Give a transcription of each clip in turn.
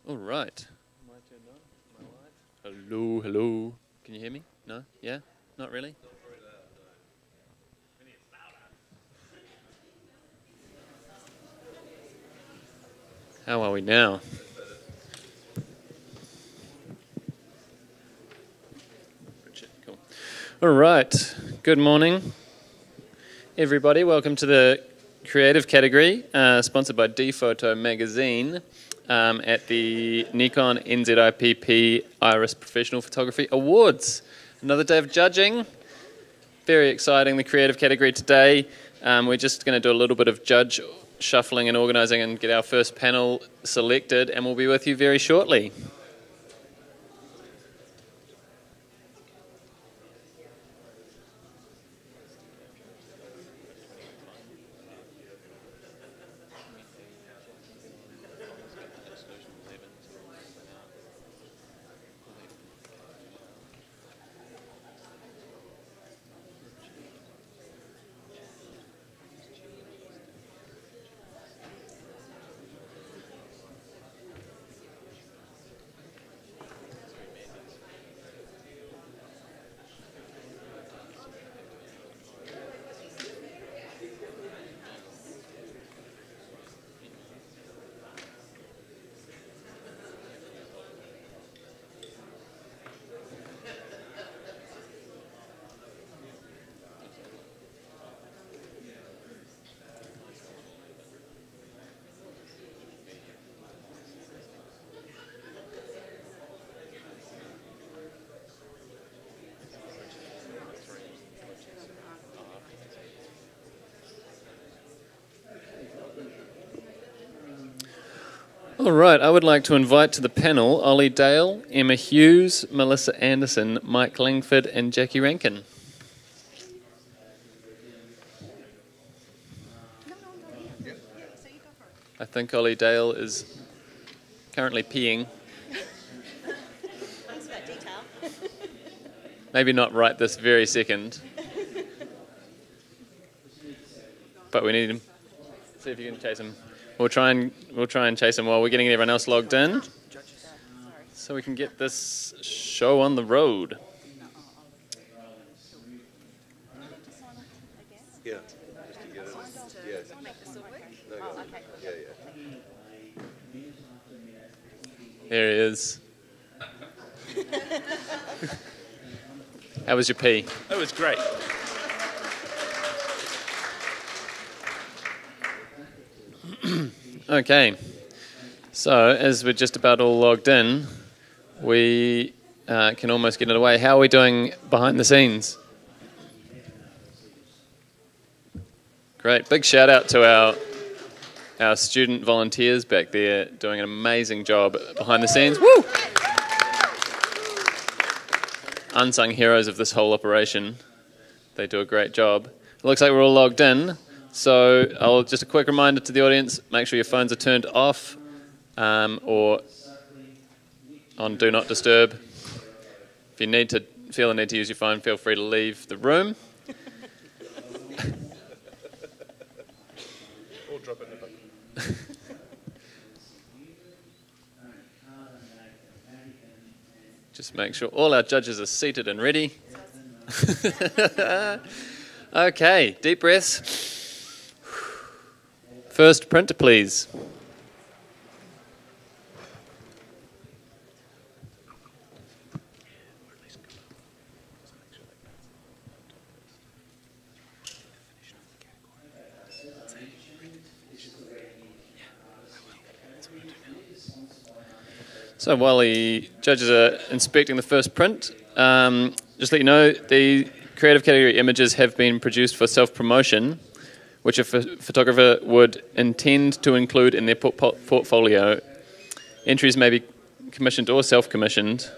All right. Am I turned on? Am I live? Hello, hello. Can you hear me? No? Yeah? Not really? How are we now? Cool. All right. Good morning, everybody. Welcome to the creative category, sponsored by dPhoto magazine at the Nikon NZIPP Iris Professional Photography Awards. Another day of judging. Very exciting, the creative category today. We're just going to do a little bit of judge shuffling and organising and get our first panel selected, and we'll be with you very shortly. All right, I would like to invite to the panel Ollie Dale, Emma Hughes, Melissa Anderson, Mike Langford and Jackie Rankin. I think Ollie Dale is currently peeing. Thanks for that detail. Maybe not right this very second. But we need him. See if you can chase him. We'll try and chase him while we're getting everyone else logged in, so we can get this show on the road. Yeah, just to get it. There he is. How was your pee? It was great. Okay, so as we're just about all logged in, we can almost get it away. How are we doing behind the scenes? Great, big shout out to our student volunteers back there doing an amazing job behind the scenes. Woo! Unsung heroes of this whole operation. They do a great job. It looks like we're all logged in. So just a quick reminder to the audience, make sure your phones are turned off or on Do Not Disturb. If you feel the need to use your phone, feel free to leave the room. Or drop it in the bucket. Just make sure all our judges are seated and ready. Okay, deep breaths. First printer, please. So while the judges are inspecting the first print, just let you know the creative category images have been produced for self-promotion, which a photographer would intend to include in their portfolio. Entries may be commissioned or self-commissioned.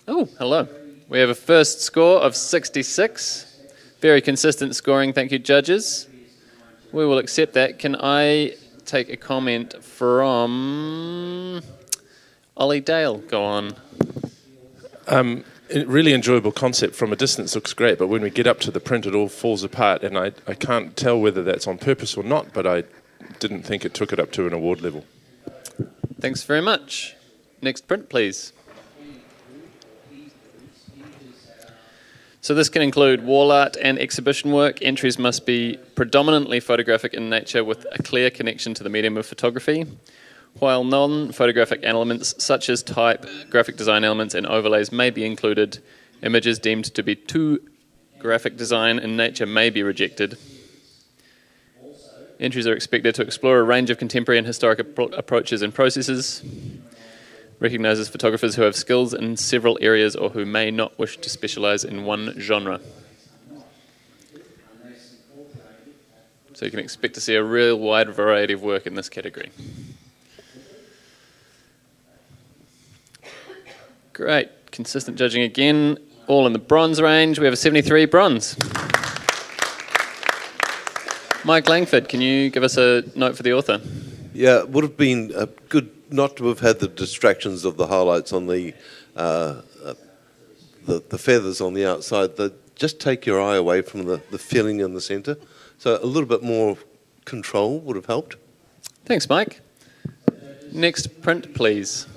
Oh, hello. We have a first score of 66. Very consistent scoring, thank you, judges. We will accept that. Can I take a comment from Ollie Dale? Go on. A really enjoyable concept. From a distance looks great, but when we get up to the print it all falls apart, and I can't tell whether that's on purpose or not, but I didn't think it took it up to an award level. Thanks very much. Next print, please. So this can include wall art and exhibition work. Entries must be predominantly photographic in nature with a clear connection to the medium of photography, while non-photographic elements such as type, graphic design elements and overlays may be included. Images deemed to be too graphic design in nature may be rejected. Entries are expected to explore a range of contemporary and historic approaches and processes. Recognises photographers who have skills in several areas or who may not wish to specialise in one genre. So you can expect to see a real wide variety of work in this category. Great, consistent judging again, all in the bronze range. We have a 73 bronze. Mike Langford, can you give us a note for the author? Yeah, it would have been good not to have had the distractions of the highlights on the feathers on the outside. Just take your eye away from the filling in the centre. So a little bit more control would have helped. Thanks, Mike. Next print, please.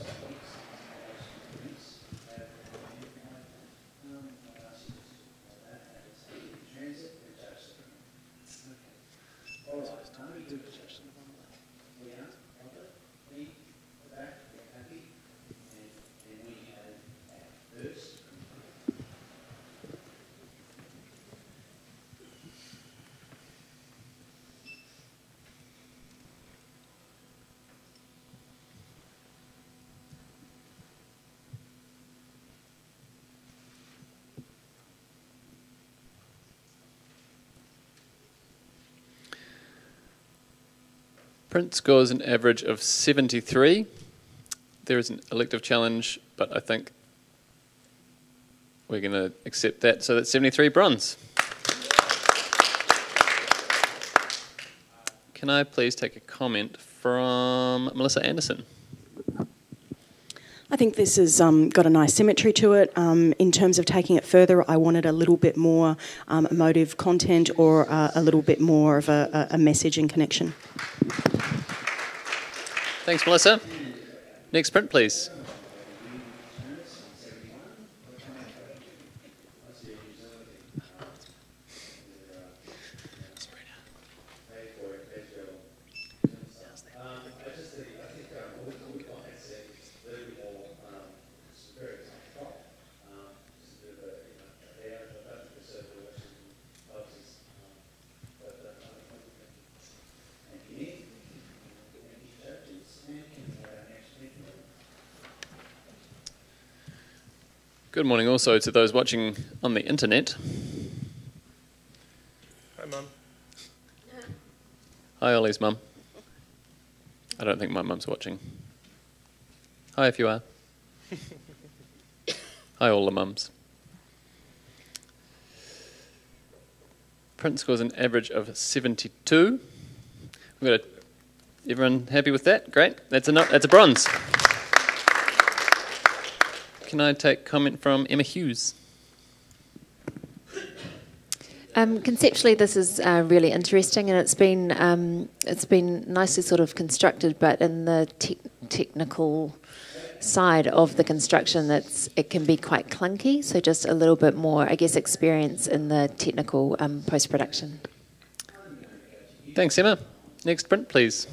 Print scores an average of 73. There is an elective challenge, but I think we're going to accept that. So that's 73 bronze. Can I please take a comment from Melissa Anderson? I think this has got a nice symmetry to it. In terms of taking it further, I wanted a little bit more emotive content or a little bit more of a message and connection. Thanks, Melissa. Next print, please. Good morning also to those watching on the internet. Hi, Mum. Hi, Ollie's mum. I don't think my mum's watching. Hi, if you are. Hi, all the mums. Print scores an average of 72. We've got everyone happy with that? Great. That's a bronze. Can I take comment from Emma Hughes? Conceptually, this is really interesting, and it's been nicely sort of constructed. But in the technical side of the construction, it can be quite clunky. So just a little bit more, I guess, experience in the technical post-production. Thanks, Emma. Next print, please.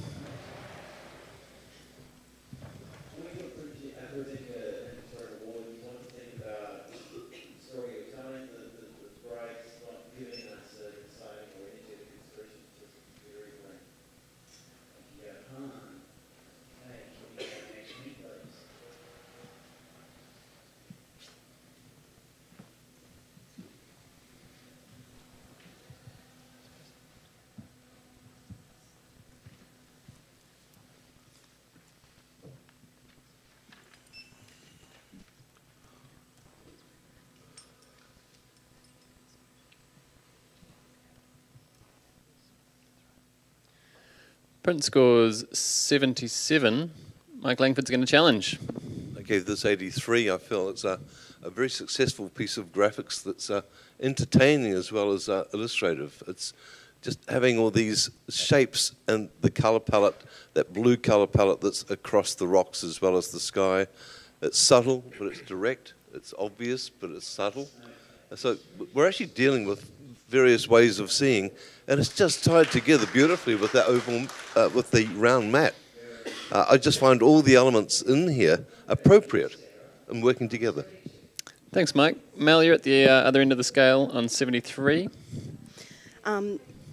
Print scores 77. Mike Langford's going to challenge. I gave this 83. I feel it's a very successful piece of graphics that's entertaining as well as illustrative. It's just having all these shapes and the colour palette, that blue colour palette that's across the rocks as well as the sky. It's subtle, but it's direct. It's obvious, but it's subtle. So we're actually dealing with various ways of seeing, and it's just tied together beautifully with that oval, with the round mat. I just find all the elements in here appropriate and working together. Thanks, Mike. Mel, you're at the other end of the scale on 73.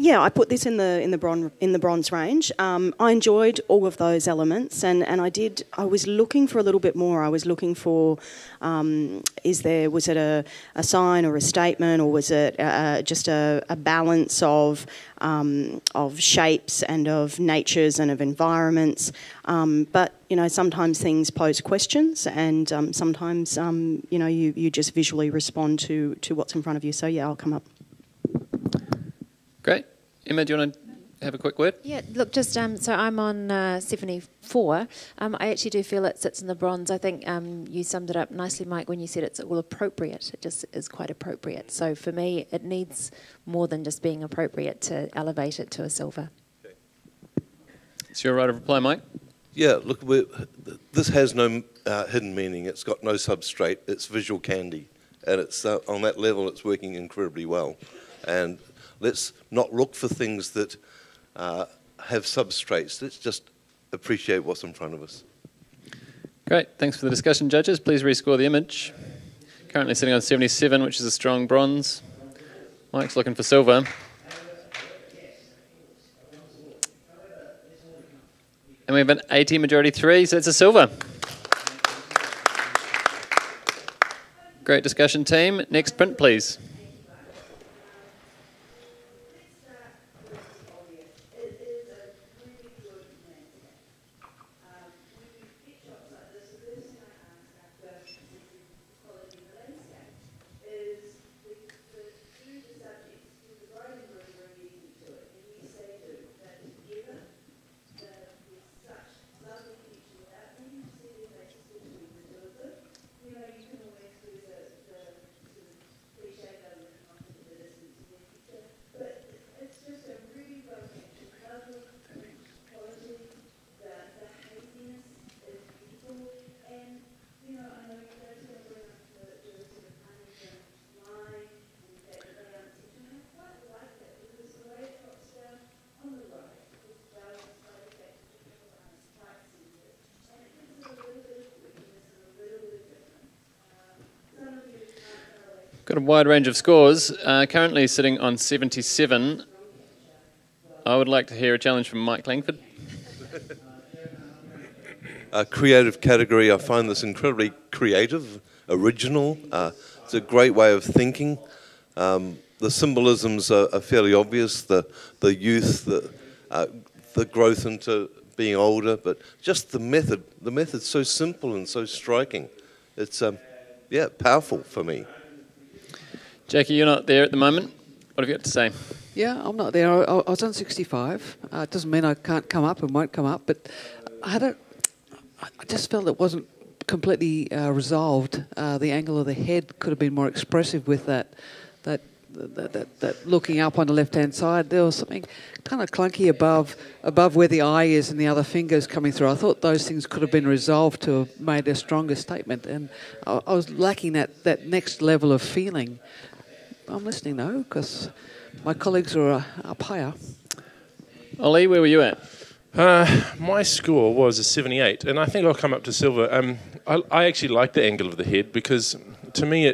Yeah, I put this in the bronze range. I enjoyed all of those elements, and I was looking for a little bit more. I was looking for, was it a sign or a statement, or was it just a balance of shapes and of natures and of environments? But sometimes things pose questions, and sometimes you just visually respond to what's in front of you. So yeah, I'll come up. Great. Emma, do you want to have a quick word? Yeah, look, just so I'm on 74. I actually do feel it sits in the bronze. I think you summed it up nicely, Mike, when you said it's all appropriate. It just is quite appropriate. So for me, it needs more than just being appropriate to elevate it to a silver. Okay. It's your right of reply, Mike. Yeah, look, this has no hidden meaning. It's got no substrate. It's visual candy. And it's on that level, it's working incredibly well. And let's not look for things that have substrates. Let's just appreciate what's in front of us. Great. Thanks for the discussion, judges. Please rescore the image. Currently sitting on 77, which is a strong bronze. Mike's looking for silver. And we have an 80 majority 3, so it's a silver. Great discussion, team. Next print, please. Got a wide range of scores. Currently sitting on 77. I would like to hear a challenge from Mike Langford. Creative category, I find this incredibly creative, original. It's a great way of thinking. The symbolisms are fairly obvious, the youth, the growth into being older, but just the method's so simple and so striking. It's, yeah, powerful for me. Jackie, you're not there at the moment. What have you got to say? Yeah, I'm not there. I was on 65. It doesn't mean I can't come up and won't come up, but I just felt it wasn't completely resolved. The angle of the head could have been more expressive with that looking up on the left-hand side. There was something kind of clunky above where the eye is and the other fingers coming through. I thought those things could have been resolved to have made a stronger statement, and I was lacking that next level of feeling. I'm listening though, because my colleagues are up higher. Ollie, where were you at? My score was a 78, and I think I'll come up to silver. I actually like the angle of the head because, to me,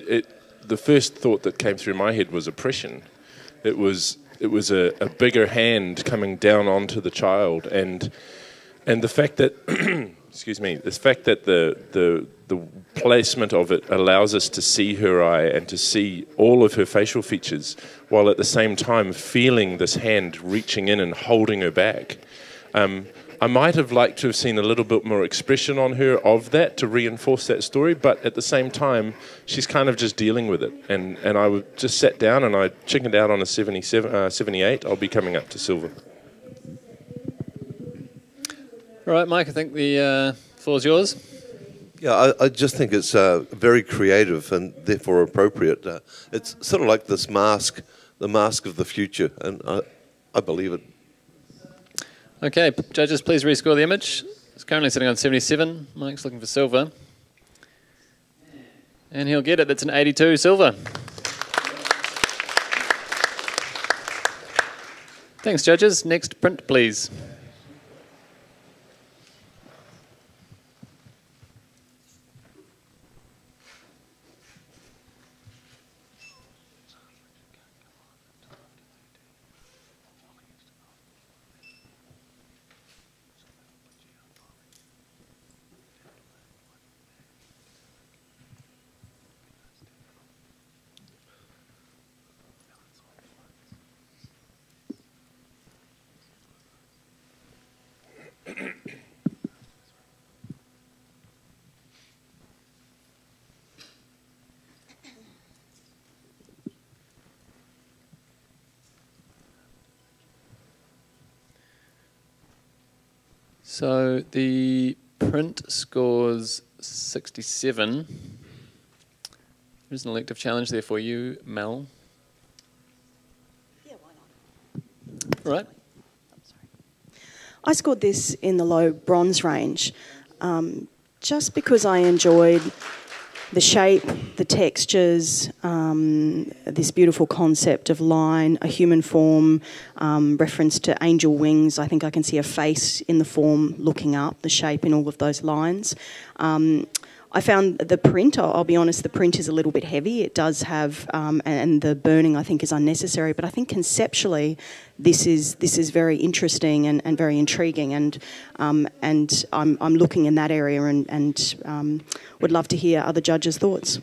the first thought that came through my head was oppression. It was a bigger hand coming down onto the child, and the fact that excuse me, the fact that the placement of it allows us to see her eye and to see all of her facial features, while at the same time feeling this hand reaching in and holding her back. I might have liked to have seen a little bit more expression on her of that to reinforce that story, but at the same time, she's kind of just dealing with it. And I just sat down and I chickened out on a 78. I'll be coming up to silver. All right, Mike, I think the floor's yours. Yeah, I just think it's very creative and therefore appropriate. It's sort of like this mask, the mask of the future, and I believe it. Okay, judges, please rescore the image. It's currently sitting on 77. Mike's looking for silver. And he'll get it. That's an 82 silver. Thanks, judges. Next print, please. So the print scores 67. There's an elective challenge there for you, Mel. Yeah, why not? All right. I'm sorry. I scored this in the low bronze range, just because I enjoyed the shape, the textures, this beautiful concept of line, a human form, reference to angel wings. I think I can see a face in the form looking up, the shape in all of those lines. I found the print, I'll be honest, the print is a little bit heavy. It does have, and the burning I think is unnecessary, but I think conceptually this is very interesting and very intriguing, and I'm looking in that area and would love to hear other judges' thoughts.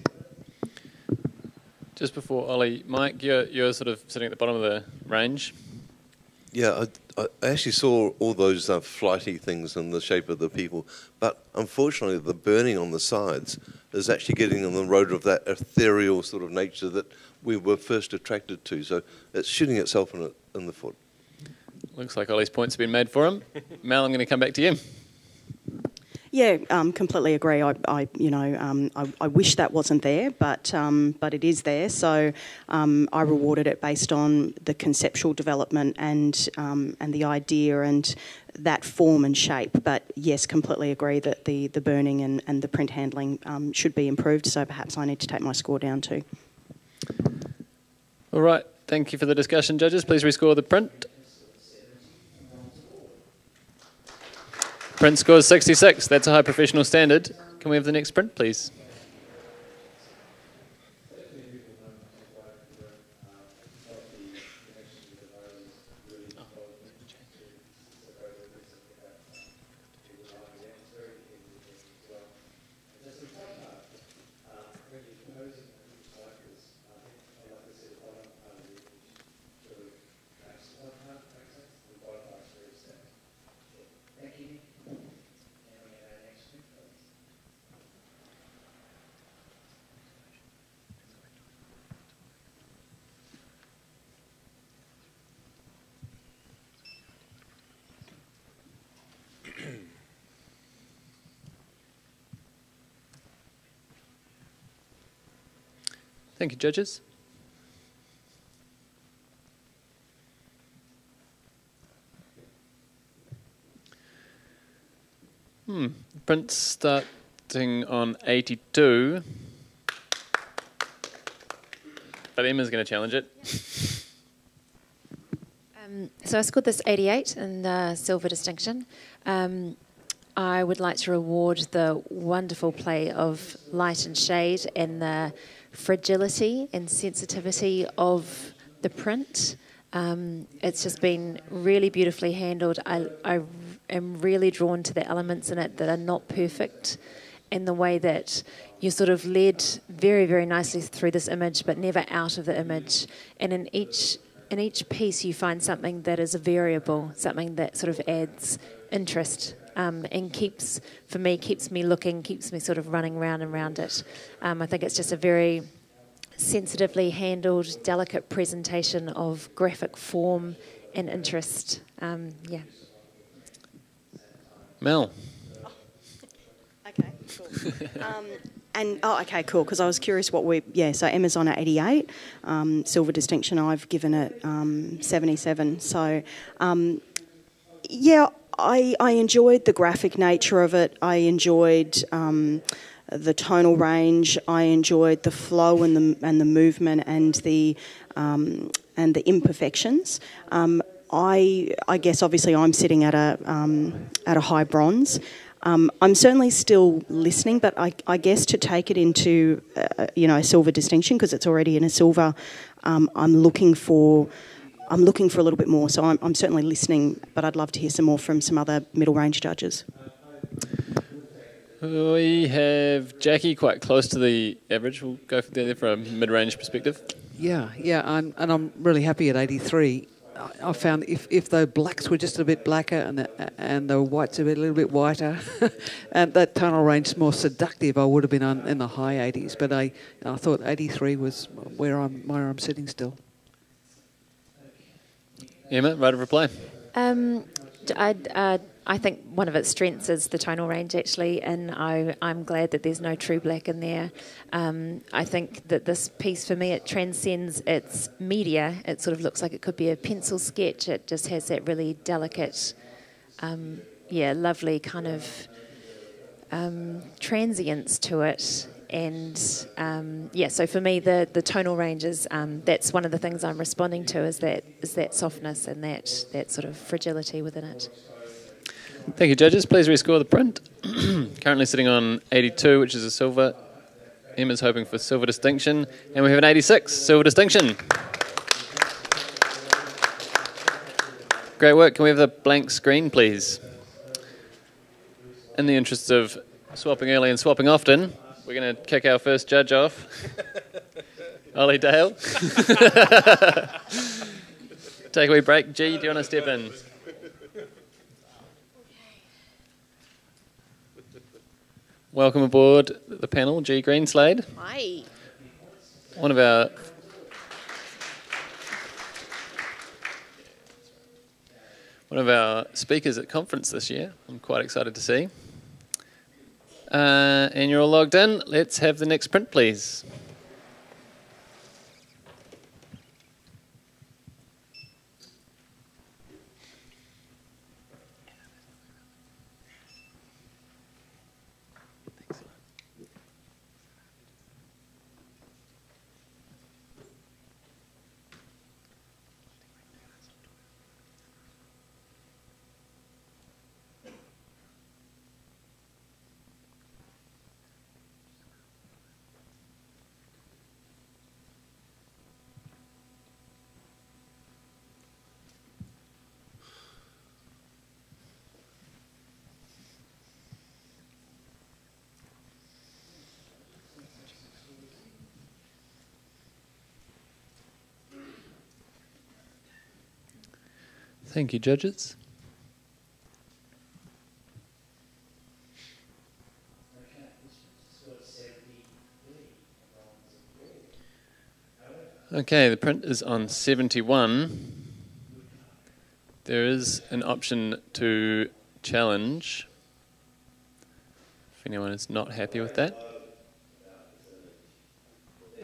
Just before Ollie, Mike, you're sort of sitting at the bottom of the range. Yeah, I actually saw all those flighty things in the shape of the people, but unfortunately the burning on the sides is actually getting on the road of that ethereal sort of nature that we were first attracted to. So it's shooting itself in the foot. Looks like Ollie's points have been made for him. Mel, I'm going to come back to you. Yeah, completely agree. I wish that wasn't there, but it is there. So I rewarded it based on the conceptual development and the idea and that form and shape. But yes, completely agree that the burning and the print handling should be improved. So perhaps I need to take my score down too. All right. Thank you for the discussion, judges. Please rescore the print. Print scores 66. That's a high professional standard. Can we have the next print, please? Thank you, judges. Print starting on 82. But Emma's going to challenge it. So I scored this 88 in the silver distinction. I would like to reward the wonderful play of light and shade and the fragility and sensitivity of the print. It's just been really beautifully handled. I am really drawn to the elements in it that are not perfect, and the way that you're sort of led very, very nicely through this image, but never out of the image. And in each piece, you find something that is a variable, something that sort of adds interest. And keeps me looking, keeps me sort of running round and round it. I think it's just a very sensitively handled, delicate presentation of graphic form and interest. Yeah. Mel. Okay, cool. Okay, cool. Because I was curious so Emma's on at 88, silver distinction. I've given it 77. So, I enjoyed the graphic nature of it. I enjoyed the tonal range. I enjoyed the flow and the movement and the imperfections. I guess obviously I'm sitting at a high bronze. I'm certainly still listening, but I guess to take it into a silver distinction, because it's already in a silver, I'm looking for a little bit more. So I'm certainly listening, but I'd love to hear some more from some other middle range judges. We have Jackie quite close to the average. We'll go for a mid-range perspective. Yeah, and I'm really happy at 83. I found if the blacks were just a bit blacker and the whites a little bit whiter, and that tonal range more seductive, I would have been in the high 80s. But I thought 83 was where I'm sitting still. Emma, right of reply. I think one of its strengths is the tonal range, actually, and I'm glad that there's no true black in there. I think that this piece, for me, it transcends its media. It sort of looks like it could be a pencil sketch. It just has that really delicate, lovely kind of transience to it. And, so for me, the tonal range is, that's one of the things I'm responding to, is that softness and that sort of fragility within it. Thank you, judges. Please rescore the print. Currently sitting on 82, which is a silver. Emma's hoping for silver distinction. And we have an 86, silver distinction. Great work. Can we have the blank screen, please? In the interest of swapping early and swapping often, we're going to kick our first judge off. Ollie Dale. Take a wee break. G, do you want to step in? Welcome aboard the panel, G. Greenslade. Hi. One of our speakers at conference this year. I'm quite excited to see. And you're all logged in. Let's have the next print, please. Thank you, judges. Okay, the print is on 71. There is an option to challenge if anyone is not happy with that.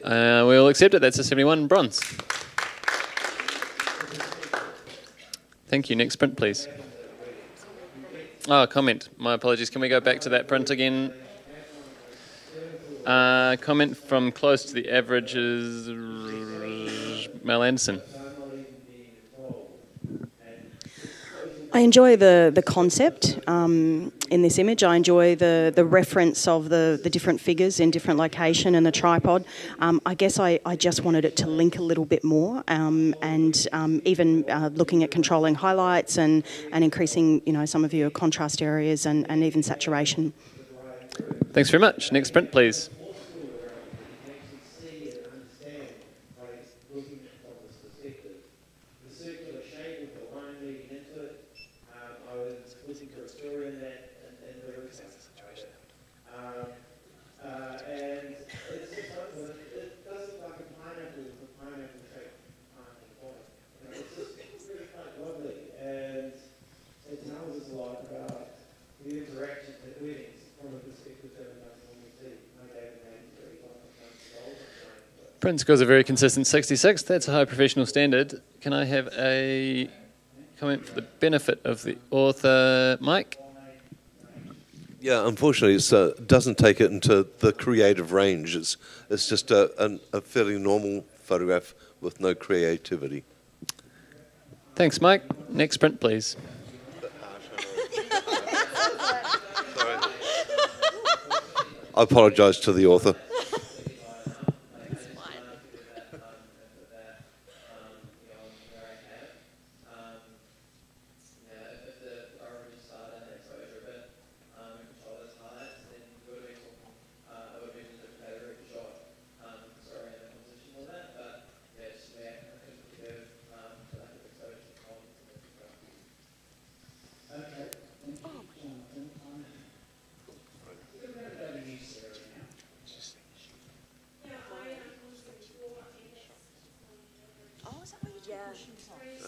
We'll accept it. That's a 71 bronze. Thank you. Next print, please. Oh, comment. My apologies. Can we go back to that print again? Comment from close to the average is Mel Anderson. I enjoy the concept in this image. I enjoy the reference of the different figures in different location and the tripod. I guess I just wanted it to link a little bit more, and even looking at controlling highlights and increasing some of your contrast areas and even saturation. Thanks very much. Next print, please. Print scores a very consistent 66. That's a high professional standard. Can I have a comment for the benefit of the author, Mike? Yeah, unfortunately, it doesn't take it into the creative range. It's just a fairly normal photograph with no creativity. Thanks, Mike. Next print, please. Sorry. I apologise to the author.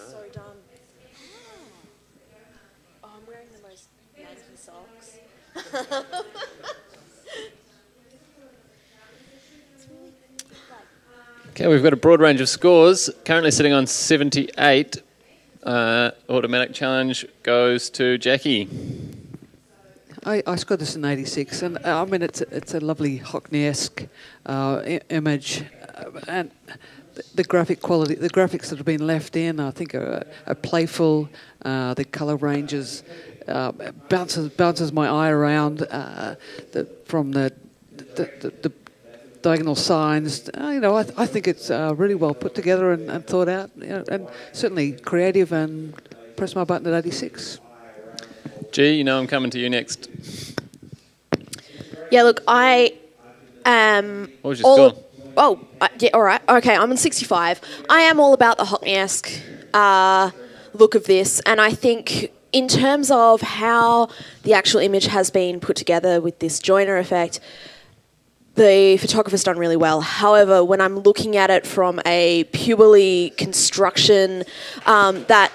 So done. Oh, I'm wearing the most Yankee socks. Okay, we've got a broad range of scores. Currently sitting on 78. Automatic challenge goes to Jackie. I scored this in 86, and I mean it's a lovely Hockney-esque image, and the graphic quality, the graphics that have been left in, I think are playful. The colour ranges bounces my eye around from the diagonal signs. I think it's really well put together and thought out, and certainly creative, and press my button at 86. G, you know I'm coming to you next. Yeah, look, I am. What was your score? Yeah, all right. Okay, I'm on 65. I am all about the Hockney-esque look of this, and I think in terms of how the actual image has been put together with this joiner effect, the photographer's done really well. However, when I'm looking at it from a purely construction, that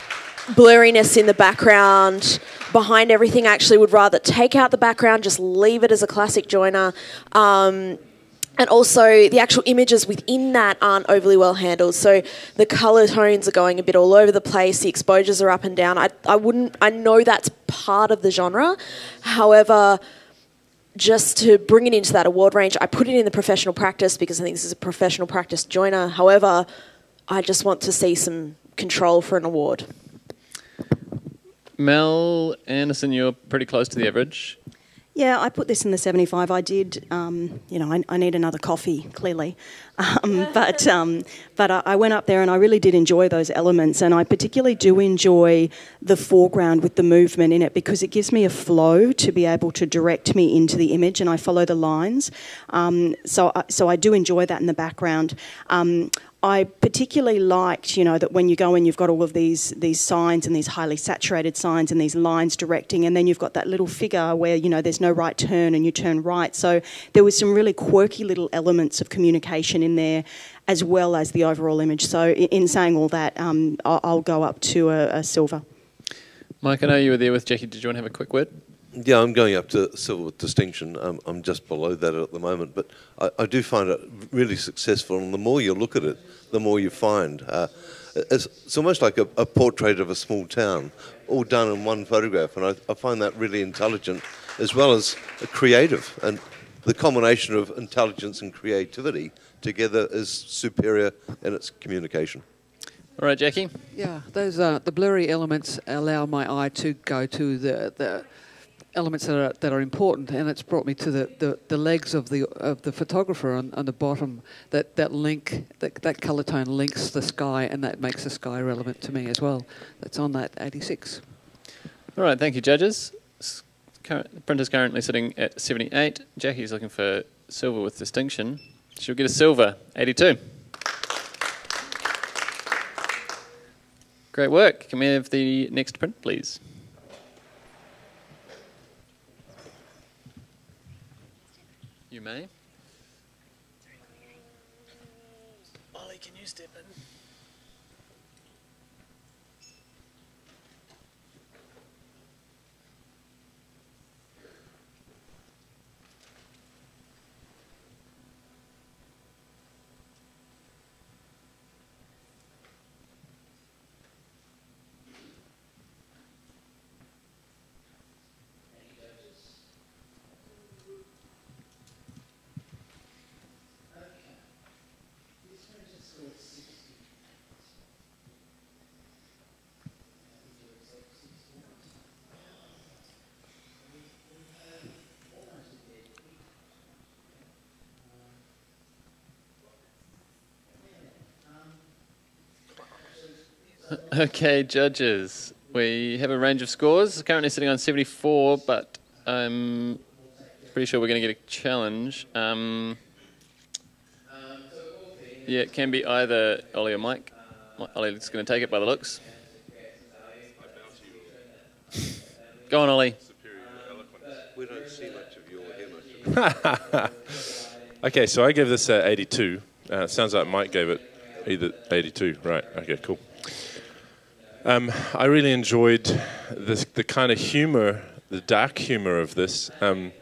blurriness in the background behind everything, I actually would rather take out the background, just leave it as a classic joiner. And also, the actual images within that aren't overly well handled. So the colour tones are going a bit all over the place. The exposures are up and down. I know that's part of the genre. However, just to bring it into that award range, I put it in the professional practice because I think this is a professional practice joiner. However, I just want to see some control for an award. Mel Anderson, you're pretty close to the average. Yeah, I put this in the 75. I did, I need another coffee, clearly. But I went up there and I really did enjoy those elements, and I particularly do enjoy the foreground with the movement in it because it gives me a flow to be able to direct me into the image, and I follow the lines. So I do enjoy that in the background. I particularly liked, that when you go in, you've got all of these signs and these highly saturated signs and these lines directing, and then you've got that little figure where, there's no right turn and you turn right. So there was some really quirky little elements of communication in there, as well as the overall image. So in saying all that, I'll go up to a silver. Mike, I know you were there with Jackie. Did you want to have a quick word? Yeah, I'm going up to silver with distinction. I'm just below that at the moment, but I do find it really successful, and the more you look at it, the more you find. It's almost like a portrait of a small town, all done in one photograph, and I find that really intelligent as well as creative, and the combination of intelligence and creativity together is superior in its communication. All right, Jackie? Yeah, those the blurry elements allow my eye to go to the elements that are important, and it's brought me to the legs of the photographer on the bottom. That colour tone links the sky, and that makes the sky relevant to me as well. That's on that 86. All right, thank you, judges. The printer's currently sitting at 78. Jackie's looking for silver with distinction. She'll get a silver, 82. Great work. Can we have the next print, please? You may. Ollie, can you step in? Okay, judges. We have a range of scores. Currently sitting on 74, but I'm pretty sure we're going to get a challenge. Yeah, it can be either Ollie or Mike. Ollie's going to take it by the looks. Go on, Ollie. We don't see much of your hair. Okay, so I gave this 82. Sounds like Mike gave it either 82. Right, okay, cool. I really enjoyed the kind of humour, the dark humour of this. In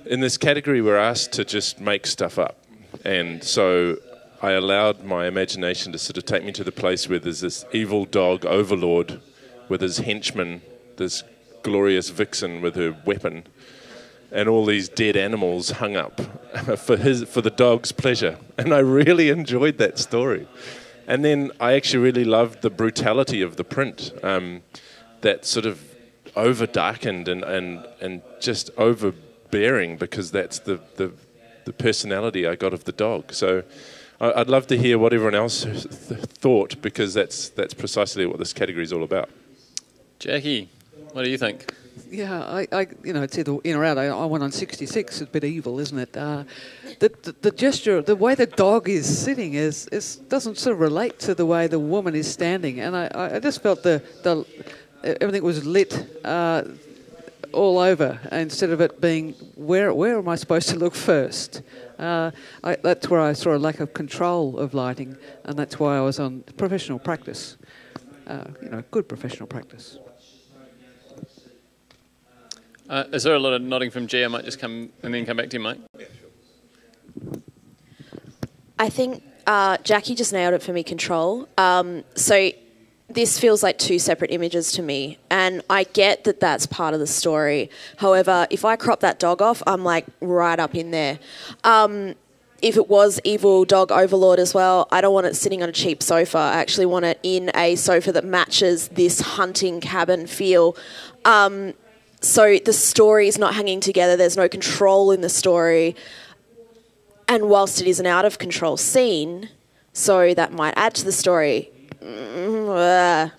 this category, we're asked to just make stuff up. And so I allowed my imagination to sort of take me to the place where there's this evil dog overlord with his henchman, this glorious vixen with her weapon, and all these dead animals hung up for the dog's pleasure. And I really enjoyed that story. And then I actually really loved the brutality of the print, that sort of over-darkened and just overbearing, because that's the personality I got of the dog. So I'd love to hear what everyone else thought, because that's precisely what this category is all about. Jackie, what do you think? Yeah, it's either in or out. I went on 66. It's a bit evil, isn't it? The gesture, the way the dog is sitting doesn't sort of relate to the way the woman is standing. And I just felt everything was lit all over, instead of it being, where am I supposed to look first? That's where I saw a lack of control of lighting, and that's why I was on professional practice. Good professional practice. Is there a lot of nodding from G? I might just come back to you, Mike. Yeah, sure. I think Jackie just nailed it for me, control. So this feels like two separate images to me, and I get that that's part of the story. However, if I crop that dog off, I'm like right up in there. If it was evil dog overlord as well, I don't want it sitting on a cheap sofa. I actually want it in a sofa that matches this hunting cabin feel. So the story is not hanging together. There's no control in the story. And whilst it is an out-of-control scene, so that might add to the story. Very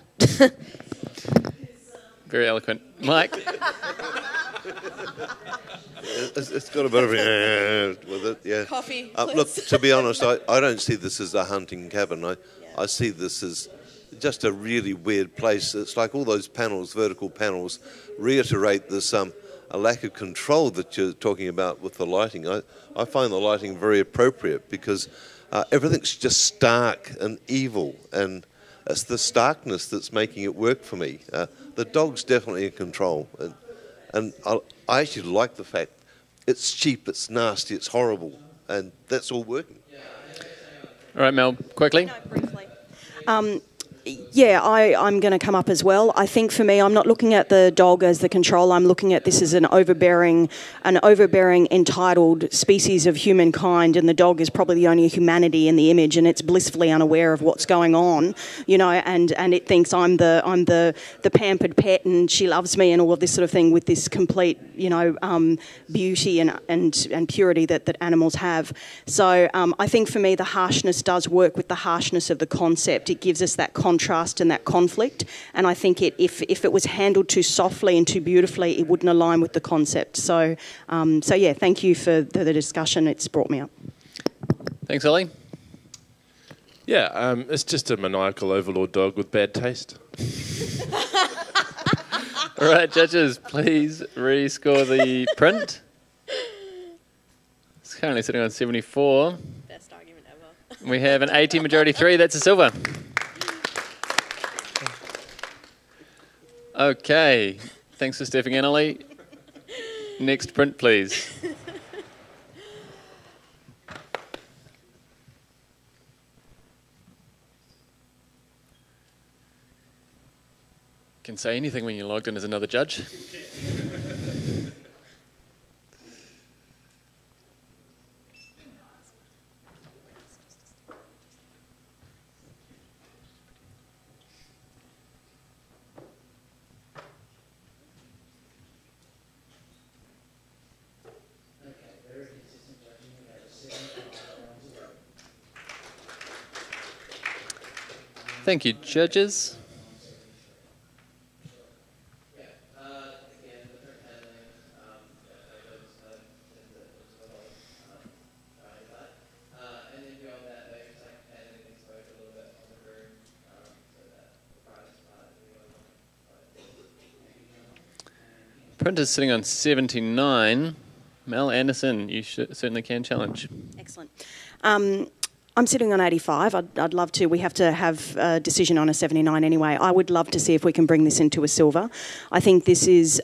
eloquent. Mike? It's got a bit of with it, yeah. Coffee, look, to be honest, I don't see this as a hunting cabin. I see this as just a really weird place. It's like all those panels, vertical panels, reiterate this a lack of control that you're talking about with the lighting. I find the lighting very appropriate, because everything's just stark and evil, and it's the starkness that's making it work for me. The dog's definitely in control, and I actually like the fact it's cheap, it's nasty, it's horrible, and that's all working. All right, Mel, quickly. No, briefly. Yeah, I'm going to come up as well. I think for me, I'm not looking at the dog as the control. I'm looking at this as an overbearing, entitled species of humankind, and the dog is probably the only humanity in the image, and it's blissfully unaware of what's going on, and it thinks I'm the pampered pet, and she loves me, and all of this sort of thing, with this complete, beauty and purity that animals have. So I think for me, the harshness does work with the harshness of the concept. It gives us that contrast and that conflict, and I think if it was handled too softly and too beautifully, it wouldn't align with the concept. So yeah, thank you for the discussion. It's brought me up. Thanks, Ollie. Yeah, it's just a maniacal overlord dog with bad taste. All right, judges, please rescore the print. It's currently sitting on 74. Best argument ever. We have an 80 majority 3. That's a silver. Okay, thanks for stepping in, Ollie. Next print, please. Can say anything when you're logged in as another judge. Thank you, judges. Printer's sitting on 79. Mel Anderson, you certainly can challenge. Excellent. I'm sitting on 85. I'd love to. We have to have a decision on a 79 anyway. I would love to see if we can bring this into a silver. I think this is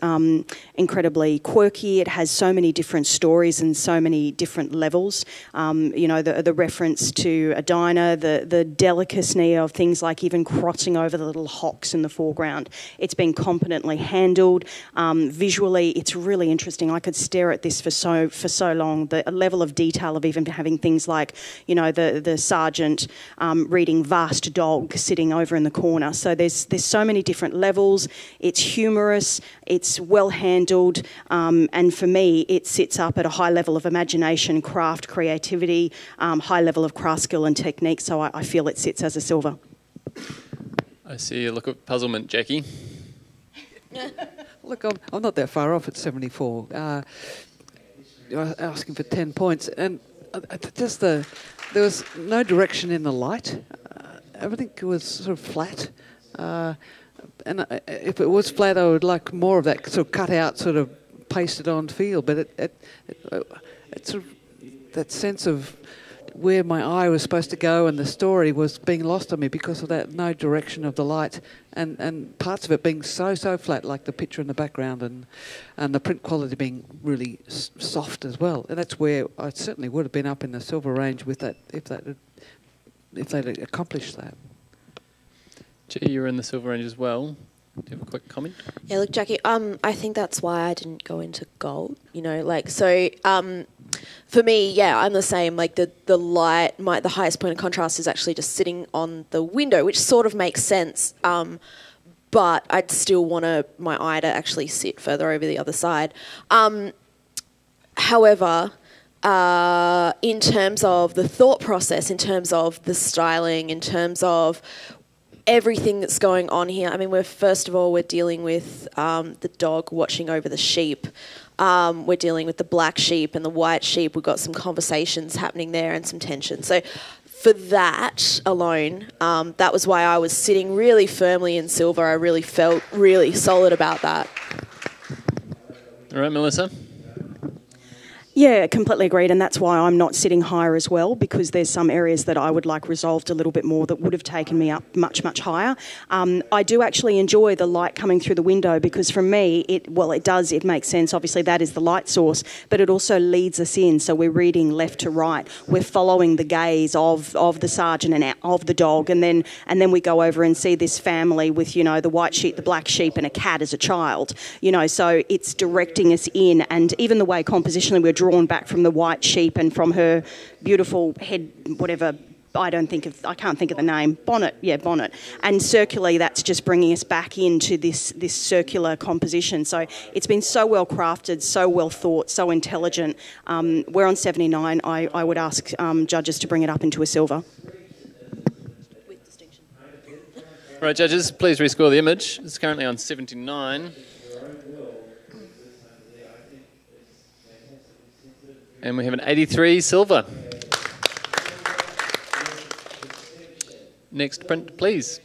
incredibly quirky. It has so many different stories and so many different levels. You know, the reference to a diner, the delicacy of things like even crossing over the little hocks in the foreground. It's been competently handled. Visually, it's really interesting. I could stare at this for so long. The level of detail of even having things like, you know, the sergeant reading Vast Dog sitting over in the corner. So there's so many different levels. It's humorous, it's well handled, and for me it sits up at a high level of imagination, craft, creativity, high level of craft skill and technique, so I feel it sits as a silver. I see a look of puzzlement, Jackie. Look, I'm not that far off at 74. You're asking for 10 points, and just there was no direction in the light. Everything was sort of flat. And if it was flat, I would like more of that sort of cut out, sort of pasted on feel. But it's sort of that sense of where my eye was supposed to go and the story was being lost on me because of that no direction of the light and parts of it being so flat, like the picture in the background, and the print quality being really soft as well. And that's where I certainly would have been up in the silver range with that if they'd accomplished that. Gee, you're in the silver range as well. Do you have a quick comment? Yeah, look, Jackie, I think that's why I didn't go into gold. You know, like, so for me, yeah, I'm the same. Like the light, the highest point of contrast is actually just sitting on the window, which sort of makes sense. But I'd still want my eye to actually sit further over the other side. However, in terms of the thought process, in terms of the styling, in terms of everything that's going on here. I mean, we're dealing with the dog watching over the sheep. We're dealing with the black sheep and the white sheep. We've got some conversations happening there and some tension. So for that alone, that was why I was sitting really firmly in silver. I really felt really solid about that. All right, Melissa. Yeah, completely agreed, and that's why I'm not sitting higher as well, because there's some areas that I would like resolved a little bit more that would have taken me up much higher. I do actually enjoy the light coming through the window, because for me, it makes sense. Obviously, that is the light source, but it also leads us in, so we're reading left to right. We're following the gaze of the sergeant and of the dog, and then we go over and see this family with, you know, the white sheep, the black sheep, and a cat as a child. You know, so it's directing us in, and even the way compositionally we're drawn back from the white sheep and from her beautiful head, whatever, I can't think of the name, bonnet, and circularly that's just bringing us back into this circular composition. So it's been so well crafted, so well thought, so intelligent. We're on 79. I would ask judges to bring it up into a silver. With distinction. All right, judges, please rescore the image. It's currently on 79. And we have an 83 silver. Next print, please.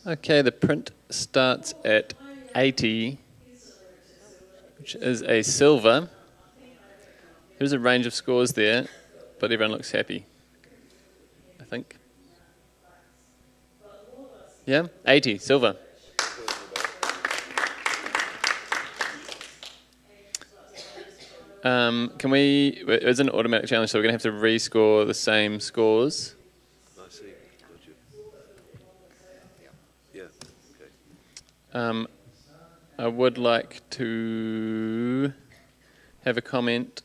Okay, the print starts at 80, which is a silver. Here's a range of scores there. but everyone looks happy, I think. Yeah, 80, silver. Can we, it's an automatic challenge, so we're going to have to rescore the same scores. I see. Yeah, okay. I would like to have a comment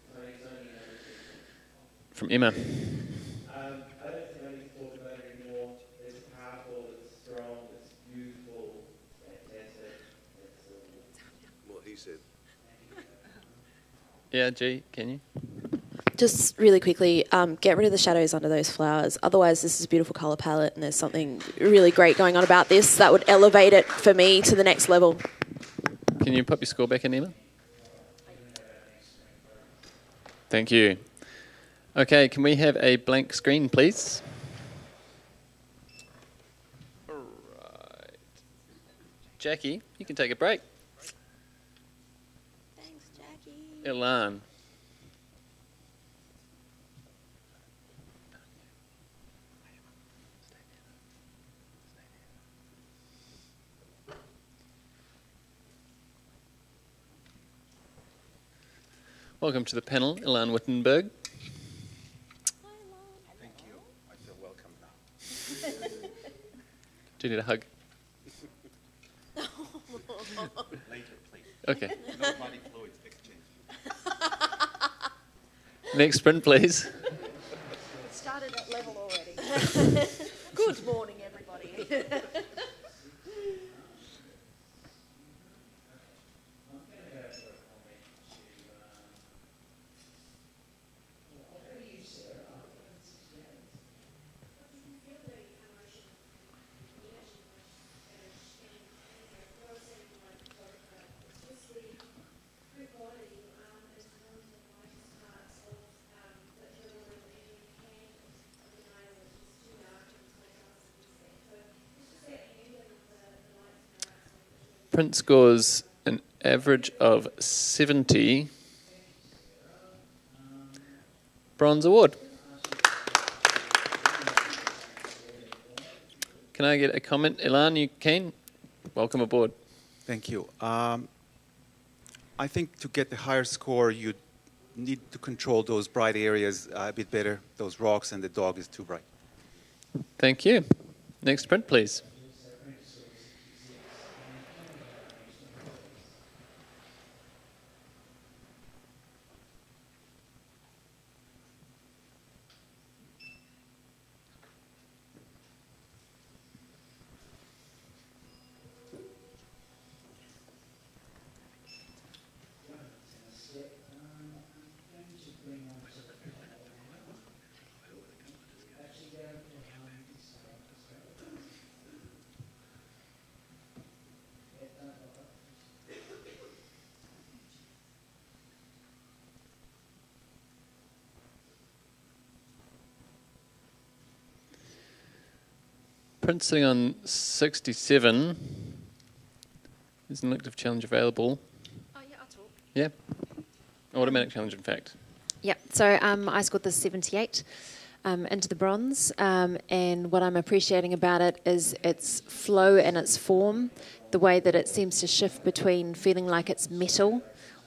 from Emma. I don't think I need to talk about it anymore. It's powerful, it's strong, it's beautiful, fantastic. What he said. Yeah, G, can you? Just really quickly, get rid of the shadows under those flowers. Otherwise, this is a beautiful colour palette and there's something really great going on about this that would elevate it for me to the next level. Can you pop your score back in, Emma? Thank you. Okay, can we have a blank screen, please? All right. Jackie, you can take a break. Thanks, Jackie. Ilan. Welcome to the panel, Ilan Wittenberg. Thank you. I feel welcome now. Do you need a hug? Later, please. Okay. No body fluids exchange. Next sprint, please. Started at level already. Good morning, everybody. Print scores an average of 70. Bronze award. Can I get a comment? Ilan, you keen? Welcome aboard. Thank you. I think to get the higher score, you need to control those bright areas a bit better, those rocks, and the dog is too bright. Thank you. Next print, please. Print sitting on 67. There's an elective challenge available. Oh, yeah, I'll talk. Yeah. Automatic challenge, in fact. Yeah, so I scored this 78 into the bronze, and what I'm appreciating about it is its flow and its form, the way that it seems to shift between feeling like it's metal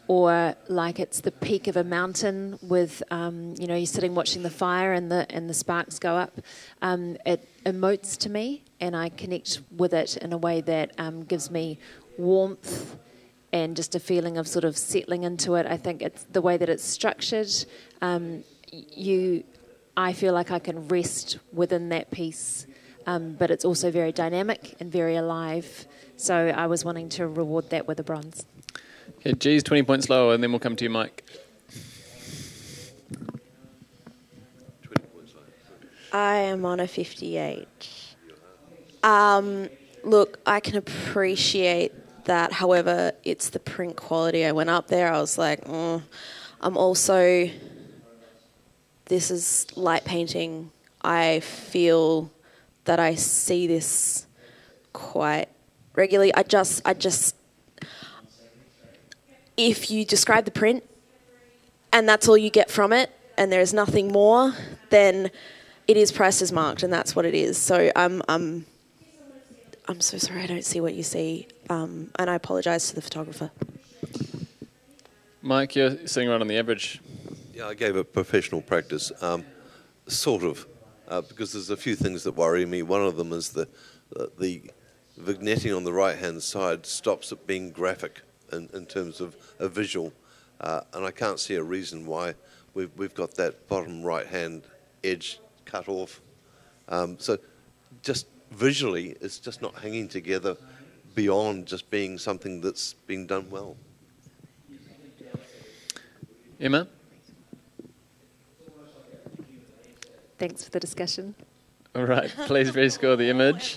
or like it's the peak of a mountain with, you know, you're sitting watching the fire and the sparks go up. It emotes to me, and I connect with it in a way that gives me warmth and just a feeling of sort of settling into it. I think it's the way that it's structured. I feel like I can rest within that piece, but it's also very dynamic and very alive. So I was wanting to reward that with a bronze. Okay, G's 20 points lower, and then we'll come to you, Mike. 20 points lower. I am on a 58. Look, I can appreciate that. However, it's the print quality. I went up there. I was like, I'm also. This is light painting. I feel that I see this quite regularly. I just. If you describe the print, and that's all you get from it, and there is nothing more, then it is priced as marked, and that's what it is. So I'm so sorry I don't see what you see, and I apologise to the photographer. Mike, you're sitting right on the average. Yeah, I gave it professional practice, sort of, because there's a few things that worry me. One of them is the vignetting on the right-hand side stops it being graphic in terms of a visual, and I can't see a reason why we've got that bottom right-hand edge cut off. So just visually, it's just not hanging together beyond just being something that's being done well. Emma? Thanks for the discussion. All right, please rescore the image.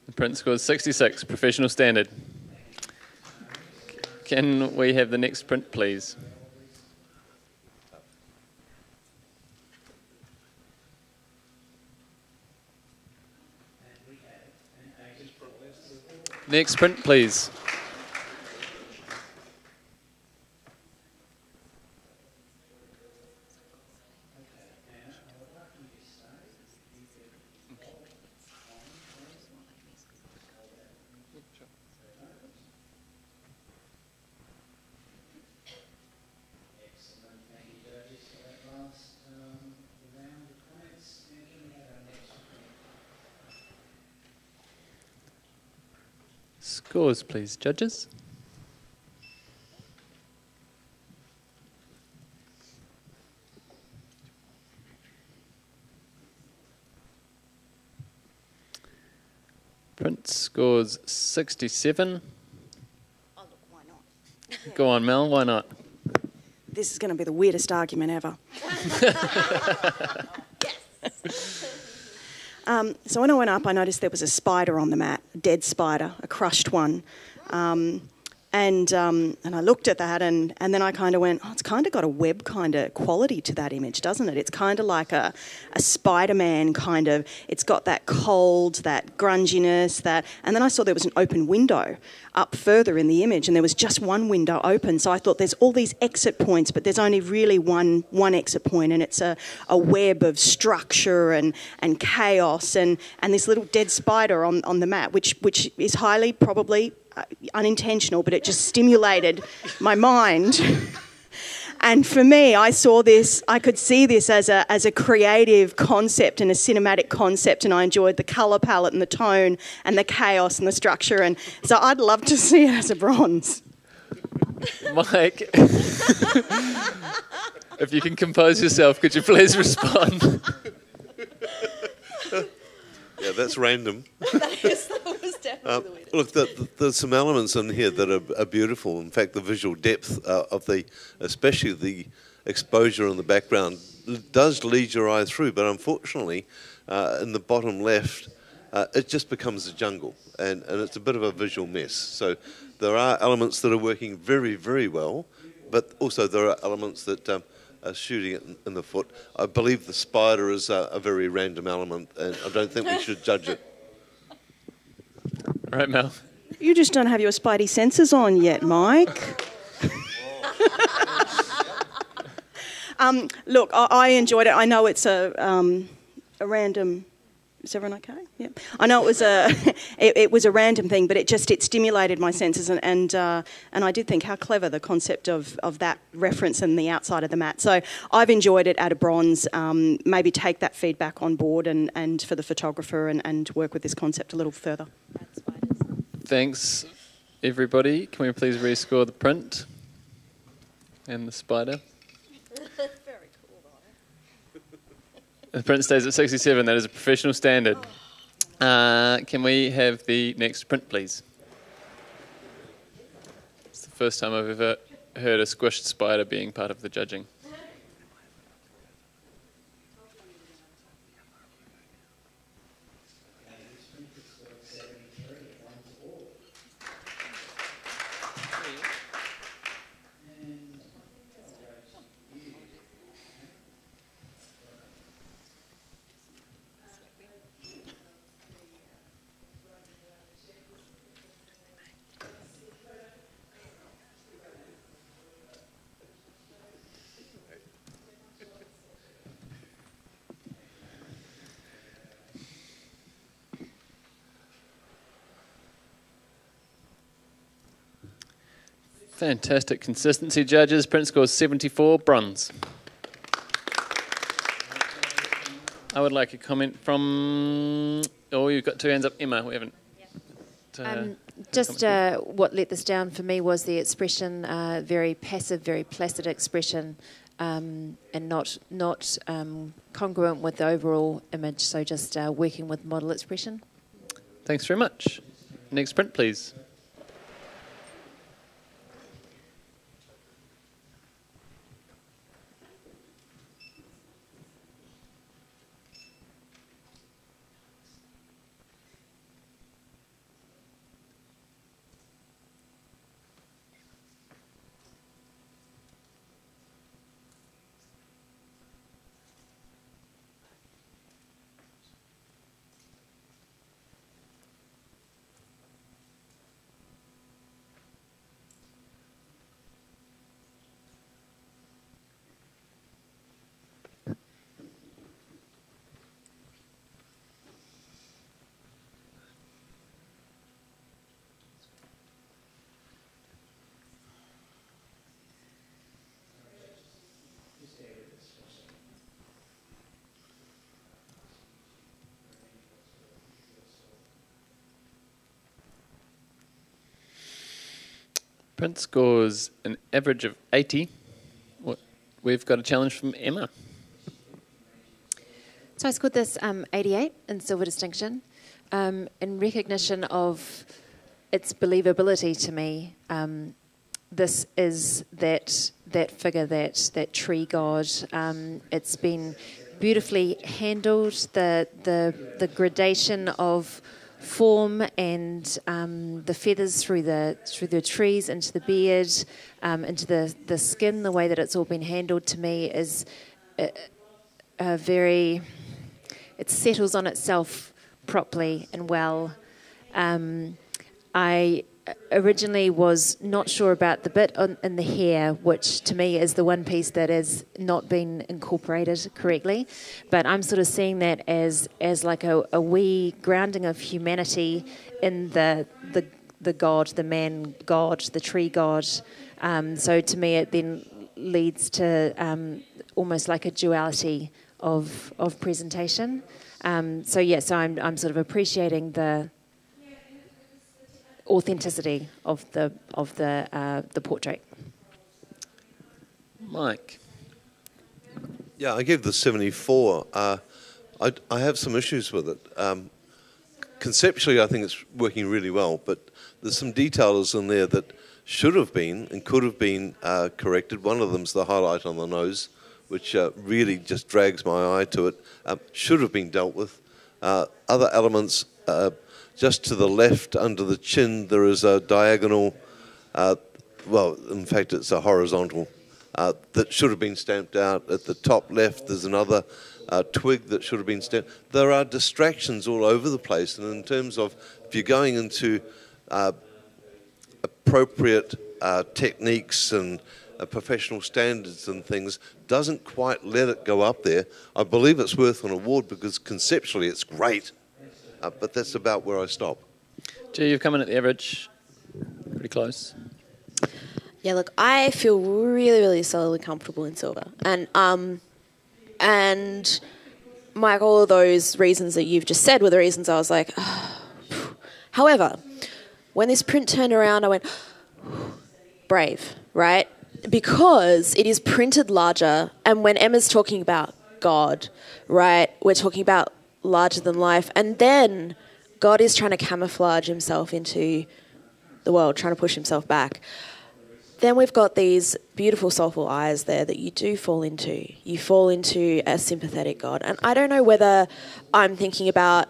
The print scores 66, professional standard. Can we have the next print, please? Next print, please. Scores, please, judges. Print scores 67. Oh, look, why not? Go on, Mel, why not? This is going to be the weirdest argument ever. So when I went up, I noticed there was a spider on the mat, a dead spider, a crushed one. And I looked at that, and then I kind of went, oh, it's kind of got a web kind of quality to that image, doesn't it? It's kind of like a Spider-Man kind of, it's got that cold, that grunginess, and then I saw there was an open window up further in the image, and there was just one window open. So I thought there's all these exit points, but there's only really one exit point, and it's a web of structure and chaos and this little dead spider on the mat, which is highly probably unintentional, but it just stimulated my mind. And for me, I could see this as a creative concept and a cinematic concept, and I enjoyed the colour palette and the tone and the chaos and the structure, and so I'd love to see it as a bronze. Mike, if you can compose yourself, could you please respond? Yeah, that's random. That was definitely the way to Look, there's some elements in here that are beautiful. In fact, the visual depth especially the exposure in the background, does lead your eye through. But unfortunately, in the bottom left, it just becomes a jungle, and it's a bit of a visual mess. So there are elements that are working very, very well, but also there are elements that are shooting it in the foot. I believe the spider is a very random element, and I don't think we should judge it. Right, Mel. You just don't have your spidey senses on yet, Mike. Look, I enjoyed it. I know it's a random. Is everyone okay? Yeah. I know it was it was a random thing, but it stimulated my senses, and I did think how clever the concept of that reference and the outside of the mat. So I've enjoyed it at a bronze. Maybe take that feedback on board and for the photographer and work with this concept a little further. Thanks, everybody. Can we please rescore the print and the spider? Very cool, though. The print stays at 67. That is a professional standard. Can we have the next print, please? It's the first time I've ever heard a squished spider being part of the judging. Fantastic consistency, judges. Print score 74, bronze. I would like a comment from... Oh, you've got two hands up. Emma, we haven't... What let this down for me was the expression, very passive, very placid expression, and not congruent with the overall image, so just working with model expression. Thanks very much. Next print, please. Print scores an average of 80. We've got a challenge from Emma. So I scored this 88 in silver distinction, in recognition of its believability to me. This is that figure, that tree god. It's been beautifully handled. The gradation of form and the feathers through the trees into the beard, into the skin. The way that it's all been handled to me is very. It settles on itself properly and well. I originally was not sure about the bit in the hair, which to me is the one piece that has not been incorporated correctly. But I'm sort of seeing that as like a wee grounding of humanity in the god, the man god, the tree god. So to me, it then leads to almost like a duality of presentation. So I'm sort of appreciating the authenticity of the portrait. Mike. Yeah, I gave the 74. I have some issues with it. Conceptually, I think it's working really well, but there's some details in there that should have been and could have been corrected. One of them's the highlight on the nose, which really just drags my eye to it. Should have been dealt with. Other elements, just to the left under the chin, there is a diagonal, well, in fact, it's a horizontal, that should have been stamped out. At the top left, there's another twig that should have been stamped. There are distractions all over the place, and in terms of if you're going into appropriate techniques and professional standards and things, doesn't quite let it go up there. I believe it's worth an award because conceptually it's great, but that's about where I stop. Gee, you've come in at the average, pretty close. Yeah, look, I feel really, really solidly comfortable in silver. And Mike, all of those reasons that you've just said were the reasons I was like, oh. However, when this print turned around, I went, brave, right? Because it is printed larger, and when Emma's talking about God, right, we're talking about larger than life, and then God is trying to camouflage himself into the world, trying to push himself back. Then we've got these beautiful, soulful eyes there that you do fall into. You fall into a sympathetic God. And I don't know whether I'm thinking about...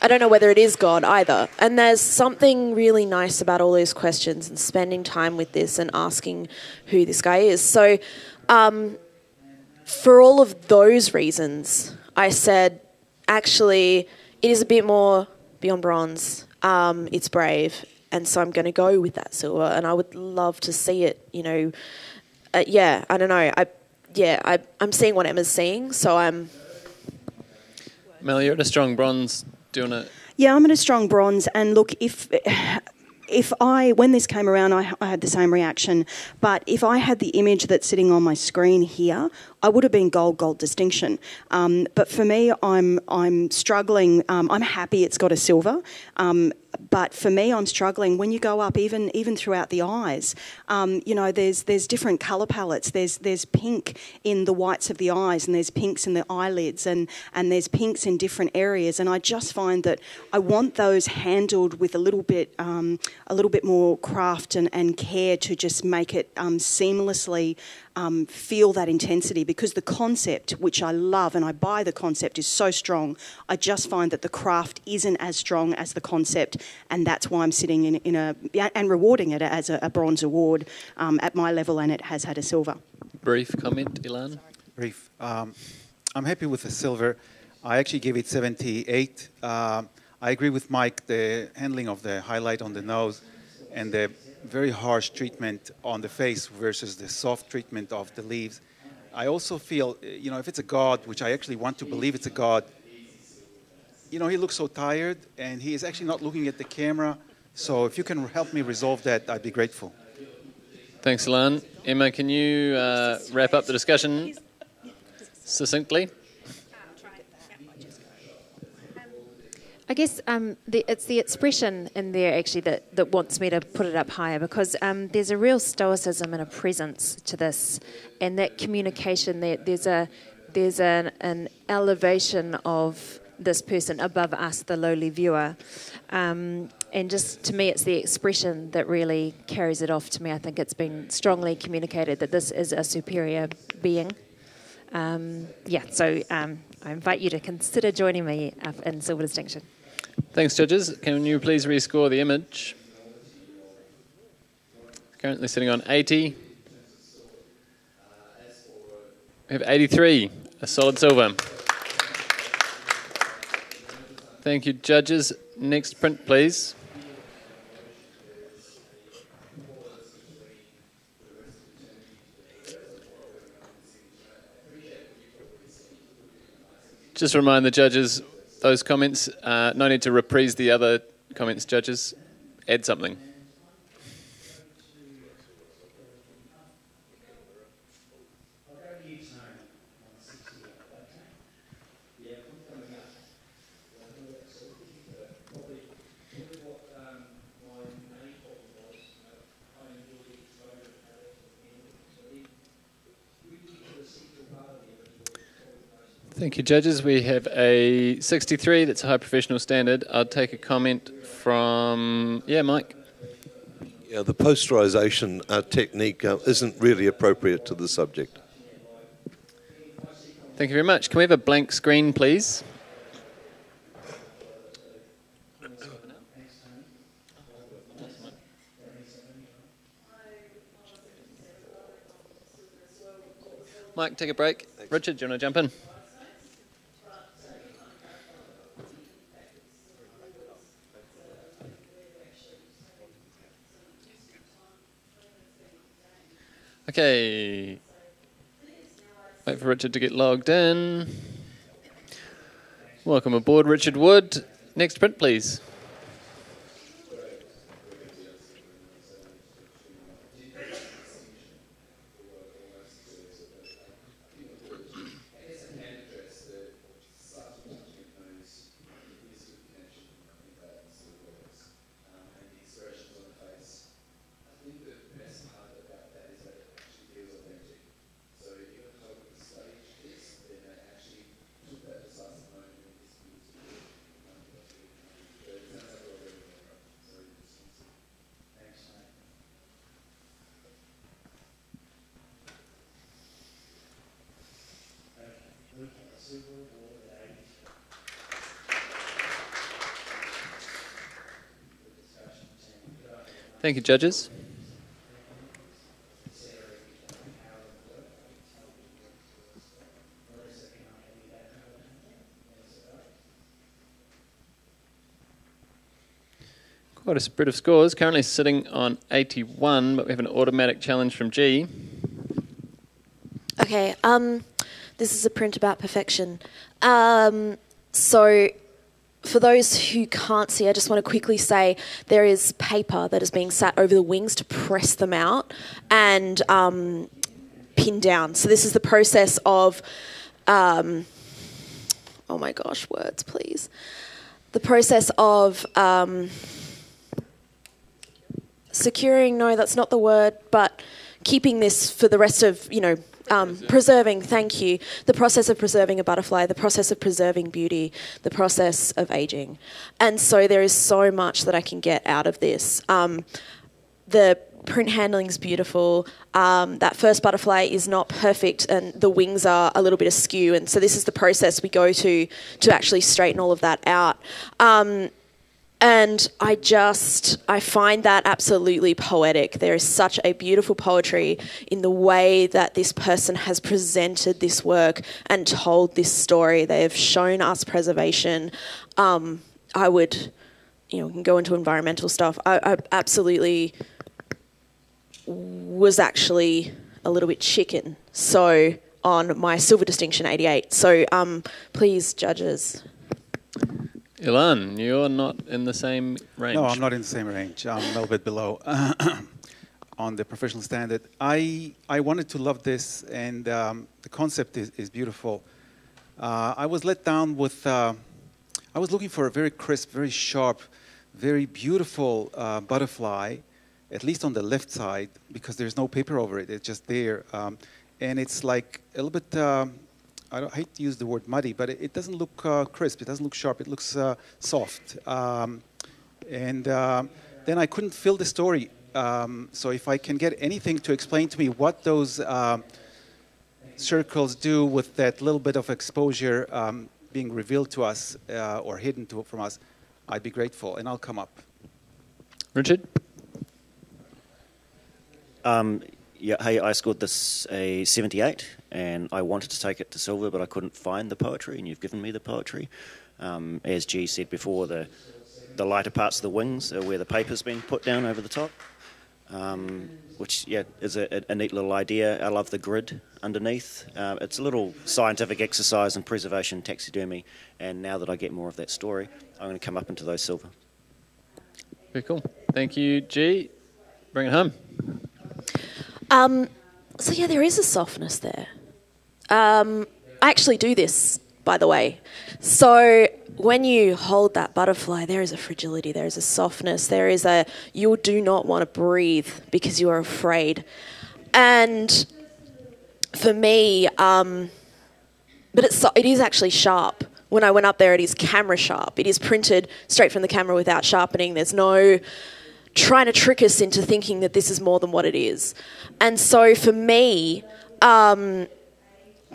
I don't know whether it is God either. And there's something really nice about all those questions and spending time with this and asking who this guy is. So for all of those reasons, I said, actually, it is a bit more beyond bronze. It's brave. And so I'm going to go with that silver. And I would love to see it, you know. Yeah, I don't know. I'm seeing what Emma's seeing, so I'm... Mel, you're at a strong bronze. Do you want to... Yeah, I'm at a strong bronze, and look, if when this came around, I had the same reaction. But if I had the image that's sitting on my screen here, I would have been gold distinction. But for me, I'm struggling. I'm happy it's got a silver. But for me, I'm struggling when you go up, even throughout the eyes. You know, there's different colour palettes. There's pink in the whites of the eyes, and there's pinks in the eyelids, and there's pinks in different areas. And I just find that I want those handled with a little bit more craft and care to just make it seamlessly feel that intensity, because the concept, which I love and I buy the concept, is so strong. I just find that the craft isn't as strong as the concept, and that's why I'm sitting and rewarding it as a bronze award at my level, and it has had a silver. Brief comment, Ilan? Brief. I'm happy with the silver. I actually gave it 78. I agree with Mike, the handling of the highlight on the nose and the very harsh treatment on the face versus the soft treatment of the leaves. I also feel, you know, if it's a god, which I actually want to believe it's a god, you know, he looks so tired and he is actually not looking at the camera. So if you can help me resolve that, I'd be grateful. Thanks, Ilan. Emma, can you wrap up the discussion succinctly? I guess it's the expression in there actually that wants me to put it up higher, because there's a real stoicism and a presence to this, and that communication. There's an elevation of this person above us, the lowly viewer, and just to me, it's the expression that really carries it off. To me, I think it's been strongly communicated that this is a superior being. So I invite you to consider joining me in silver distinction. Thanks, judges. Can you please rescore the image? Currently sitting on 80. We have 83, a solid silver. Thank you, judges. Next print, please. Just remind the judges, those comments, no need to reprise the other comments, judges. Add something. Thank you, judges. We have a 63. That's a high professional standard. I'll take a comment from... Yeah, Mike. Yeah, the posterization technique isn't really appropriate to the subject. Thank you very much. Can we have a blank screen, please? Mike, take a break. Thanks. Richard, do you want to jump in? Okay. Wait for Richard to get logged in. Welcome aboard, Richard Wood. Next print, please. Thank you, judges. Quite a spread of scores. Currently sitting on 81, but we have an automatic challenge from G. Okay, this is a print about perfection. So for those who can't see, I just want to quickly say there is paper that is being sat over the wings to press them out and pin down. So this is the process of, oh my gosh, words, please. The process of securing, no, that's not the word, but keeping this for the rest of, preserving, thank you. The process of preserving a butterfly, the process of preserving beauty, the process of aging. And so there is so much that I can get out of this. The print handling is beautiful. That first butterfly is not perfect and the wings are a little bit askew. And so this is the process we go to actually straighten all of that out. And I find that absolutely poetic. There is such a beautiful poetry in the way that this person has presented this work and told this story. They have shown us preservation. I would, we can go into environmental stuff. I absolutely was actually a little bit chicken. So on my silver distinction 88. So please, judges. Ilan, you're not in the same range. No, I'm not in the same range. I'm a little bit below on the professional standard. I wanted to love this, and the concept is beautiful. I was let down with, I was looking for a very crisp, very sharp, very beautiful butterfly, at least on the left side, because there's no paper over it. It's just there. And it's like a little bit, I hate to use the word muddy, but it doesn't look crisp. It doesn't look sharp. It looks soft. Then I couldn't fill the story. So if I can get anything to explain to me what those circles do with that little bit of exposure being revealed to us or hidden from us, I'd be grateful, and I'll come up. Richard? Yeah, hey, I scored this a 78, and I wanted to take it to silver, but I couldn't find the poetry, and you've given me the poetry. As G said before, the lighter parts of the wings are where the paper's been put down over the top, which, yeah, is a neat little idea. I love the grid underneath. It's a little scientific exercise in preservation taxidermy, and now that I get more of that story, I'm going to come up into those silver. Very cool. Thank you, G. Bring it home. So yeah, there is a softness there. I actually do this, by the way. So when you hold that butterfly, there is a fragility, there is a softness, there is you do not want to breathe because you are afraid. And for me, but it is actually sharp. When I went up there, it is camera sharp. It is printed straight from the camera without sharpening. There's no trying to trick us into thinking that this is more than what it is. And so for me,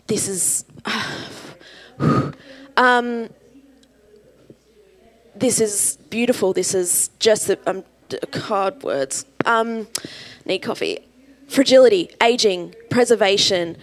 this is this is beautiful. This is just card words. Need coffee. Fragility, aging, preservation,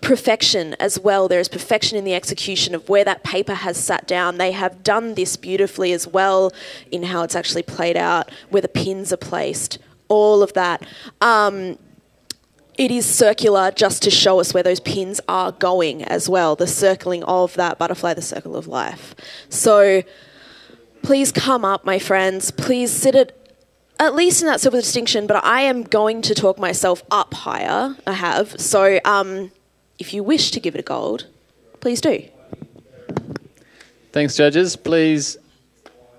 perfection as well. There is perfection in the execution of where that paper has sat down. They have done this beautifully as well in how it's actually played out, where the pins are placed, all of that. It is circular just to show us where those pins are going as well, the circling of that butterfly, the circle of life. So please come up, my friends. Please sit at least in that silver distinction, but I am going to talk myself up higher. I have. So if you wish to give it a gold, please do. Thanks, judges. Please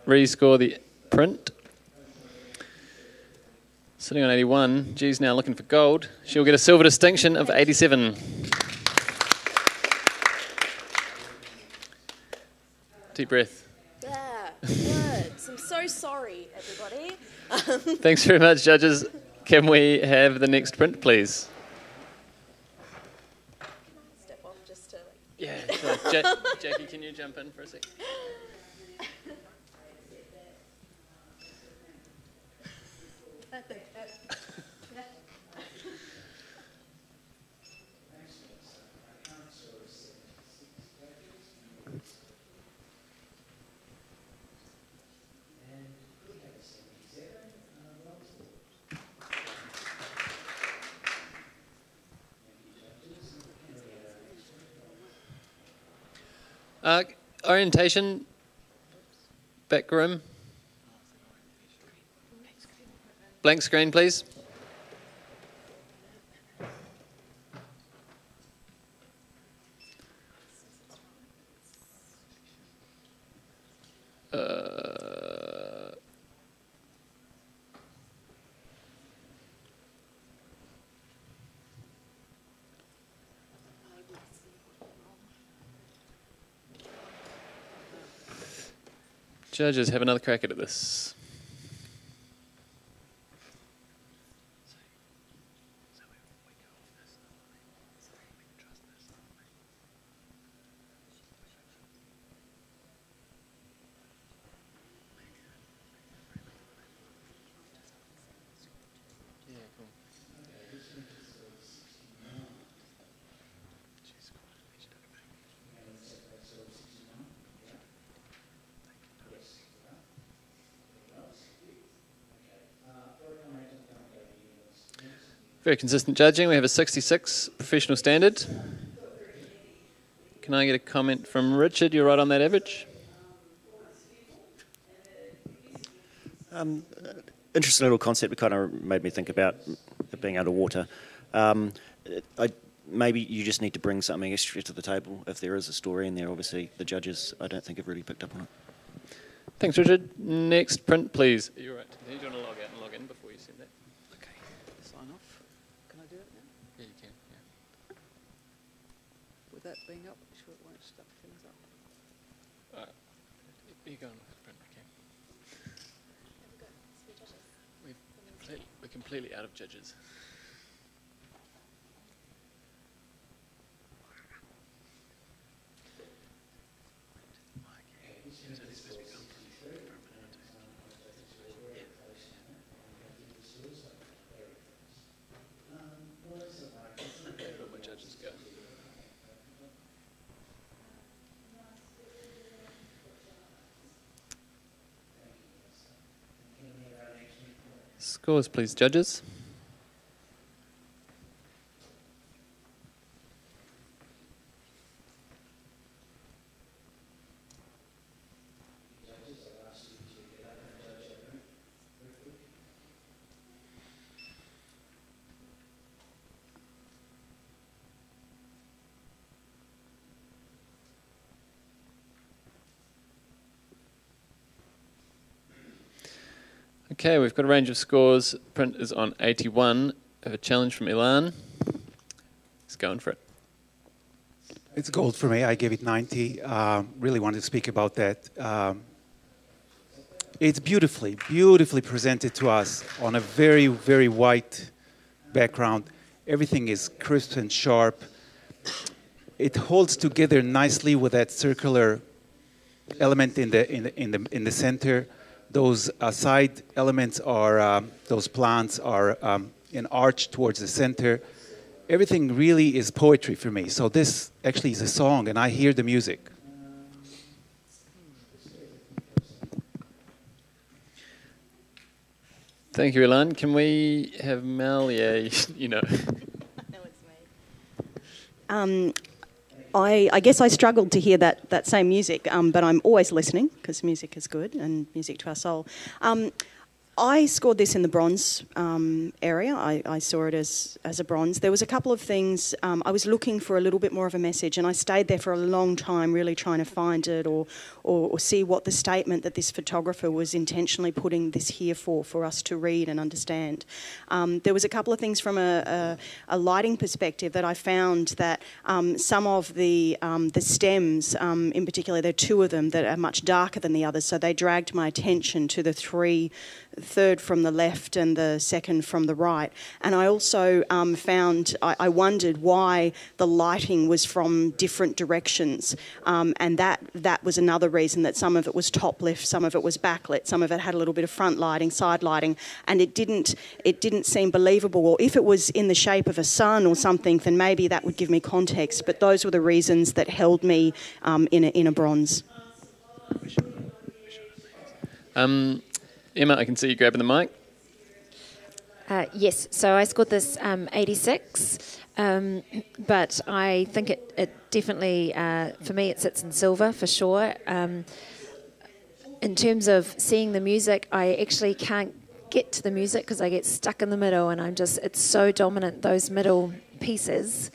rescore the print. Sitting on 81, G's now looking for gold. She'll get a silver distinction of 87. Deep breath. Yeah, words. I'm so sorry, everybody. Thanks very much, judges. Can we have the next print, please? Step off just to... Yeah, sure. Jackie, can you jump in for a sec? Orientation, back room. Blank screen, please. Judges, have another crack at this. Very consistent judging. We have a 66 professional standard. Can I get a comment from Richard? You're right on that average. Interesting little concept. It kind of made me think about it being underwater. Maybe you just need to bring something extra to the table if there is a story in there. Obviously, the judges, I don't think, have really picked up on it. Thanks, Richard. Next print, please. You're right. Do you want to log out and log in before you send that? Okay, sign off. Can I do it now? Yeah, you can. Yeah. With that being up, I'm sure it won't stuff things up. You go on with the print, okay. We're completely out of judges. Scores, please, judges. Okay, we've got a range of scores. Print is on 81. I have a challenge from Ilan. He's going for it. It's gold for me. I gave it 90. Really wanted to speak about that. It's beautifully presented to us on a very, very white background. Everything is crisp and sharp. It holds together nicely with that circular element in the center. Those side elements are, those plants are an arch towards the center. Everything really is poetry for me. So this actually is a song, and I hear the music. Thank you, Ilan. Can we have Mel? Yeah, you know. I guess I struggled to hear that same music, but I'm always listening because music is good and music to our soul. I scored this in the bronze area. I saw it as a bronze. There was a couple of things. I was looking for a little bit more of a message, and I stayed there for a long time really trying to find it or see what the statement that this photographer was intentionally putting this here for us to read and understand. There was a couple of things from a lighting perspective that I found that some of the stems, in particular, there are two of them that are much darker than the others, so they dragged my attention to the third from the left and the second from the right. And I also I wondered why the lighting was from different directions, and that was another reason that some of it was top left, some of it was backlit, some of it had a little bit of front lighting, side lighting, and it didn't seem believable. Or if it was in the shape of a sun or something, then maybe that would give me context. But those were the reasons that held me in a bronze. Emma, I can see you grabbing the mic. Yes, so I scored this 86, but I think it definitely, for me, it sits in silver for sure. in terms of seeing the music, I actually can't get to the music because I get stuck in the middle, and it's so dominant, those middle pieces,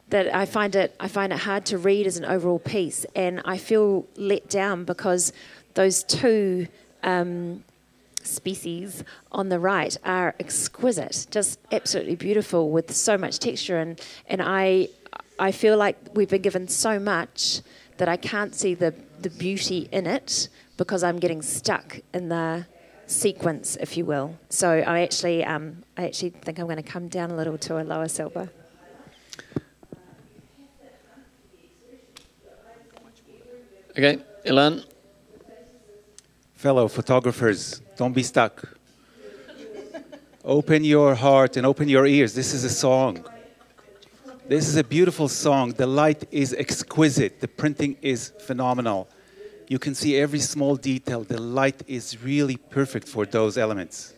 that I find it hard to read as an overall piece, and I feel let down because those two species on the right are exquisite, just absolutely beautiful with so much texture, and I feel like we've been given so much that I can't see the beauty in it because I'm getting stuck in the sequence, if you will. So I actually think I'm going to come down a little to a lower silver. Okay, Ilan. Fellow photographers, don't be stuck. Open your heart and open your ears. This is a song. This is a beautiful song. The light is exquisite. The printing is phenomenal. You can see every small detail. The light is really perfect for those elements.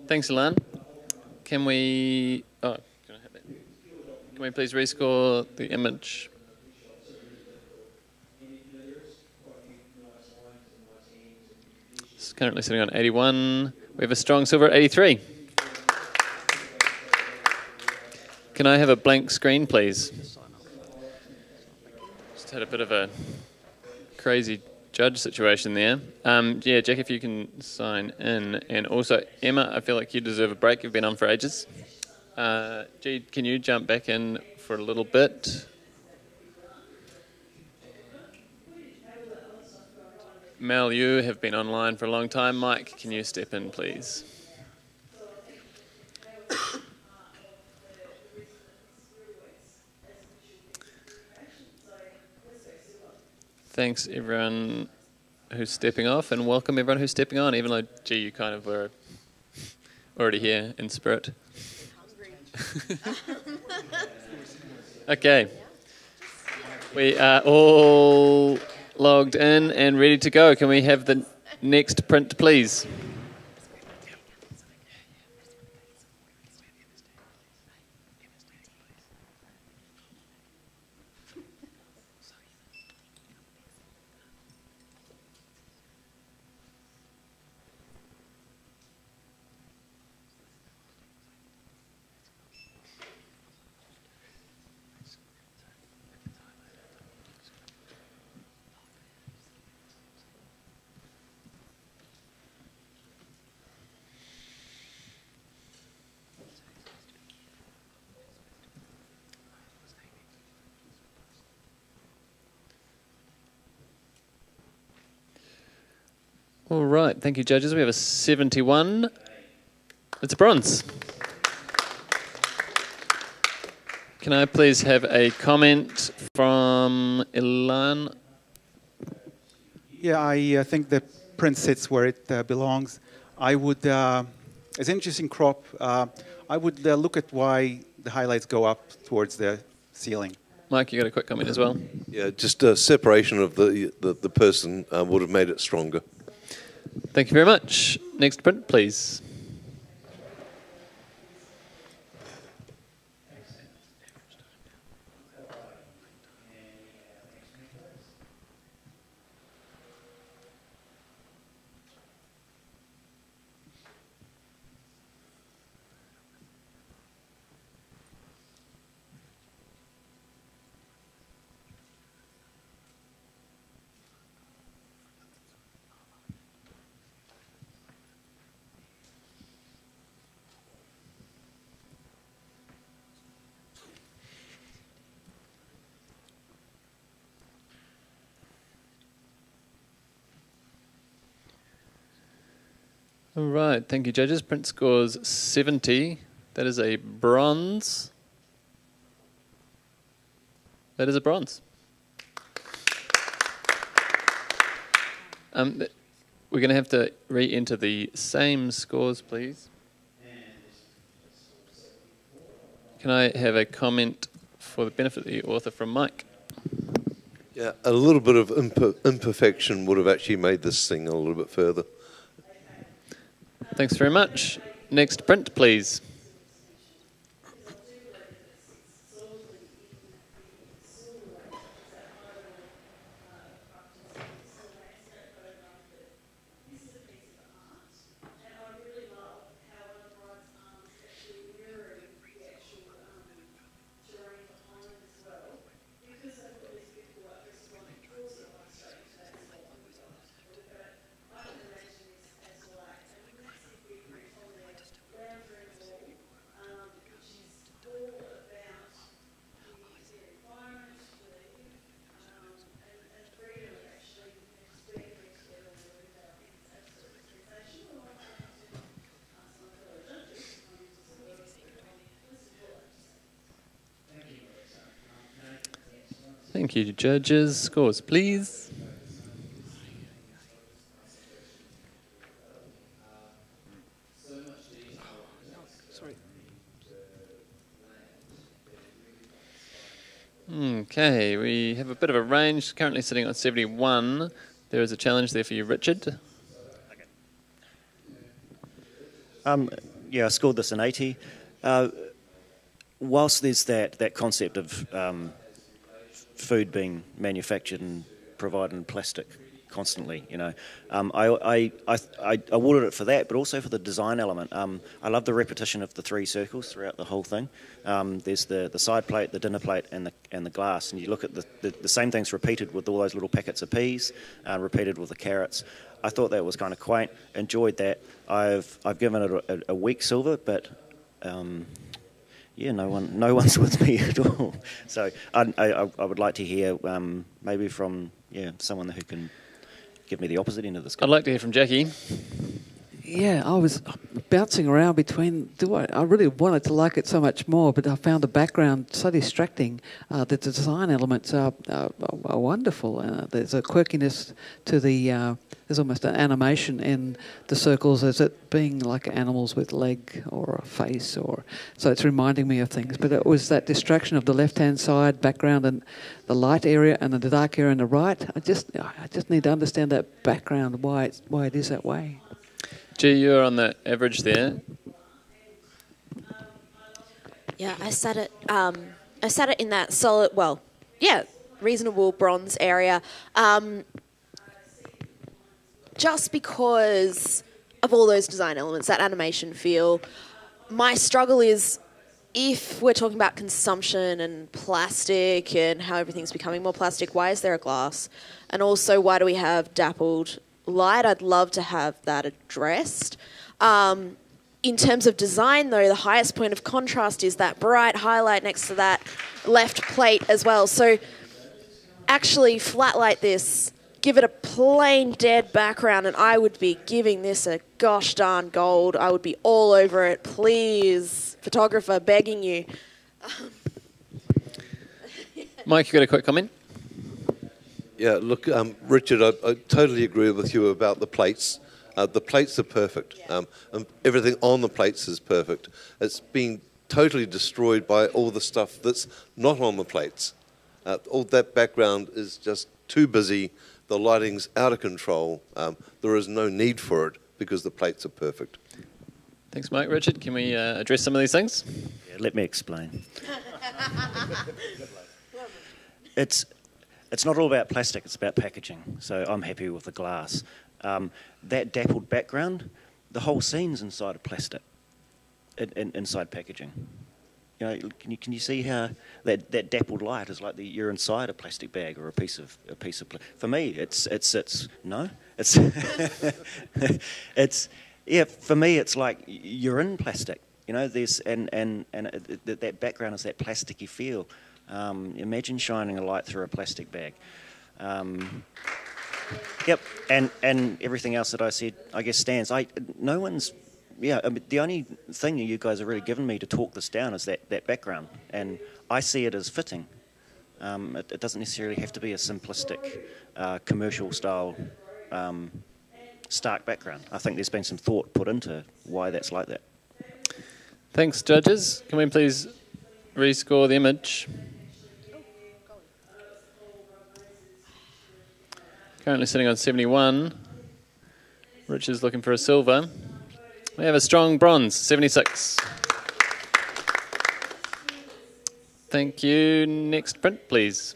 Thanks, Ilan. Can we please rescore the image? It's currently sitting on 81. We have a strong silver at 83. Can I have a blank screen, please? Just had a bit of a crazy judge situation there. Yeah, Jack, if you can sign in. And also, Emma, I feel like you deserve a break. You've been on for ages. G, can you jump back in for a little bit? Mel, you have been online for a long time. Mike, can you step in, please? Thanks, everyone who's stepping off, and welcome everyone who's stepping on, even though, gee, you kind of were already here in spirit. Okay. We are all logged in and ready to go. Can we have the next print, please? All right, thank you, judges. We have a 71. It's a bronze. Can I please have a comment from Ilan? Yeah, I think the print sits where it belongs. I would, as an interesting crop, I would look at why the highlights go up towards the ceiling. Mike, you got a quick comment as well? Yeah, just a separation of the person would have made it stronger. Thank you very much. Next print, please. All right, thank you, judges. Print scores 70. That is a bronze. That is a bronze. We're going to have to re-enter the same scores, please. Can I have a comment for the benefit of the author from Mike? Yeah, a little bit of imperfection would have actually made this thing a little bit further. Thanks very much. Next print, please. Thank you, judges. Scores, please. Okay, we have a bit of a range, currently sitting on 71. There is a challenge there for you, Richard. Yeah, I scored this an 80. Whilst there's that concept of food being manufactured and provided in plastic constantly, you know, I awarded it for that, but also for the design element. I love the repetition of the 3 circles throughout the whole thing. There's the side plate, the dinner plate, and the glass, and you look at the same things repeated with all those little packets of peas, repeated with the carrots. I thought that was kind of quaint. Enjoyed that. I've given it a weak silver, but yeah, no one's with me at all. So I would like to hear maybe from someone who can give me the opposite end of the scale. I'd like to hear from Jackie. Yeah, I was bouncing around between. I really wanted to like it so much more, but I found the background so distracting. The design elements are wonderful. There's a quirkiness to the. There's almost an animation in the circles, as it being like animals with leg or a face, so it's reminding me of things. But it was that distraction of the left-hand side background and the light area and the dark area on the right. I just need to understand that background, why it is that way. G, you're on the average there. Yeah, I sat it in that solid, reasonable bronze area. Just because of all those design elements, that animation feel. My struggle is, if we're talking about consumption and plastic and how everything's becoming more plastic, why is there a glass? And also, why do we have dappled light? I'd love to have that addressed. In terms of design, though, the highest point of contrast is that bright highlight next to that left plate as well. So actually flat light this, give it a plain dead background, and I would be giving this a gosh darn gold. I would be all over it. Please, photographer, begging you. Mike, you got a quick comment? Yeah, look, Richard, I totally agree with you about the plates. The plates are perfect. And everything on the plates is perfect. It's been totally destroyed by all the stuff that's not on the plates. All that background is just too busy. The lighting's out of control. There is no need for it because the plates are perfect. Thanks, Mike. Richard, can we address some of these things? Yeah, let me explain. It's not all about plastic, it's about packaging. So I'm happy with the glass. That dappled background, the whole scene's inside of plastic, inside packaging. You know, can you see how that dappled light is like you're inside a plastic bag or a piece of for me it's for me it's like you're in plastic. You know, there's and that background is that plasticky feel. Imagine shining a light through a plastic bag. Yep, and everything else that I said, I guess, stands. No one's. Yeah, I mean, the only thing you guys have really given me to talk this down is that background, and I see it as fitting. It doesn't necessarily have to be a simplistic, commercial-style, stark background. I think there's been some thought put into why that's like that. Thanks, judges. Can we please rescore the image? Currently sitting on 71. Rich is looking for a silver. We have a strong bronze, 76. Thank you. Next print, please.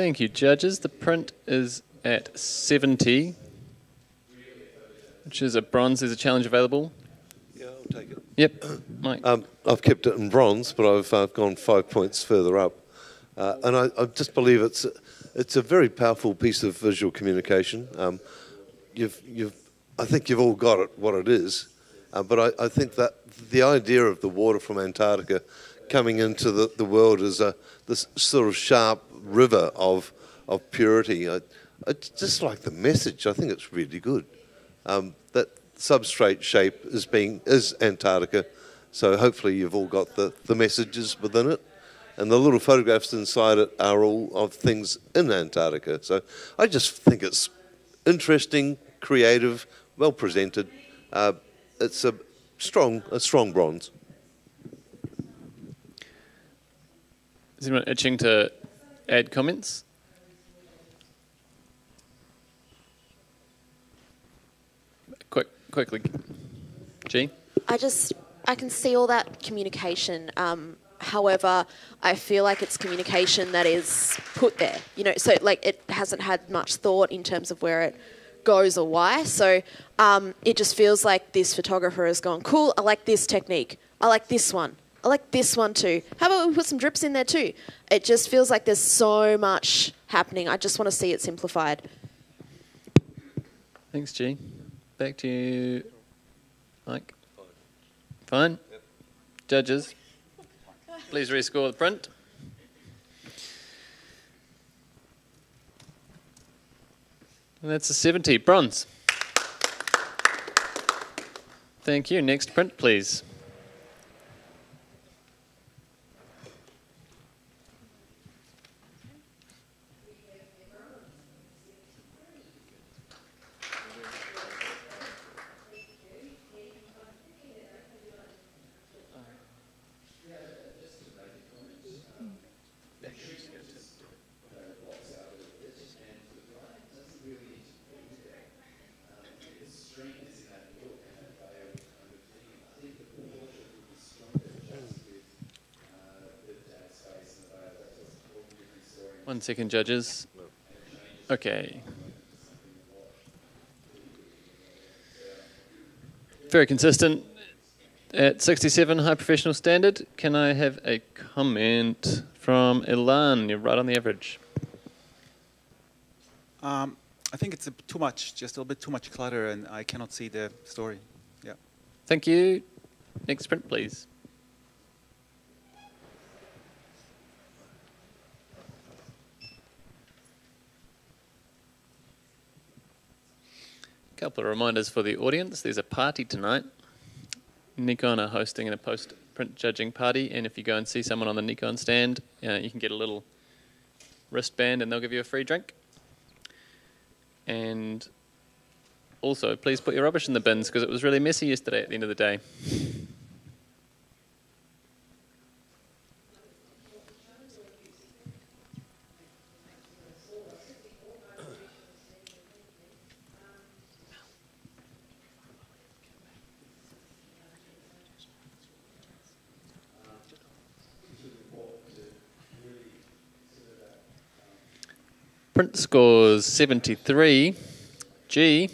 Thank you, judges. The print is at 70, which is a bronze. There's a challenge available. Yeah, I'll take it. Yep, Mike. I've kept it in bronze, but I've gone 5 points further up. And I just believe it's a very powerful piece of visual communication. I think you've all got it, what it is. But I think that the idea of the water from Antarctica coming into the world as this sort of sharp river of purity, I just like the message. I think it's really good. That substrate shape is Antarctica, so hopefully you've all got the messages within it. And the little photographs inside it are all of things in Antarctica. So I just think it's interesting, creative, well presented. It's a strong bronze. Is anyone itching to add comments? Quickly, G? I can see all that communication. However, I feel like it's communication that is put there, so like it hasn't had much thought in terms of where it goes or why. So it just feels like this photographer has gone, cool, I like this technique. I like this one. I like this one too. How about we put some drips in there too? It just feels like there's so much happening. I just want to see it simplified. Thanks, G. Back to you, Mike. Fine? Yep. Judges, please rescore the print. And that's a 70, bronze. Thank you. Next print, please. One second, judges. Okay. Very consistent. At 67, high professional standard. Can I have a comment from Ilan? You're right on the average. I think it's too much, just a little bit too much clutter, and I cannot see the story. Yeah. Thank you. Next print, please. Couple of reminders for the audience. There's a party tonight. Nikon are hosting a post-print judging party, and if you go and see someone on the Nikon stand, you can get a little wristband and they'll give you a free drink. And also, please put your rubbish in the bins because it was really messy yesterday at the end of the day. Print scores 73. G,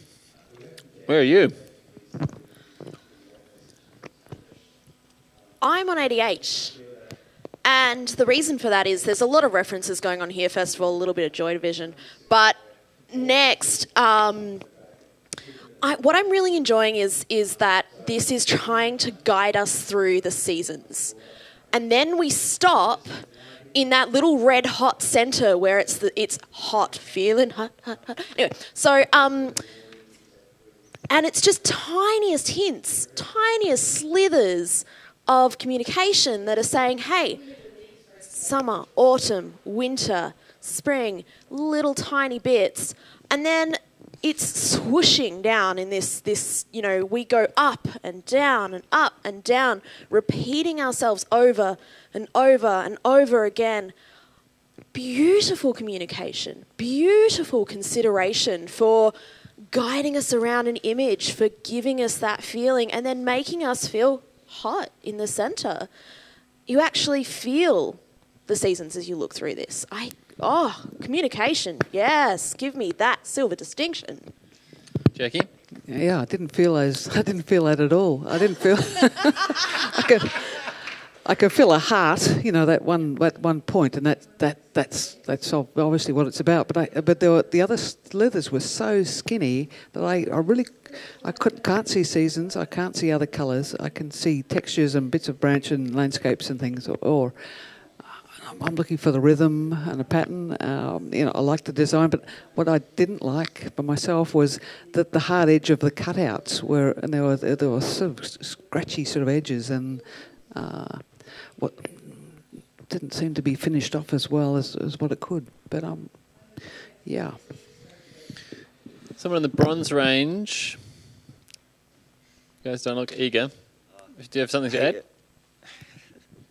where are you? I'm on 88. And the reason for that is there's a lot of references going on here. First of all, a little bit of Joy Division. But next, what I'm really enjoying is that this is trying to guide us through the seasons. And then we stop in that little red hot center where it's hot, feeling hot. Anyway, so, and it's just tiniest hints, tiniest slithers of communication that are saying, hey, summer, autumn, winter, spring, little tiny bits. And then it's swooshing down in this, we go up and down and up and down, repeating ourselves over and over and over again. Beautiful communication, beautiful consideration for guiding us around an image, for giving us that feeling and then making us feel hot in the center. You actually feel the seasons as you look through this. Oh, communication. Yes, give me that silver distinction. Jackie? Yeah, I didn't feel that at all. I didn't feel. I could feel a heart, you know, that one point, and that's obviously what it's about. But the other slithers were so skinny that I can't see seasons. I can't see other colours. I can see textures and bits of branch and landscapes and things. Or I'm looking for the rhythm and a pattern. You know, I like the design, but what I didn't like by myself was that the hard edge of the cutouts there were sort of scratchy sort of edges and. What didn't seem to be finished off as well as what it could. But, yeah. Someone in the bronze range. You guys don't look eager. Do you have something to add?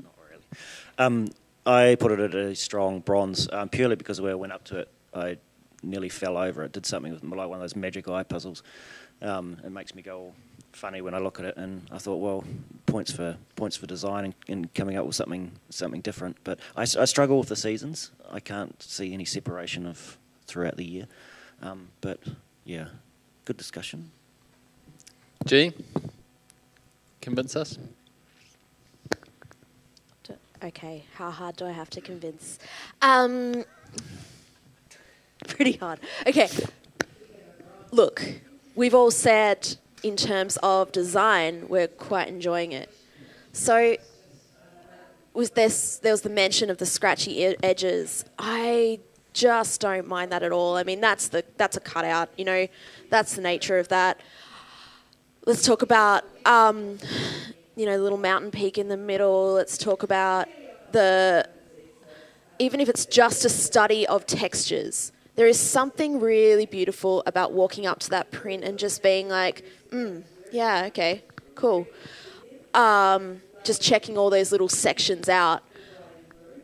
Not really. I put it at a strong bronze, purely because where I went up to it, I nearly fell over. It did something with like one of those magic eye puzzles. It makes me go all funny when I look at it, and I thought, well, points for design and coming up with something different. But I struggle with the seasons. I can't see any separation of throughout the year. But yeah, good discussion. G, convince us. Okay, how hard do I have to convince? Pretty hard. Okay, look, we've all said in terms of design, we're quite enjoying it. So there was the mention of the scratchy edges. I just don't mind that at all. I mean, that's a cutout, you know, that's the nature of that. Let's talk about, you know, the little mountain peak in the middle. Let's talk about even if it's just a study of textures, there is something really beautiful about walking up to that print and just being like, yeah, okay, cool. Just checking all those little sections out.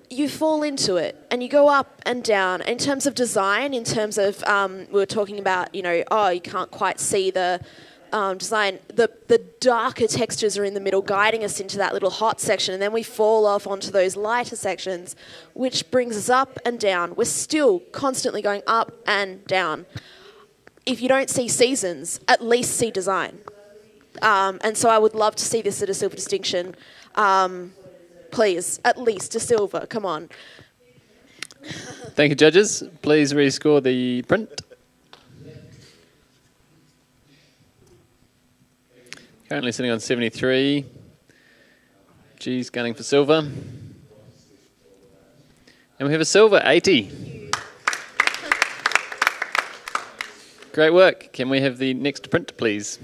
You fall into it and you go up and down. In terms of design, in terms of, we were talking about, you know, oh, you can't quite see the design. The darker textures are in the middle, guiding us into that little hot section, and then we fall off onto those lighter sections, which brings us up and down. We're still constantly going up and down. If you don't see seasons, at least see design. And so I would love to see this at a silver distinction. Please, at least a silver. Come on. Thank you, judges. Please rescore the print. Currently sitting on 73. G's gunning for silver. And we have a silver, 80. Great work. Can we have the next print, please?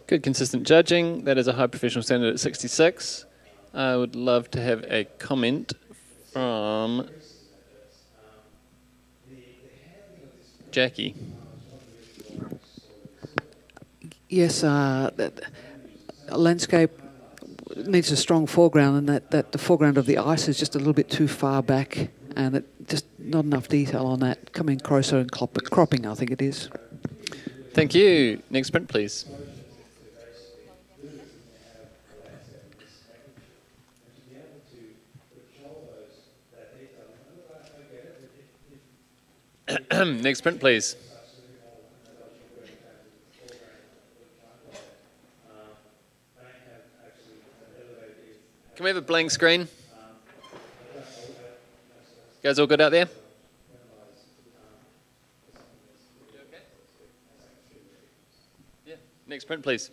Good consistent judging. That is a high professional standard at 66. I would love to have a comment from Jackie. Yes, that landscape needs a strong foreground, and that the foreground of the ice is just a little bit too far back, and it just not enough detail on that. Coming closer and cropping, I think it is. Thank you. Next print, please. Next print, please. Can we have a blank screen? You guys all good out there? Yeah. Next print, please.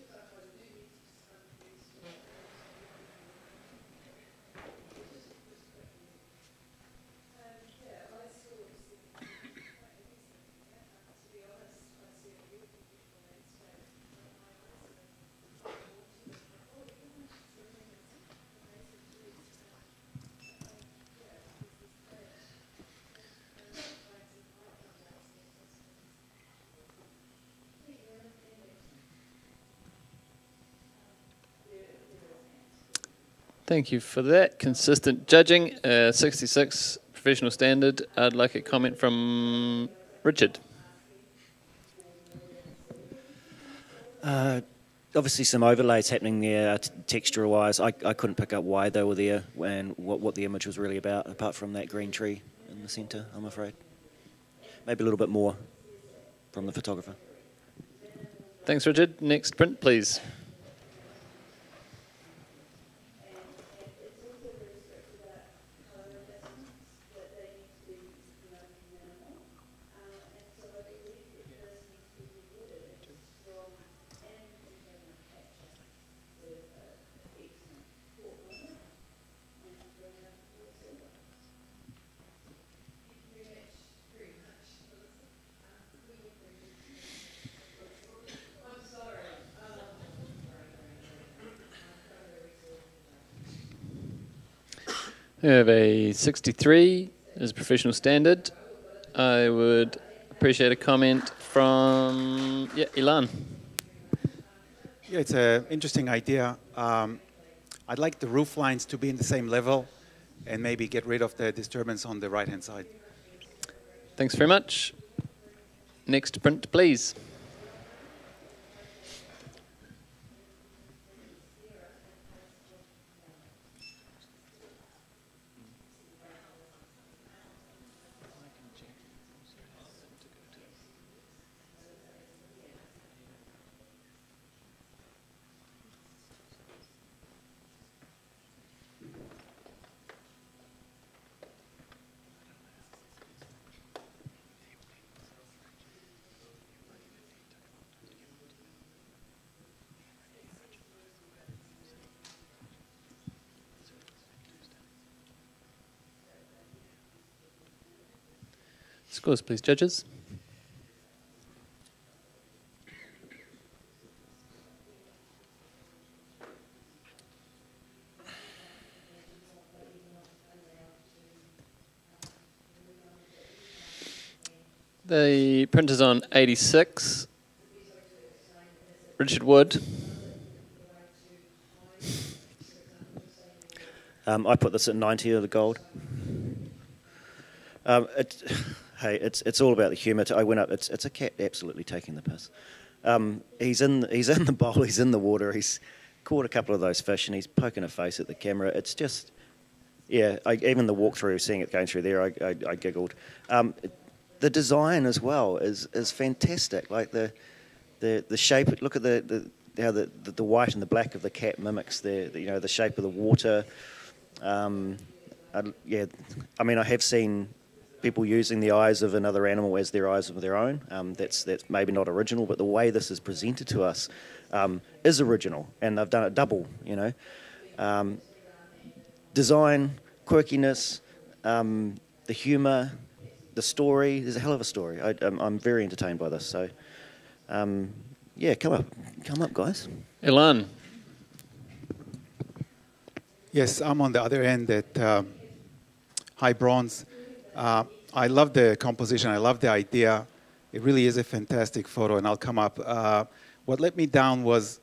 Thank you for that. Consistent judging, 66 professional standard. I'd like a comment from Richard. Obviously some overlays happening there texture-wise. I couldn't pick up why they were there and what the image was really about, apart from that green tree in the centre, I'm afraid. Maybe a little bit more from the photographer. Thanks, Richard. Next print, please. We have a 63 as a professional standard. I would appreciate a comment from, Ilan. Yeah, it's an interesting idea. I'd like the roof lines to be in the same level and maybe get rid of the disturbance on the right-hand side. Thanks very much. Next print, please. Scores, please, judges. The print is on 86. Richard Wood. I put this at 90 of the gold. Hey, it's all about the humour. I went up. It's a cat absolutely taking the piss. He's in the bowl. He's in the water. He's caught a couple of those fish, and he's poking a face at the camera. It's just, yeah. Even the walkthrough, seeing it going through there, I giggled. The design as well is fantastic. Like the shape. Look at how the white and the black of the cat mimics the shape of the water. Yeah, I mean, I have seen people using the eyes of another animal as their eyes of their own. That's maybe not original, but the way this is presented to us is original, and they've done it double. Design, quirkiness, the humour, the story. There's a hell of a story. I'm very entertained by this. So, yeah, come up, guys. Ilan. Yes, I'm on the other end at high bronze. I love the composition. I love the idea. It really is a fantastic photo, and I'll come up. What let me down was,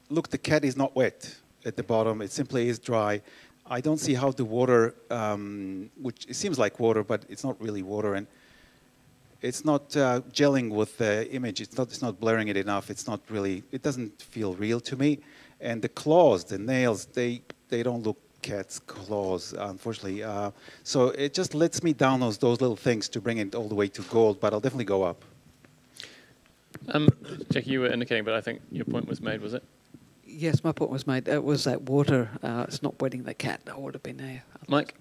look, the cat is not wet at the bottom. It simply is dry. I don't see how the water, which it seems like water, but it's not really water, and it's not gelling with the image. It's not blurring it enough. It's not really. It doesn't feel real to me. And the claws, the nails, they don't look cat's claws, unfortunately. So it just lets me down those little things to bring it all the way to gold, but I'll definitely go up. Jackie, you were indicating, but I think your point was made, was it? Yes, my point was made. It was that water. It's not wetting the cat. That would have been there. Mike?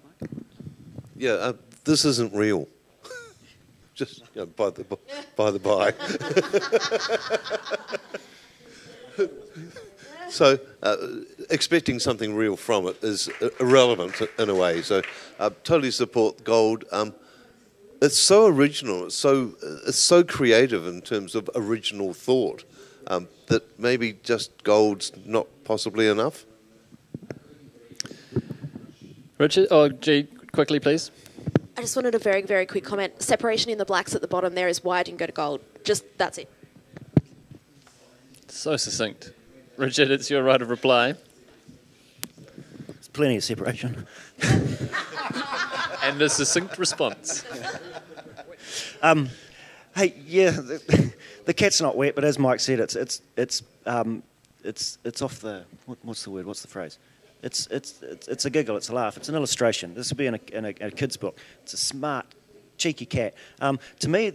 Yeah, this isn't real. Just by the by. So expecting something real from it is irrelevant in a way. So totally support gold. It's so original. It's so creative in terms of original thought that maybe just gold's not possibly enough. Richard, G, quickly, please. I just wanted a very, very quick comment. Separation in the blacks at the bottom there is why I didn't go to gold. Just, that's it. So succinct. Richard, it's your right of reply. plenty of separation. And a succinct response. Hey, yeah, the cat's not wet, but as Mike said, it's off the what's the word? What's the phrase? It's a giggle. It's a laugh. It's an illustration. This would be in a kid's book. It's a smart, cheeky cat. To me,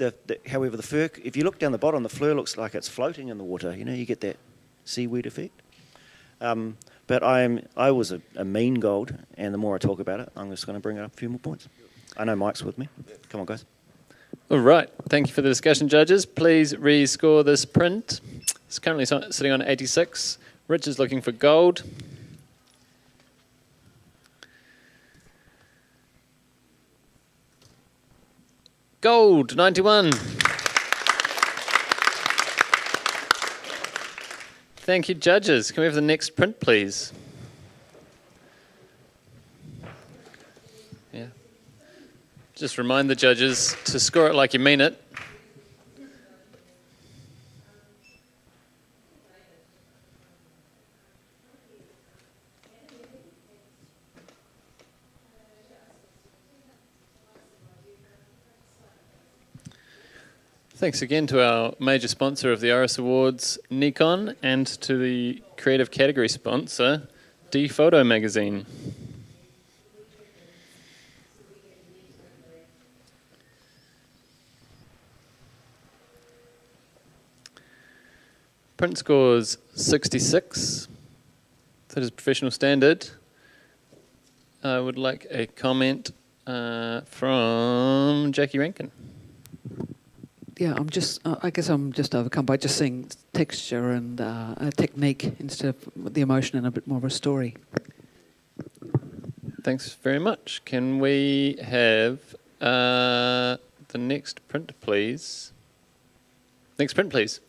however, the fur. If you look down the bottom, the fur looks like it's floating in the water. You know, you get that seaweed effect. But I was a mean gold, and the more I talk about it, I'm just going to bring up a few more points. I know Mike's with me. Come on, guys. All right. Thank you for the discussion, judges. Please rescore this print. It's currently sitting on 86. Rich is looking for gold. Gold, 91. Thank you, judges. Can we have the next print, please? Yeah. Just remind the judges to score it like you mean it. Thanks again to our major sponsor of the Aris Awards, Nikon, and to the creative category sponsor, D-Photo magazine. Print scores 66. That is professional standard. I would like a comment from Jackie Rankin. Yeah, I guess I'm just overcome by just seeing texture and a technique instead of the emotion and a bit more of a story. Thanks very much. Can we have the next print, please? Next print, please.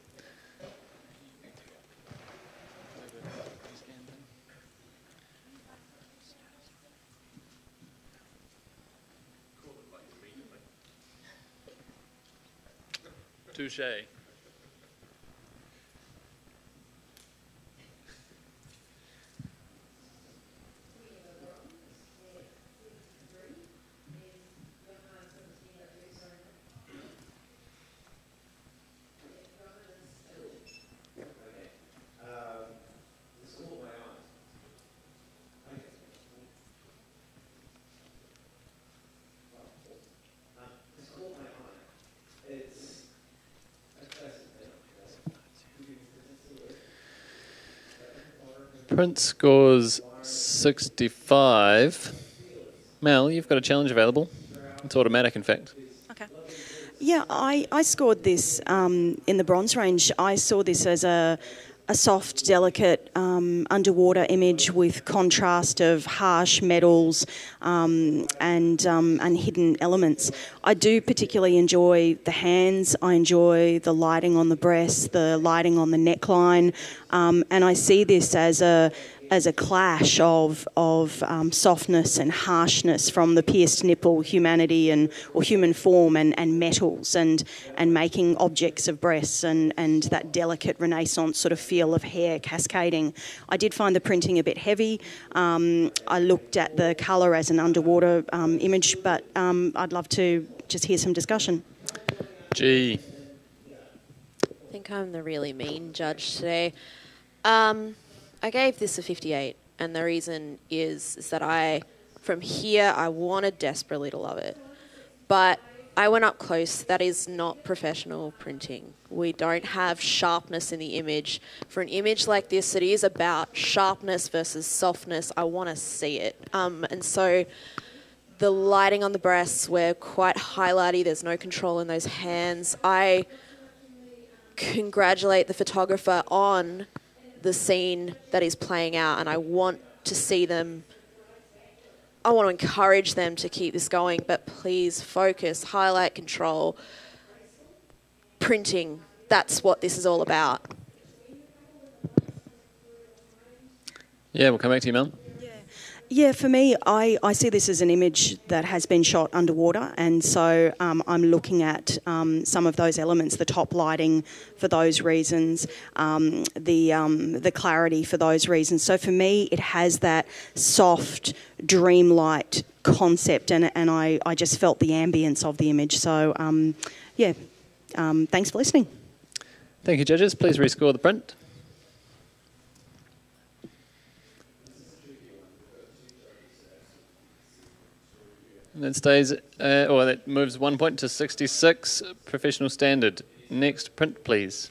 Touche. Print scores 65. Mel, you've got a challenge available. It's automatic, in fact. Okay. Yeah, I scored this in the bronze range. I saw this as a soft, delicate underwater image with contrast of harsh metals and hidden elements. I do particularly enjoy the hands. I enjoy the lighting on the breast, the lighting on the neckline, and I see this as a clash of softness and harshness from the pierced nipple, humanity or human form and metals and making objects of breasts and that delicate Renaissance sort of feel of hair cascading. I did find the printing a bit heavy. I looked at the colour as an underwater image, but I'd love to just hear some discussion. Gee. I think I'm the really mean judge today. I gave this a 58, and the reason is that from here, I wanted desperately to love it. But I went up close. That is not professional printing. We don't have sharpness in the image. For an image like this, it is about sharpness versus softness. I want to see it. And so the lighting on the breasts were quite highlighty. There's no control in those hands. I congratulate the photographer on the scene that is playing out, and I want to see them. I want to encourage them to keep this going, but please focus, highlight, control, printing. That's what this is all about. Yeah, we'll come back to you, Mel. Yeah, for me, I see this as an image that has been shot underwater, and so I'm looking at some of those elements, the top lighting for those reasons, the clarity for those reasons. So for me, it has that soft, dreamlight concept, and I just felt the ambience of the image. So, thanks for listening. Thank you, judges. Please rescore the print. And that stays, that moves 1 point to 66, professional standard. Next print, please.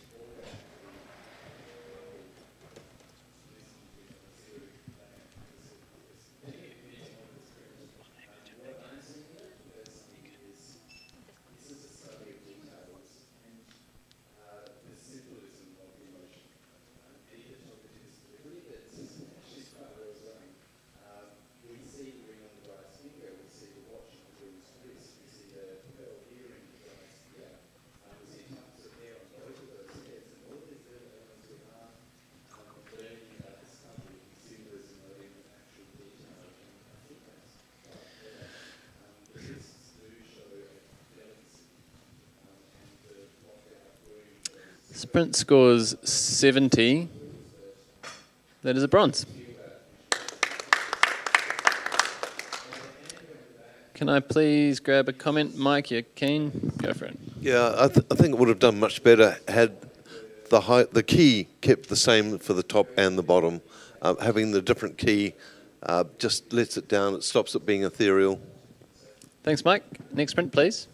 Sprint scores 70. That is a bronze. Can I please grab a comment? Mike, you're keen? Go for it. Yeah, I think it would have done much better had the key kept the same for the top and the bottom. Having the different key just lets it down. It stops it being ethereal. Thanks, Mike. Next print, please.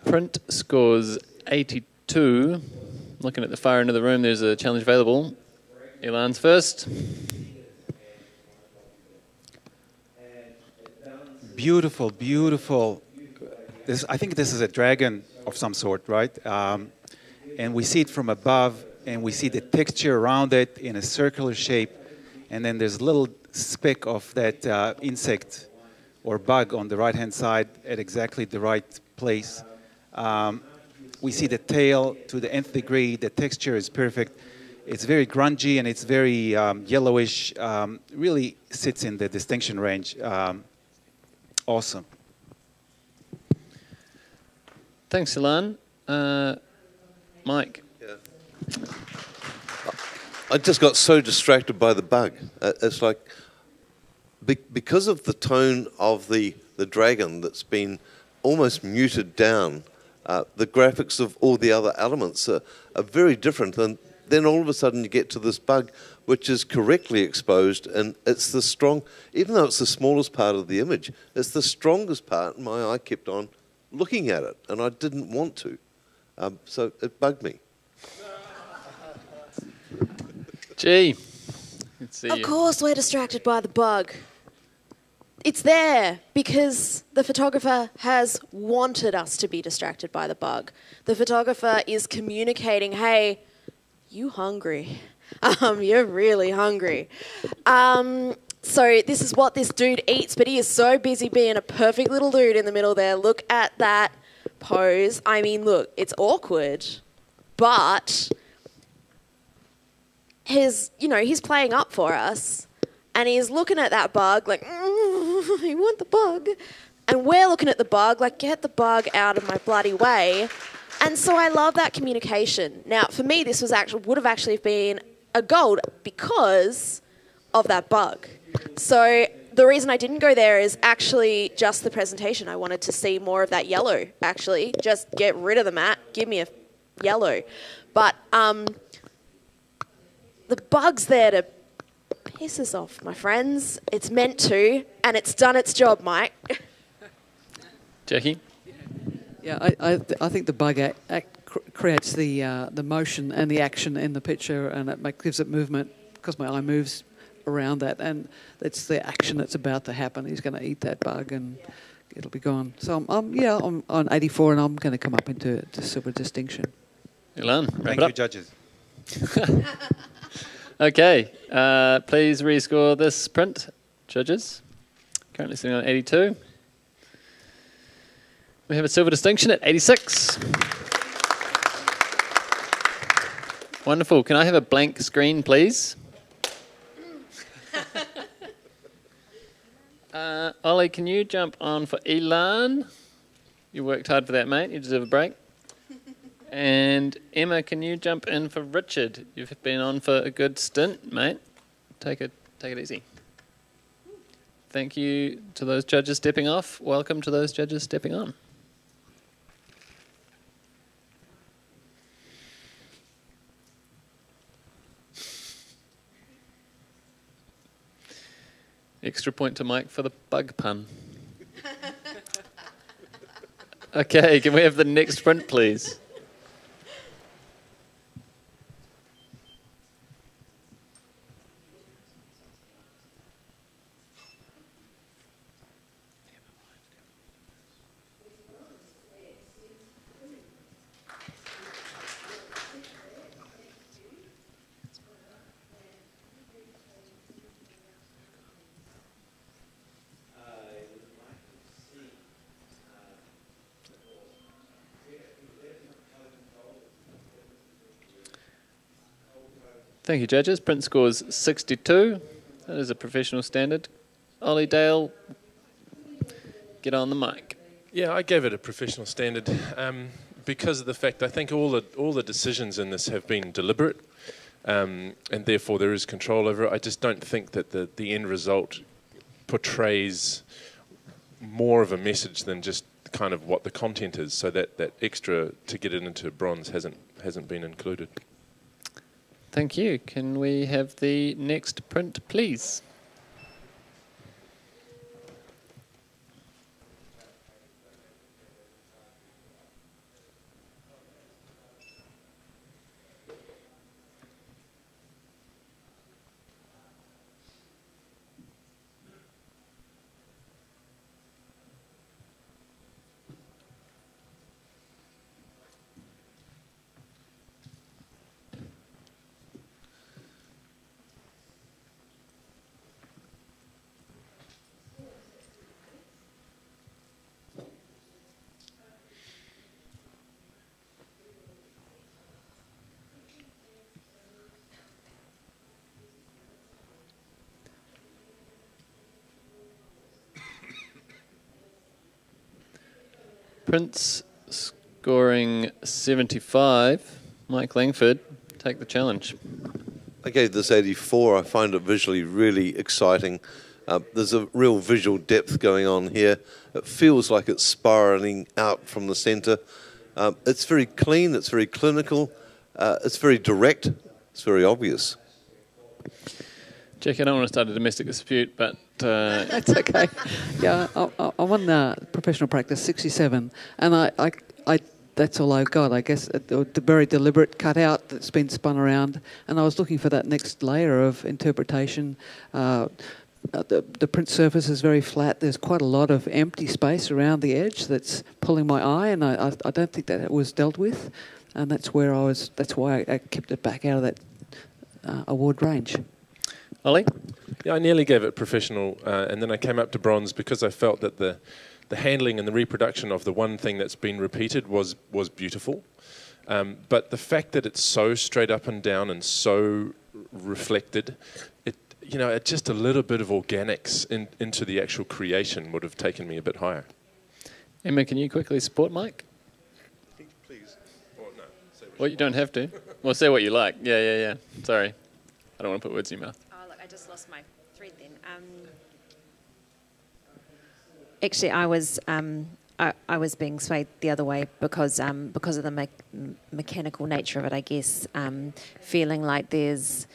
Print scores 82. Looking at the far end of the room, there's a challenge available. Elan's first. Beautiful, beautiful. I think this is a dragon of some sort, right? And we see it from above, and we see the texture around it in a circular shape. And then there's a little speck of that insect or bug on the right-hand side at exactly the right place. We see the tail to the nth degree. The texture is perfect. It's very grungy and it's very yellowish. Really sits in the distinction range. Awesome. Thanks, Elan. Mike. Yeah. I just got so distracted by the bug. It's like, because of the tone of the dragon that's been almost muted down, the graphics of all the other elements are very different. And then all of a sudden you get to this bug, which is correctly exposed, and it's the strong, even though it's the smallest part of the image, it's the strongest part, and my eye kept on looking at it, and I didn't want to. So it bugged me. Gee. Of course we're distracted by the bug. It's there because the photographer has wanted us to be distracted by the bug. The photographer is communicating, hey, you hungry. You're really hungry. So this is what this dude eats, but he is so busy being a perfect little dude in the middle there. Look at that pose. I mean, look, it's awkward, but he's playing up for us. And he's looking at that bug like, I want the bug. And we're looking at the bug like, get the bug out of my bloody way. And so I love that communication. Now, for me, this would have actually been a gold because of that bug. So the reason I didn't go there is actually just the presentation. I wanted to see more of that yellow, actually. Just get rid of the matte, give me a yellow. But the bug's there to piss us off, my friends. It's meant to, and it's done its job, Mike. Jackie? Yeah, I think the bug creates the motion and the action in the picture, and it gives it movement because my eye moves around that, and it's the action that's about to happen. He's going to eat that bug, and it'll be gone. So I'm on 84, and I'm going to come up into silver distinction. Ilan, Thank you, judges. Okay, please rescore this print, judges. Currently sitting on 82. We have a silver distinction at 86. Wonderful. Can I have a blank screen, please? Ollie, can you jump on for Ilan? You worked hard for that, mate. You deserve a break. And Emma, can you jump in for Richard? You've been on for a good stint, mate. Take it easy. Thank you to those judges stepping off. Welcome to those judges stepping on. Extra point to Mike for the bug pun. Okay, can we have the next print, please? Thank you, judges. Print scores 62. That is a professional standard. Ollie Dale, get on the mic. Yeah, I gave it a professional standard because of the fact I think all the decisions in this have been deliberate, and therefore there is control over it. I just don't think that the end result portrays more of a message than just kind of what the content is. So that extra to get it into bronze hasn't been included. Thank you. Can we have the next print, please? Prince scoring 75. Mike Langford, take the challenge. I gave this 84. I find it visually really exciting. There's a real visual depth going on here. It feels like it's spiralling out from the centre. It's very clean, it's very clinical, it's very direct, it's very obvious. Jackie, I don't want to start a domestic dispute, but... That's okay. Yeah, I'm on professional practice 67, and I that's all I've got. I guess the very deliberate cutout that's been spun around, and I was looking for that next layer of interpretation. The print surface is very flat. There's quite a lot of empty space around the edge that's pulling my eye, and I don't think that it was dealt with, and that's where I was. That's why I kept it back out of that award range. Ollie? Yeah, I nearly gave it professional, and then I came up to bronze because I felt that the handling and the reproduction of the one thing that's been repeated was beautiful. But the fact that it's so straight up and down and so reflected, it just a little bit of organics into the actual creation would have taken me a bit higher. Emma, can you quickly support Mike? Please. Or no. Well, you don't have to. Well, say what you like. Yeah. Sorry. I don't want to put words in your mouth. Oh, look, I just lost my thread then. actually, I was being swayed the other way because of the mechanical nature of it. I guess feeling like that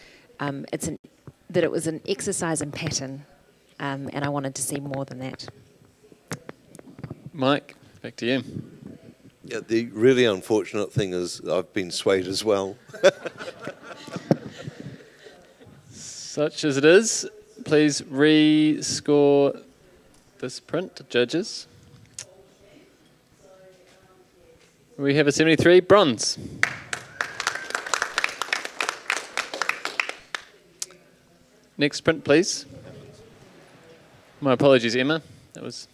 it was an exercise in pattern, and I wanted to see more than that. Mike, back to you. Yeah, the really unfortunate thing is I've been swayed as well. Such as it is, please re-score this print, judges. We have a 73, bronze. Next print, please. My apologies, Emma. That was...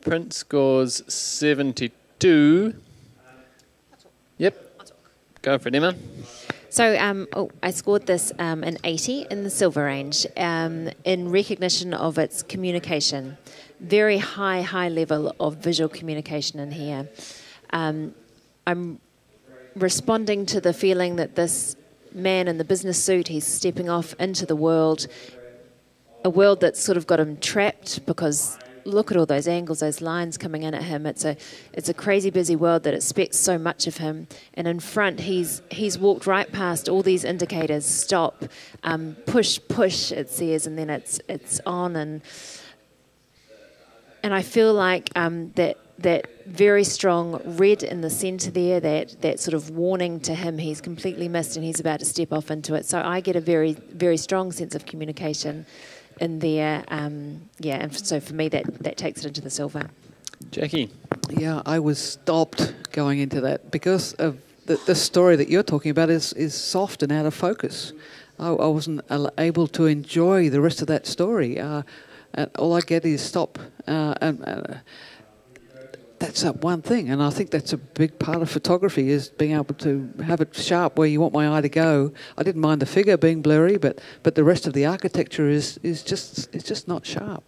Print scores 72. Yep. Go for it, Emma. So I scored this an 80 in the silver range in recognition of its communication. Very high level of visual communication in here. I'm responding to the feeling that this man in the business suit, he's stepping off into the world, a world that's sort of got him trapped because look at all those angles, those lines coming in at him. It's a crazy busy world that expects so much of him. And in front, he's walked right past all these indicators. Stop, push, it says, and then it's on. And I feel like that very strong red in the centre there, that sort of warning to him he's completely missed and he's about to step off into it. So I get a very, very strong sense of communication in there, and so for me that takes it into the silver. Jackie? Yeah, I was stopped going into that because of the story that you're talking about is soft and out of focus. I wasn't able to enjoy the rest of that story. And all I get is stop. That's one thing, and I think that's a big part of photography is being able to have it sharp where you want my eye to go. I didn't mind the figure being blurry, but the rest of the architecture is just not sharp.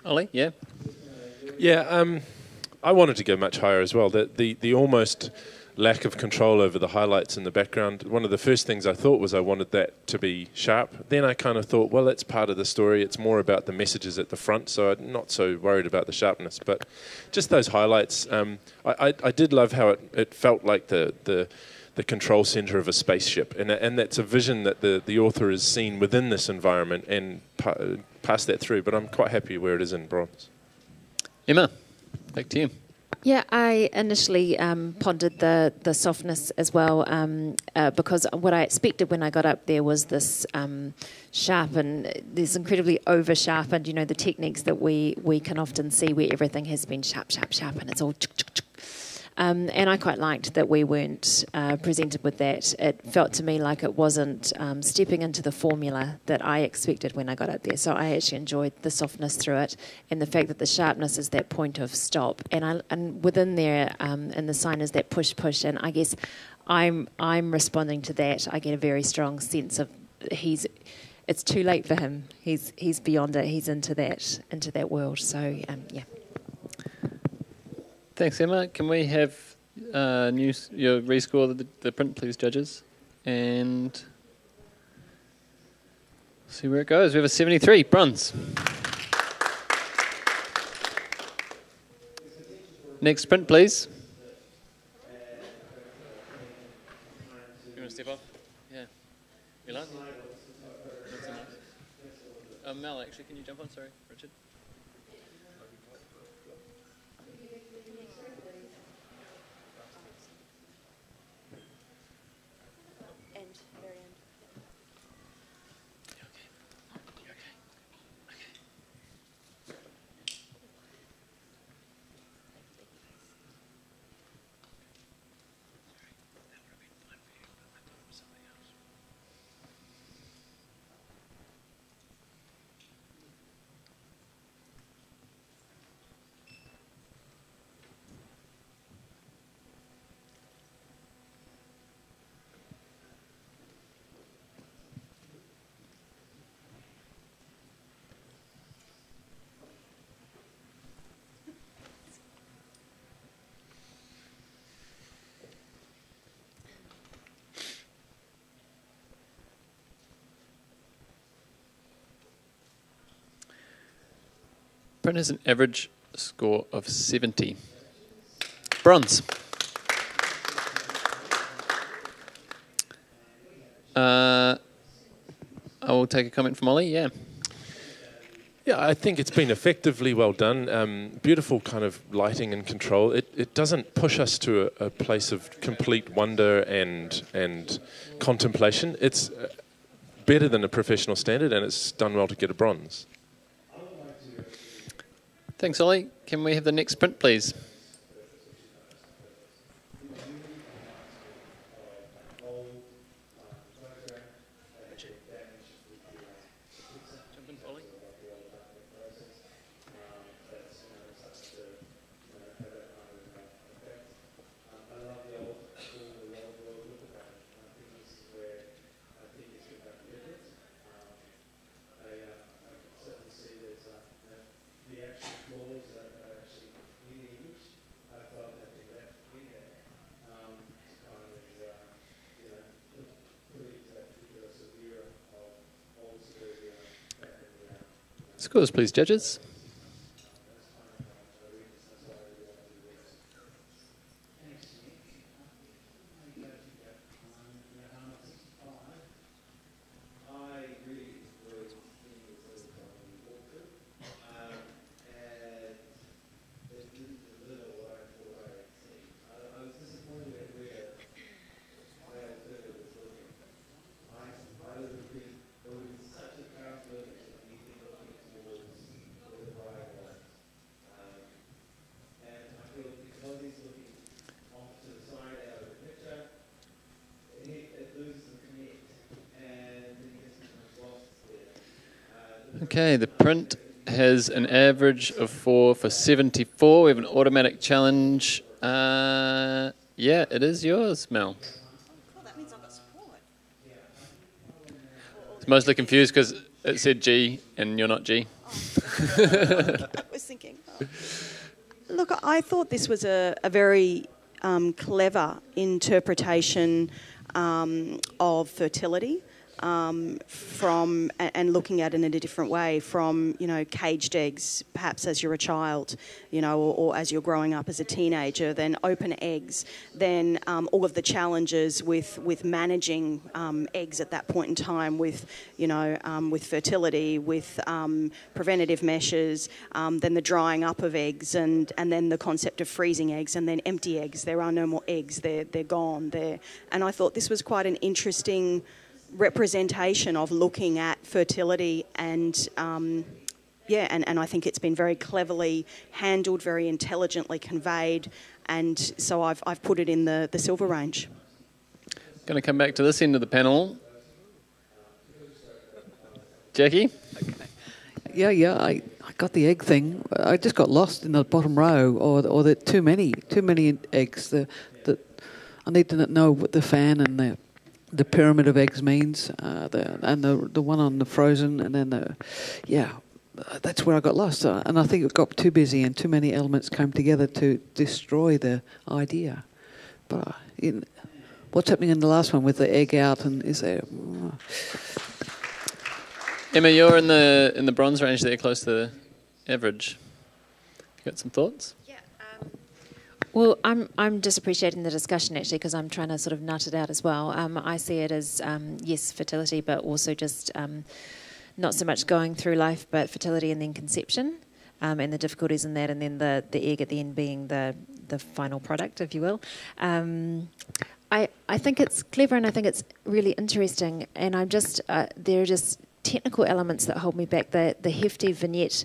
Ollie, yeah? Yeah, I wanted to go much higher as well. The almost lack of control over the highlights in the background. One of the first things I thought was I wanted that to be sharp. Then I kind of thought, well, it's part of the story. It's more about the messages at the front, so I'm not so worried about the sharpness. But just those highlights, I did love how it felt like the control center of a spaceship, and that's a vision that the author has seen within this environment and passed that through. But I'm quite happy where it is in bronze. Emma, back to you. Yeah, I initially pondered the softness as well because what I expected when I got up there was this sharp and this incredibly over-sharpened, the techniques that we can often see where everything has been sharp, and it's all and I quite liked that we weren't presented with that. It felt to me like it wasn't stepping into the formula that I expected when I got up there. So I actually enjoyed the softness through it and the fact that the sharpness is that point of stop. And within there, and the sign is that push, and I guess I'm responding to that. I get a very strong sense of it's too late for him. He's beyond it. He's into that world. So yeah. Thanks, Emma. Can we have your rescore the print, please, judges? And see where it goes. We have a 73, bronze. Next print, please. You want to step off? Yeah. You like? Mel, actually, can you jump on? Sorry, Richard. Print has an average score of 70. Bronze. I will take a comment from Ollie, yeah. Yeah, I think it's been effectively well done. Beautiful kind of lighting and control. It doesn't push us to a place of complete wonder and contemplation. It's better than a professional standard, and it's done well to get a bronze. Thanks, Ollie. Can we have the next print, please? Scores, please, judges. Okay, the print has an average of 4 for 74. We have an automatic challenge. Yeah, it is yours, Mel. Cool, that means I've got support. It's mostly confused because it said G and you're not G. I was thinking. Oh. Look, I thought this was a very clever interpretation of fertility. From and looking at it in a different way, from caged eggs, perhaps as you're a child, or as you're growing up as a teenager, then open eggs, then all of the challenges with managing eggs at that point in time, with fertility, with preventative measures, then the drying up of eggs, and then the concept of freezing eggs, and then empty eggs. There are no more eggs. They're gone. And I thought this was quite an interesting representation of looking at fertility, and and I think it's been very cleverly handled, very intelligently conveyed, and so I've put it in the silver range. Going to come back to this end of the panel. Jackie? Okay. Yeah, I got the egg thing. I just got lost in the bottom row, or the too many eggs. The I need to know what the fan and the pyramid of eggs means, and the one on the frozen, and then that's where I got lost. And I think it got too busy, and too many elements came together to destroy the idea. But what's happening in the last one with the egg out, and is there? Emma, you're in the bronze range there, close to the average. You got some thoughts? Well, I'm just appreciating the discussion actually, because I'm trying to sort of nut it out as well. I see it as yes, fertility, but also just not so much going through life, but fertility and then conception, and the difficulties in that, and then the egg at the end being the final product, if you will. I think it's clever, and I think it's really interesting, and I'm just there are just technical elements that hold me back. The hefty vignette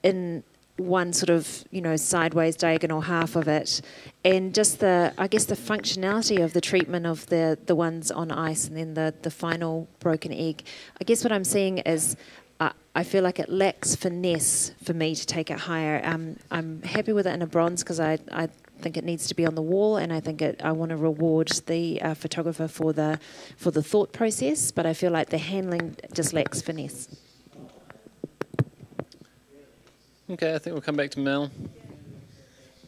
in one sort of sideways diagonal half of it, and just the functionality of the treatment of the ones on ice, and then the final broken egg. I guess what I'm seeing is I feel like it lacks finesse for me to take it higher. I'm happy with it in a bronze because I think it needs to be on the wall, and I think I want to reward the photographer for the thought process, but I feel like the handling just lacks finesse. Okay, I think we'll come back to Mel.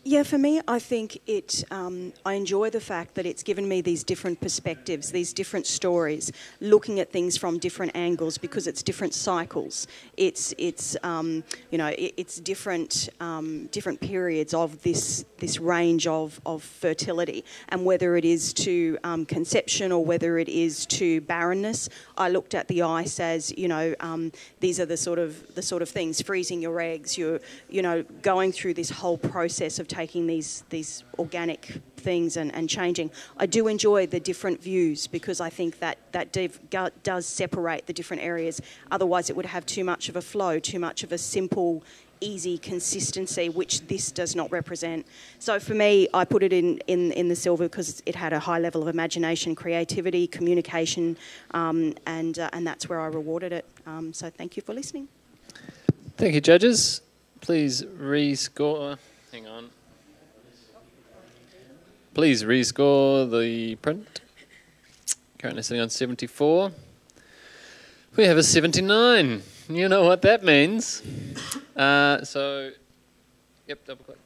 Yeah, for me, I think I enjoy the fact that it's given me these different perspectives, these different stories, looking at things from different angles because it's different cycles. It's different periods of this range of fertility, and whether it is to conception or whether it is to barrenness. I looked at the ice as these are the sort of things, freezing your eggs. You're going through this whole process of taking these organic things and changing. I do enjoy the different views because I think that does separate the different areas. Otherwise, it would have too much of a flow, too much of a simple, easy consistency, which this does not represent. So for me, I put it in the silver because it had a high level of imagination, creativity, communication, and that's where I rewarded it. So thank you for listening. Thank you, judges. Please rescore. Hang on. Please rescore the print. Currently sitting on 74. We have a 79. You know what that means. So, yep, double click.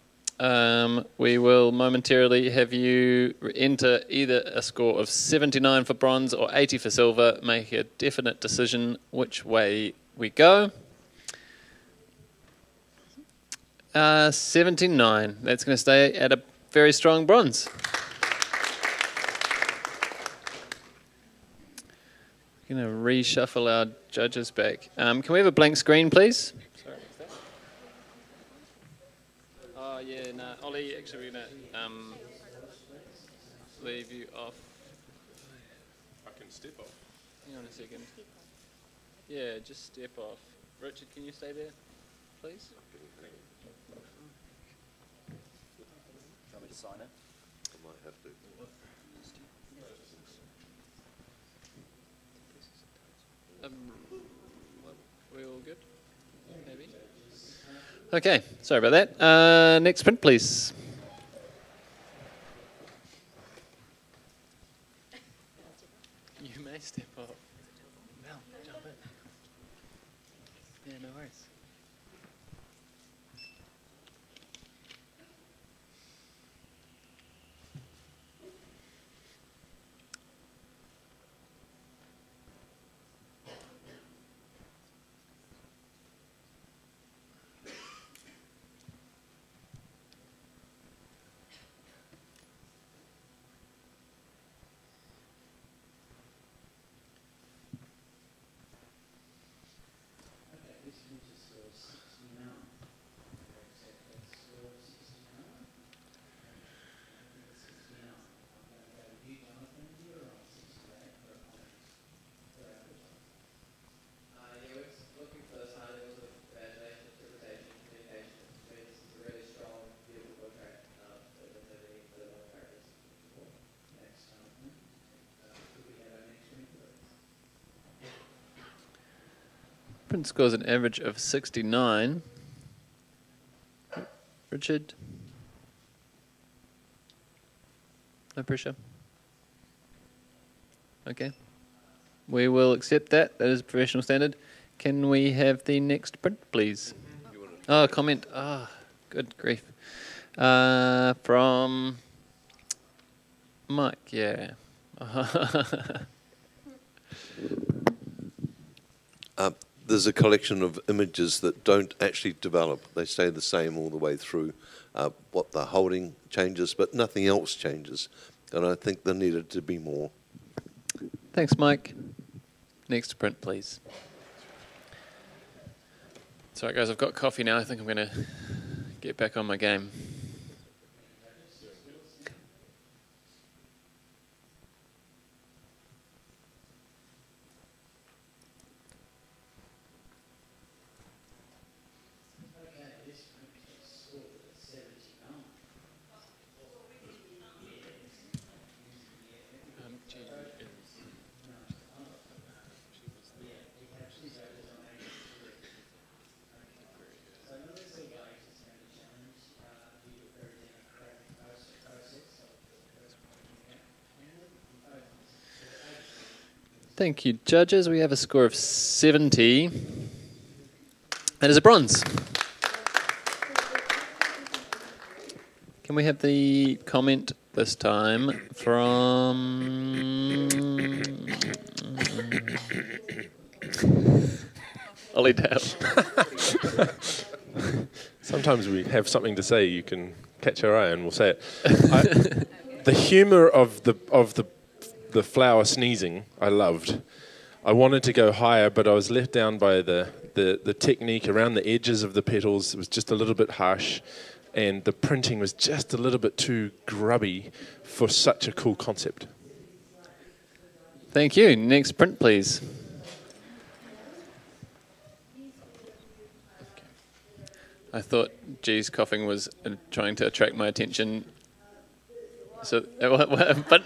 We will momentarily have you enter either a score of 79 for bronze or 80 for silver. Make a definite decision which way we go. 79. That's going to stay at a very strong bronze. Going to reshuffle our judges back. Can we have a blank screen, please? Sorry, what's that? Oh, yeah, no. Ollie, actually, we're going to leave you off. I can step off. Hang on a second. Yeah, just step off. Richard, can you stay there, please? Want me to sign it? I might have to. We all good? Maybe. Okay, sorry about that. Next print, please. You may step off. Mel, jump in. Yeah, no worries. Print scores an average of 69. Richard? No pressure? Okay. We will accept that. That is a professional standard. Can we have the next print, please? Oh, comment. Ah, good grief. From Mike, yeah. There's a collection of images that don't actually develop. They stay the same all the way through. What they're holding changes, but nothing else changes. And I think there needed to be more. Thanks, Mike. Next print, please. Sorry, guys, I've got coffee now. I think I'm going to get back on my game. Thank you, judges. We have a score of 70. That is a bronze. Can we have the comment this time from Ollie Dale? Sometimes we have something to say, you can catch our eye and we'll say it. The humour of the flower sneezing, I loved. I wanted to go higher, but I was let down by the technique around the edges of the petals. It was just a little bit harsh, and the printing was just a little bit too grubby for such a cool concept. Thank you. Next print, please. I thought G's coughing was trying to attract my attention, so, but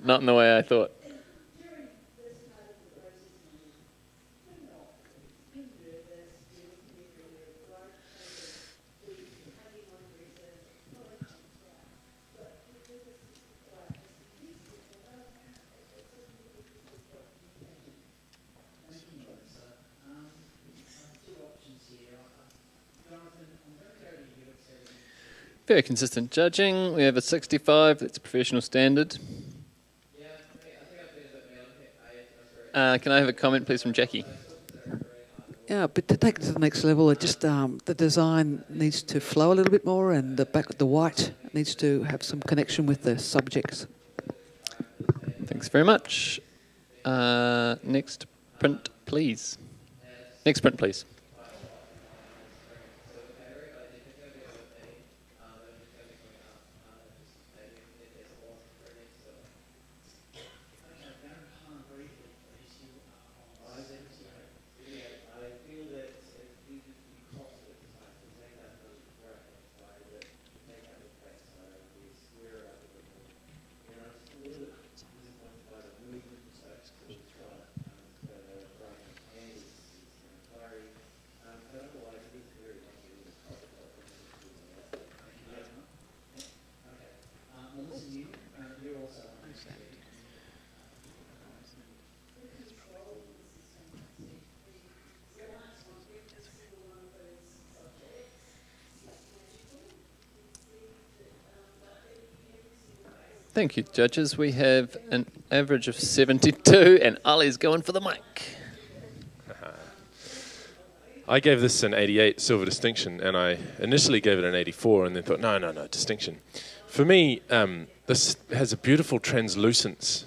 not in the way I thought. Very consistent judging. We have a 65. That's a professional standard. Can I have a comment, please, from Jackie? Yeah, but to take it to the next level, it just the design needs to flow a little bit more, and the white needs to have some connection with the subjects. Thanks very much. Next print, please. Next print, please. Thank you, judges. We have an average of 72, and Ali's going for the mic. I gave this an 88 silver distinction, and I initially gave it an 84, and then thought, no, distinction. For me, this has a beautiful translucence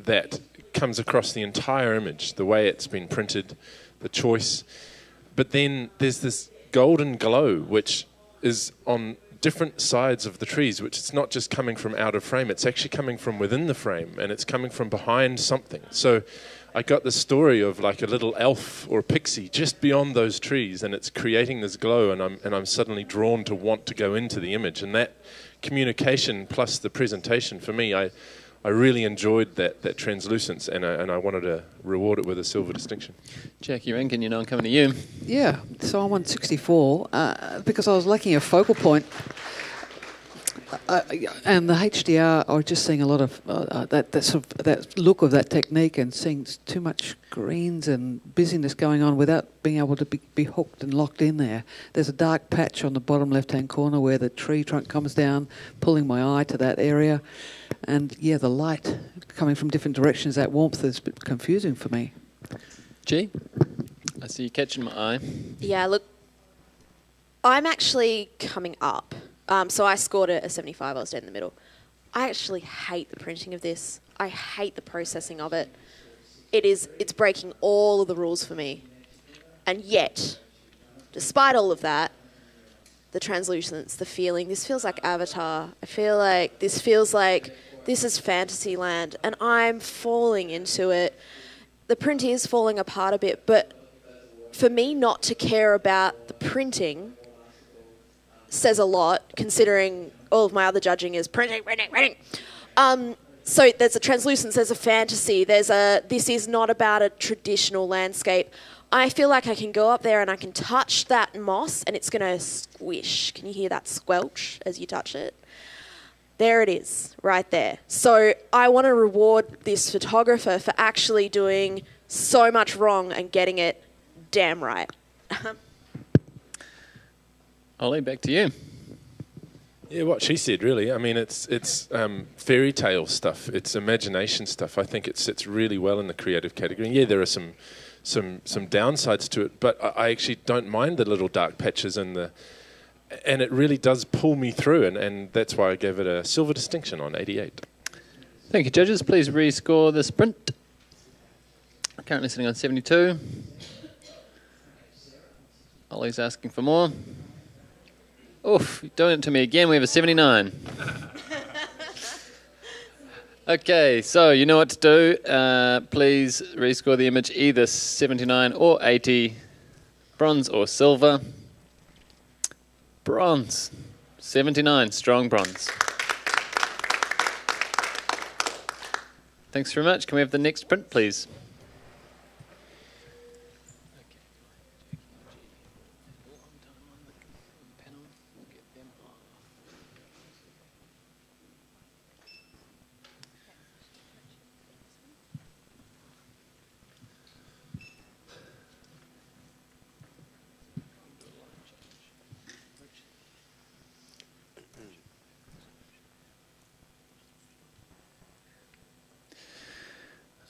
that comes across the entire image, the way it's been printed, the choice. But then there's this golden glow, which is on different sides of the trees, which it's not just coming from out of frame, it's actually coming from within the frame, and it's coming from behind something. So I got the story of like a little elf or a pixie just beyond those trees, and it's creating this glow, and I'm suddenly drawn to want to go into the image. And that communication plus the presentation, for me, I really enjoyed that translucence, and I wanted to reward it with a silver distinction. Jackie Rankin, I'm coming to you. Yeah, so I'm on 64 because I was lacking a focal point. And the HDR, I was just seeing a lot of that look of that technique, and seeing too much greens and busyness going on without being able to be hooked and locked in there. There's a dark patch on the bottom left-hand corner where the tree trunk comes down, pulling my eye to that area. And yeah, the light coming from different directions, that warmth is a bit confusing for me. G, I see you catching my eye. Yeah, look, I'm actually coming up. So I scored it a 75. I was dead in the middle. I actually hate the printing of this. I hate the processing of it. It's breaking all of the rules for me. And yet, despite all of that, the translucence, the feeling, this feels like Avatar. I feel like this is Fantasyland, and I'm falling into it. The print is falling apart a bit, but for me not to care about the printing says a lot, considering all of my other judging is printing. So there's a translucence, there's a fantasy, this is not about a traditional landscape. I feel like I can go up there and I can touch that moss and it's going to squish. Can you hear that squelch as you touch it? There it is, right there. So I want to reward this photographer for actually doing so much wrong and getting it damn right. Ollie, back to you. Yeah, what she said, really. I mean, it's fairy tale stuff. It's imagination stuff. I think it sits really well in the creative category. And yeah, there are some downsides to it, but I actually don't mind the little dark patches and it really does pull me through, and that's why I gave it a silver distinction on 88. Thank you, judges. Please rescore the sprint. Currently sitting on 72. Ollie's asking for more. Oof, you're doing it to me again. We have a 79. Okay, so you know what to do. Please rescore the image either 79 or 80, bronze or silver. Bronze. 79, strong bronze. Thanks very much. Can we have the next print, please?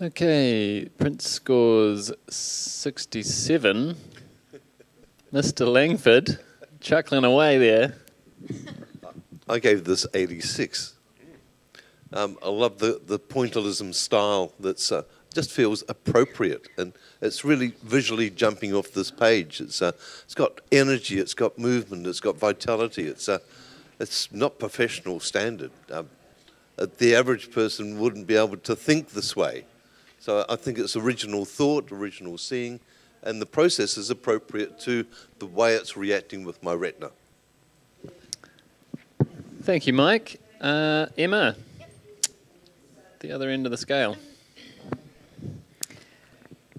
Okay, print scores 67. Mr. Langford, chuckling away there. I gave this 86. I love the pointillism style that's just feels appropriate, and it's really visually jumping off this page. It's got energy, it's got movement, it's got vitality. It's not professional standard. The average person wouldn't be able to think this way. So I think it's original thought, original seeing, and the process is appropriate to the way it's reacting with my retina. Thank you, Mike. Emma, the other end of the scale.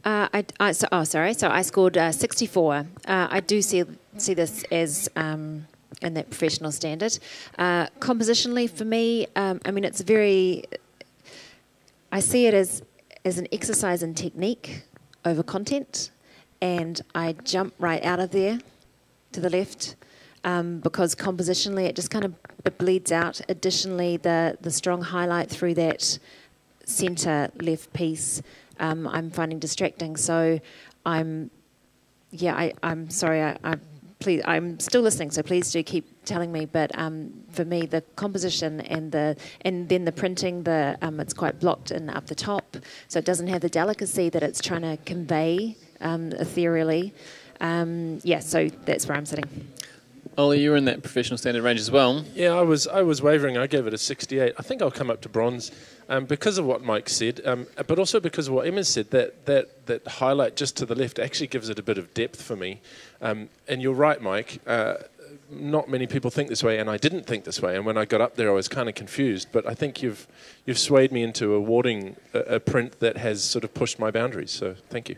So I scored 64. I do see this as in that professional standard. Compositionally, for me, I mean, it's very. I see it as an exercise in technique over content, and I jump right out of there to the left because compositionally it just kind of it bleeds out. Additionally, the strong highlight through that centre left piece I'm finding distracting. So I'm sorry. Please, I'm still listening, so please do keep telling me. But for me, the composition and then the printing, it's quite blocked and up the top, so it doesn't have the delicacy that it's trying to convey ethereally. So that's where I'm sitting. Ollie, you were in that professional standard range as well. Yeah, I was wavering. I gave it a 68. I think I'll come up to bronze because of what Mike said, but also because of what Emma said. That highlight just to the left actually gives it a bit of depth for me. And you're right, Mike. Not many people think this way, and I didn't think this way. And when I got up there, I was kind of confused. But I think you've swayed me into awarding a print that has sort of pushed my boundaries. So thank you,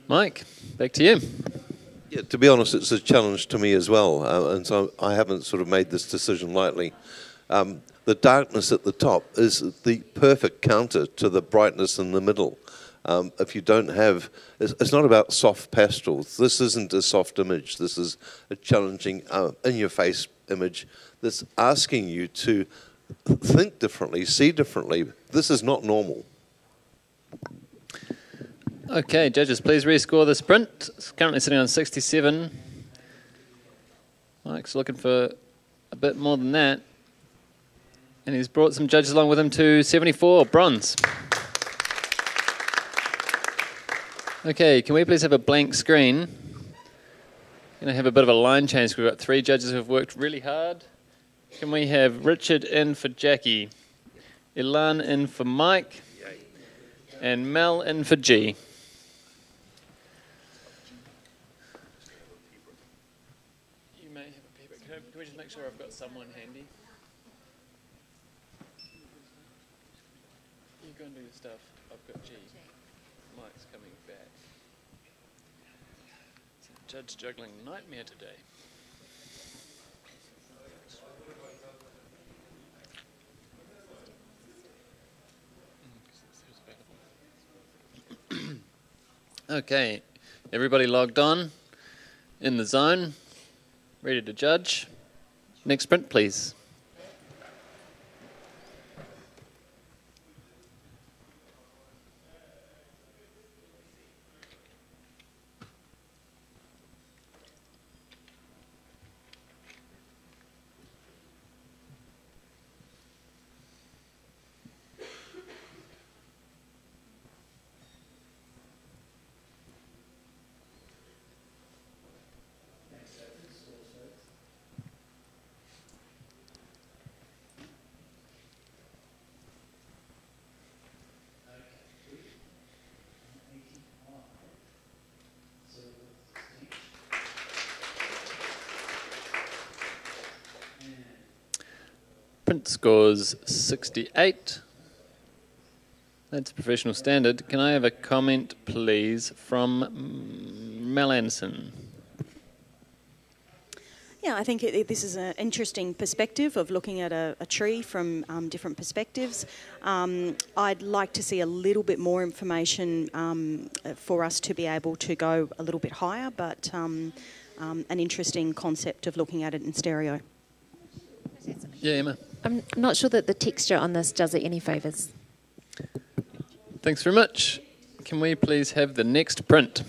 Mike. Back to you. Yeah, to be honest, it's a challenge to me as well, and so I haven't sort of made this decision lightly. The darkness at the top is the perfect counter to the brightness in the middle. If you don't have, it's not about soft pastels. This isn't a soft image. This is a challenging, in-your-face image that's asking you to think differently, see differently. This is not normal. Okay, judges, please rescore the sprint. It's currently sitting on 67. Mike's looking for a bit more than that. And he's brought some judges along with him to 74, bronze. Okay, can we please have a blank screen? Going to have a bit of a line change. We've got 3 judges who have worked really hard. Can we have Richard in for Jackie, Ilan in for Mike, and Mel in for G? You may have a paper. Can we just make sure I've got someone handy? You go and do your stuff. I've got G. Mike's coming back. It's a judge juggling nightmare today. Okay, everybody logged on, in the zone, ready to judge. Next print, please. Print scores 68. That's professional standard. Can I have a comment, please, from Mel Anderson? Yeah, I think this is an interesting perspective of looking at a tree from different perspectives. I'd like to see a little bit more information for us to be able to go a little bit higher, but an interesting concept of looking at it in stereo. Yeah, Emma. I'm not sure that the texture on this does it any favours. Thanks very much. Can we please have the next print?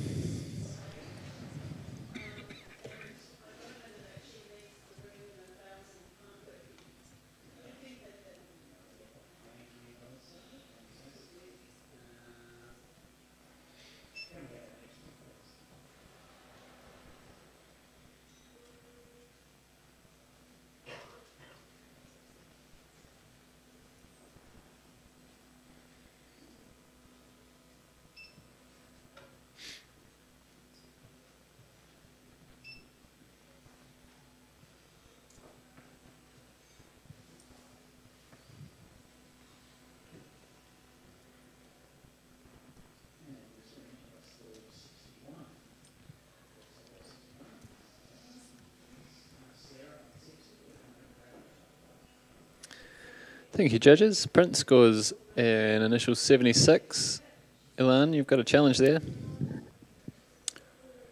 Thank you, judges. Print scores an initial 76. Ilan, you've got a challenge there.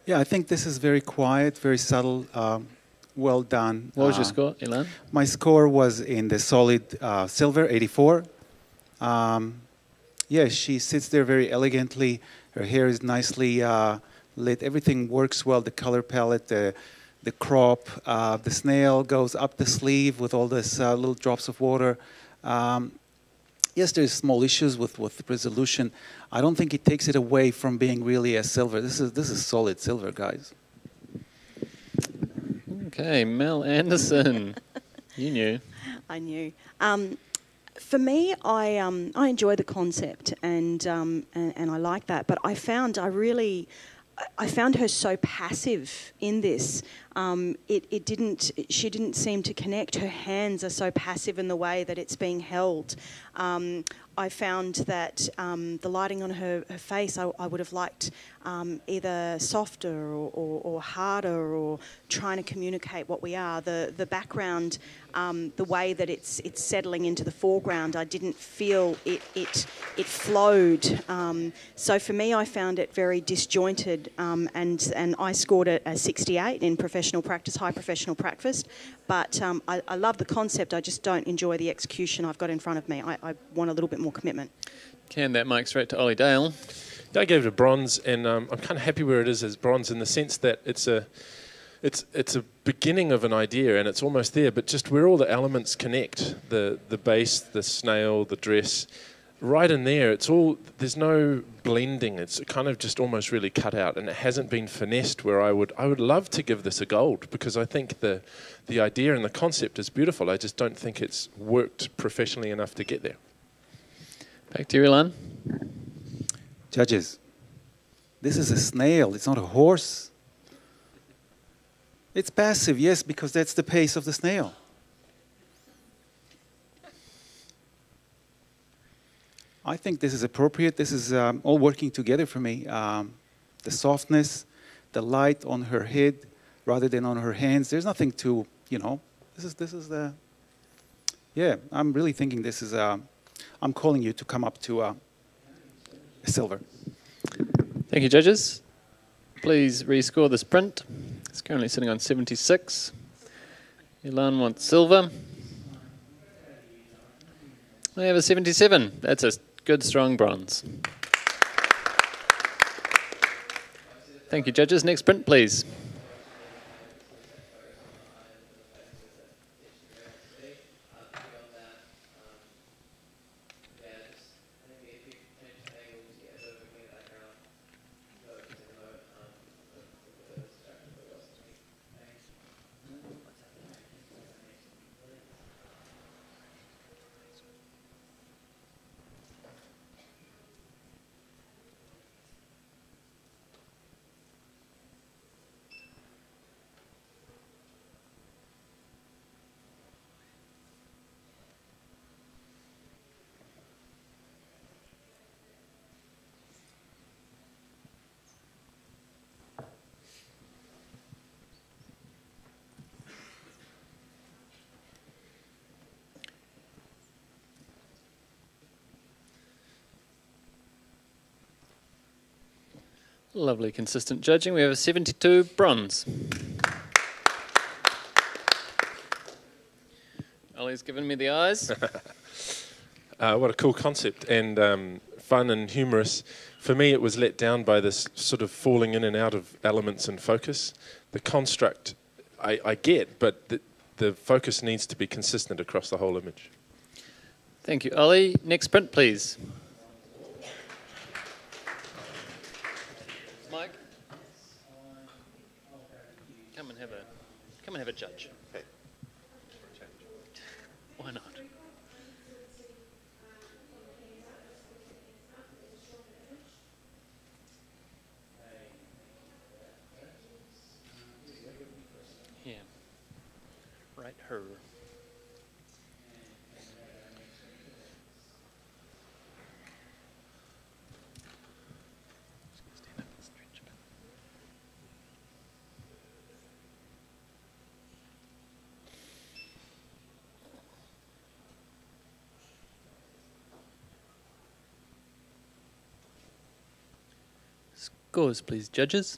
Yeah, I think this is very quiet, very subtle, well done. What was your score, Ilan? My score was in the solid silver, 84. Yeah, she sits there very elegantly. Her hair is nicely lit. Everything works well. The color palette, the crop, the snail goes up the sleeve with all this little drops of water. Yes, there's small issues with resolution. I don't think it takes it away from being really a silver. This is solid silver, guys. Okay, Mel Anderson. You knew. I knew. For me, I enjoy the concept and I like that, but I found her so passive in this. She didn't seem to connect. Her hands are so passive in the way that it's being held. I found that the lighting on her face, I would have liked either softer or harder, or trying to communicate what we are. The background, the way that it's settling into the foreground, I didn't feel it flowed. So for me, I found it very disjointed, and I scored it a 68 in professional practice, high professional practice. But I love the concept. I just don't enjoy the execution I've got in front of me. I want a little bit more commitment. Can that mic straight to Ollie Dale. I gave it a bronze, and I'm kind of happy where it is as bronze in the sense that it's a beginning of an idea, and it's almost there, but just where all the elements connect, the base, the snail, the dress, right in there, it's all, there's no blending. It's kind of just almost really cut out, and it hasn't been finessed where I would love to give this a gold, because I think the idea and the concept is beautiful. I just don't think it's worked professionally enough to get there. Back to you, Ilan. Judges, this is a snail. It's not a horse. It's passive, yes, because that's the pace of the snail. I think this is appropriate. This is all working together for me. The softness, the light on her head rather than on her hands. There's nothing to, this is the, yeah, I'm really thinking this is, I'm calling you to come up to a silver. Thank you, judges. Please rescore this print. It's currently sitting on 76. Ilan wants silver. We have a 77. That's a good, strong bronze. Thank you, judges. Next print, please. Lovely, consistent judging. We have a 72 bronze. Ollie's given me the eyes. What a cool concept, and fun and humorous. For me, it was let down by this sort of falling in and out of elements and focus. The construct I get, but the focus needs to be consistent across the whole image. Thank you, Ollie. Next print, please. Mike, come and have a judge. Okay. Why not? Yeah. Right, her. Scores, please, judges.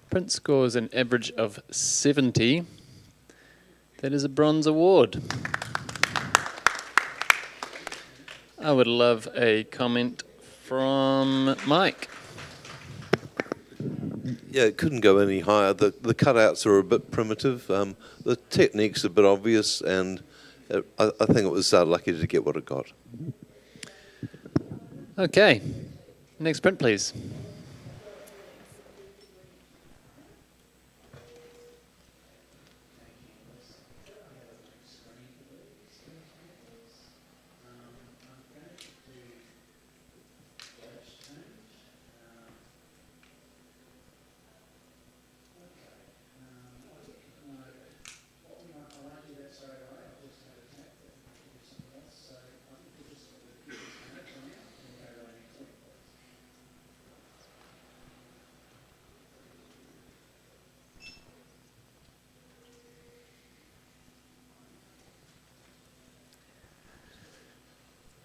Print scores an average of 70. That is a bronze award. I would love a comment from Mike. Yeah, it couldn't go any higher. The cutouts are a bit primitive. The technique's a bit obvious, and I think it was lucky to get what it got. Okay, next print, please.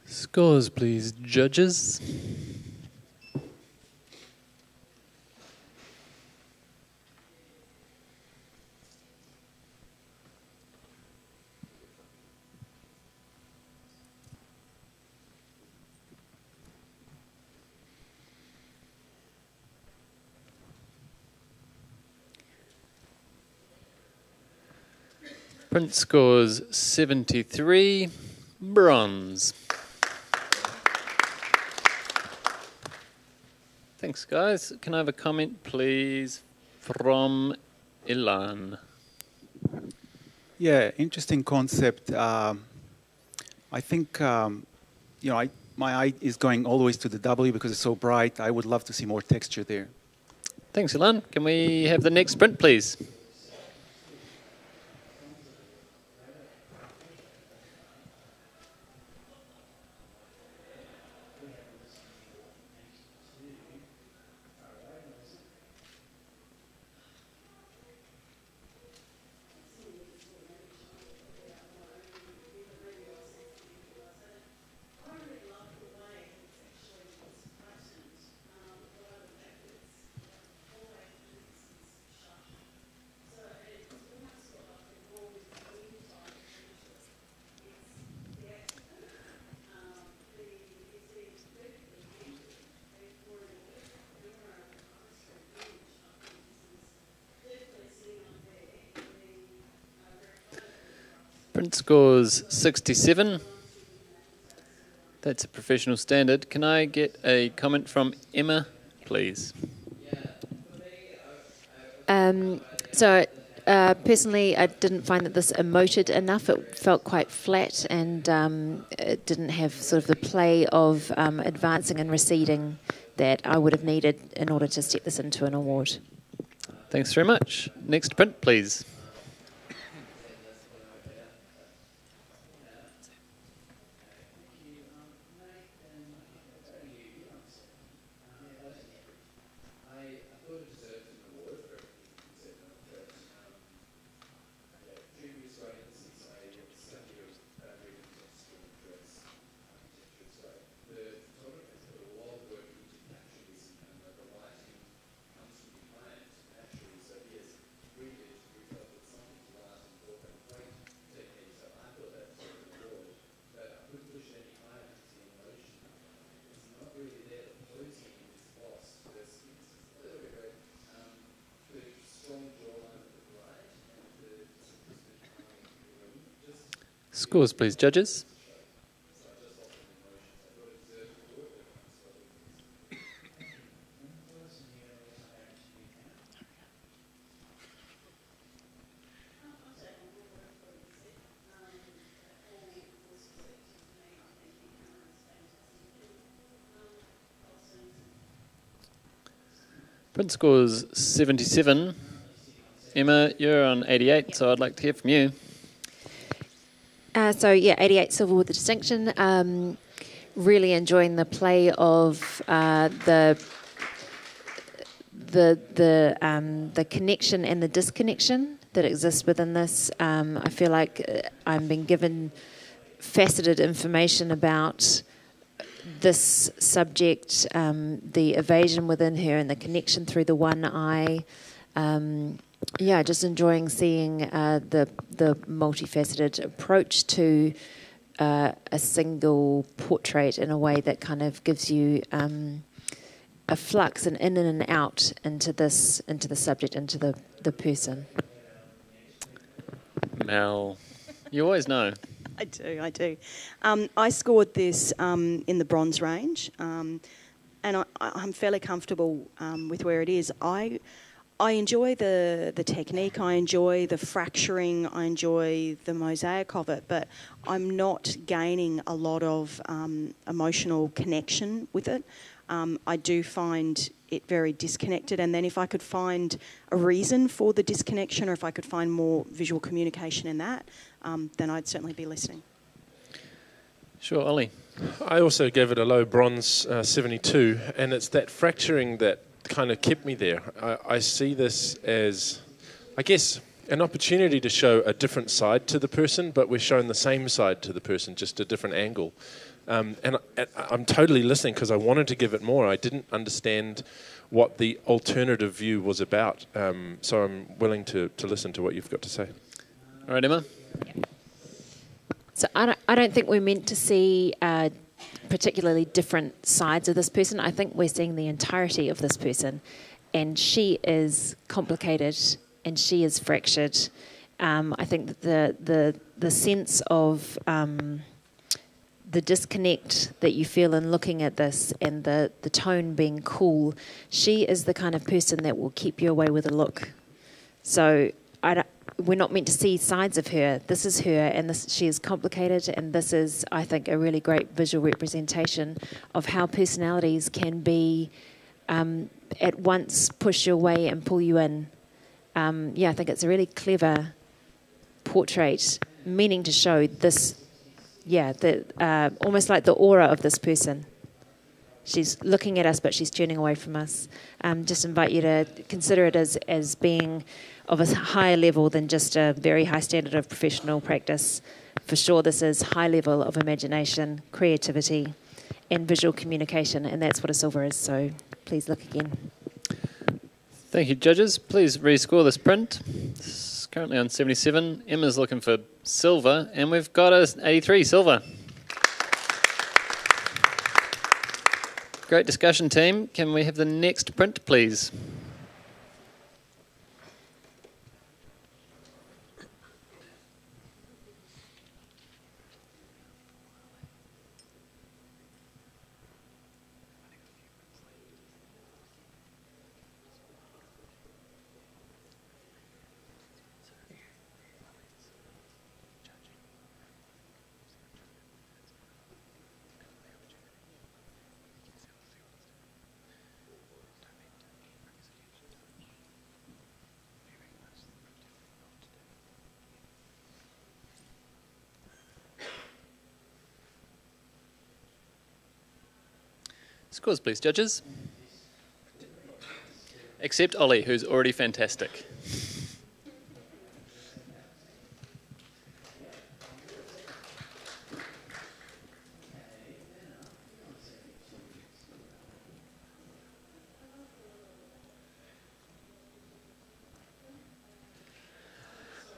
Scores, please, judges. Print scores 73, bronze. Thanks, guys. Can I have a comment, please, from Ilan? Yeah, interesting concept. I think, you know, my eye is going always to the W because it's so bright. I would love to see more texture there. Thanks, Ilan. Can we have the next print, please? Print scores 67. That's a professional standard. Can I get a comment from Emma, please? Personally, I didn't find that this emoted enough. It felt quite flat, and it didn't have sort of the play of advancing and receding that I would have needed in order to step this into an award. Thanks very much. Next print, please. Scores, please, judges. Print scores 77. Emma, you're on 88, so I'd like to hear from you. 88 silver with the distinction. Really enjoying the play of the connection and the disconnection that exists within this. I feel like I'm being given faceted information about this subject, the evasion within her and the connection through the one eye. Just enjoying seeing the multifaceted approach to a single portrait in a way that kind of gives you a flux and in and out into the subject, into the person. Mel, you always know. I do. I scored this in the bronze range, and I'm fairly comfortable with where it is. I enjoy the technique, I enjoy the fracturing, I enjoy the mosaic of it, but I'm not gaining a lot of emotional connection with it. I do find it very disconnected, and then if I could find a reason for the disconnection, or if I could find more visual communication in that, then I'd certainly be listening. Sure, Ollie. I also gave it a low bronze 72, and it's that fracturing that kind of kept me there. I see this as, I guess, an opportunity to show a different side to the person, but we're showing the same side to the person, just a different angle. And I'm totally listening because I wanted to give it more. I didn't understand what the alternative view was about. So I'm willing to listen to what you've got to say. All right, Emma. So I don't think we're meant to see particularly different sides of this person. I think we're seeing the entirety of this person, and she is complicated and she is fractured. I think that the sense of the disconnect that you feel in looking at this, and the tone being cool, she is the kind of person that will keep you away with a look. So we're not meant to see sides of her. This is her, and she is complicated, and this is, I think, a really great visual representation of how personalities can be at once push you away and pull you in. I think it's a really clever portrait, meaning to show this, almost like the aura of this person. She's looking at us, but she's turning away from us. Just invite you to consider it as being of a higher level than just a very high standard of professional practice. For sure, this is high level of imagination, creativity, and visual communication, and that's what a silver is. So please look again. Thank you, judges. Please rescore this print. It's currently on 77. Emma's looking for silver, and we've got an 83 silver. Great discussion, team. Can we have the next print, please? Scores, please, judges. Except Ollie, who's already fantastic.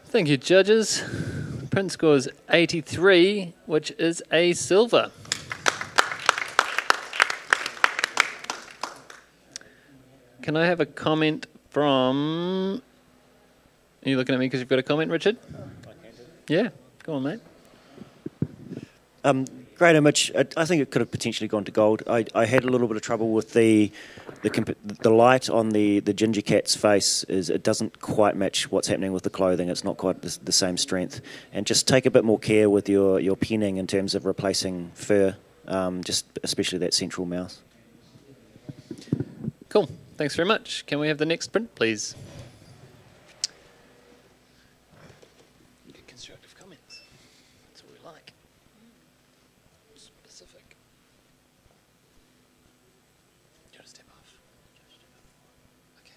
Thank you, judges. Print scores 83, which is a silver. Can I have a comment from... Are you looking at me because you've got a comment, Richard? I can do. Yeah, go on, mate. Great image. I think it could have potentially gone to gold. I had a little bit of trouble with the light on the ginger cat's face. It doesn't quite match what's happening with the clothing. It's not quite the same strength. And just take a bit more care with your penning in terms of replacing fur, just especially that central mouth. Cool. Thanks very much. Can we have the next print, please? Constructive comments. That's what we like. Specific. Do you want to step off? Okay.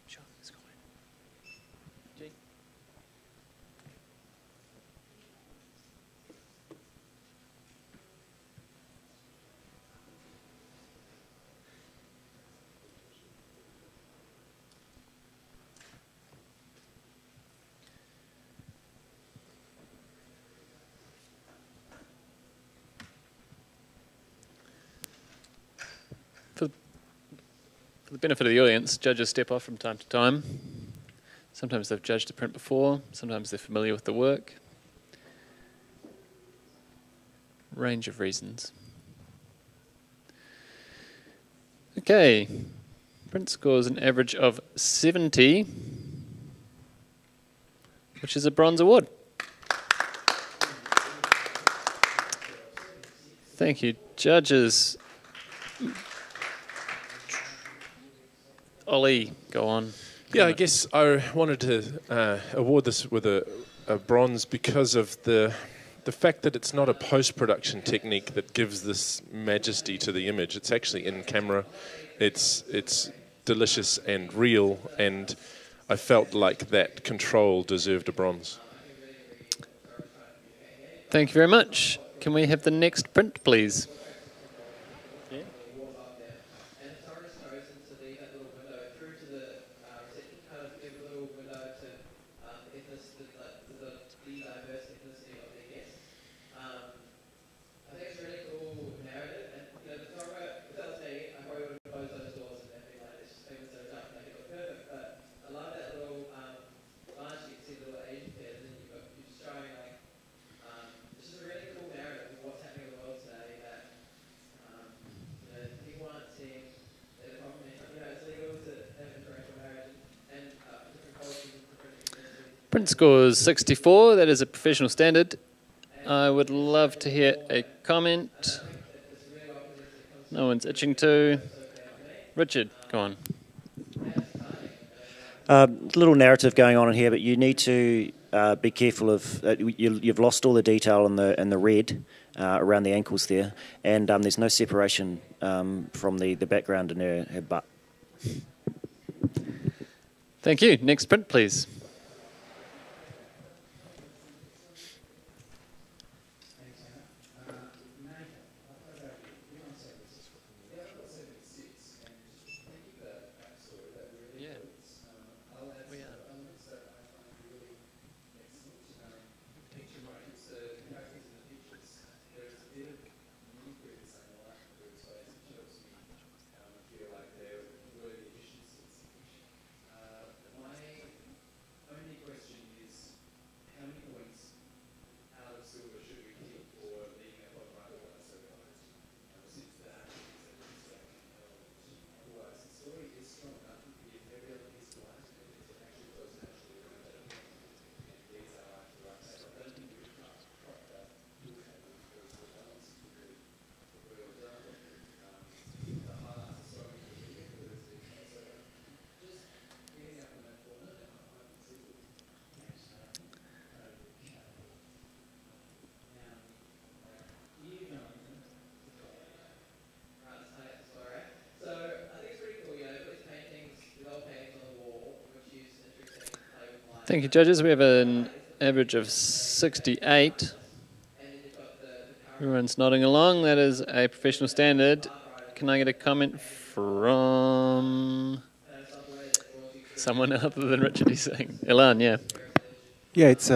Sure. Let's go in. G. For the benefit of the audience, judges step off from time to time. Sometimes they've judged a print before, sometimes they're familiar with the work. Range of reasons. Okay, print scores an average of 70, which is a bronze award. Thank you, judges. Ollie, go on. Yeah, I guess I wanted to award this with a bronze because of the fact that it's not a post-production technique that gives this majesty to the image. It's actually in camera. It's delicious and real, and I felt like that control deserved a bronze. Thank you very much. Can we have the next print, please? Print scores 64, that is a professional standard. I would love to hear a comment. No one's itching to. Richard, go on. Little narrative going on in here, but you need to be careful of you've lost all the detail in the red around the ankles there, and there's no separation from the background in her butt. Thank you. Next print, please. Thank you, judges. We have an average of 68. Everyone's nodding along. That is a professional standard. Can I get a comment from someone other than Richard he's saying? Ilan, yeah. Yeah, it's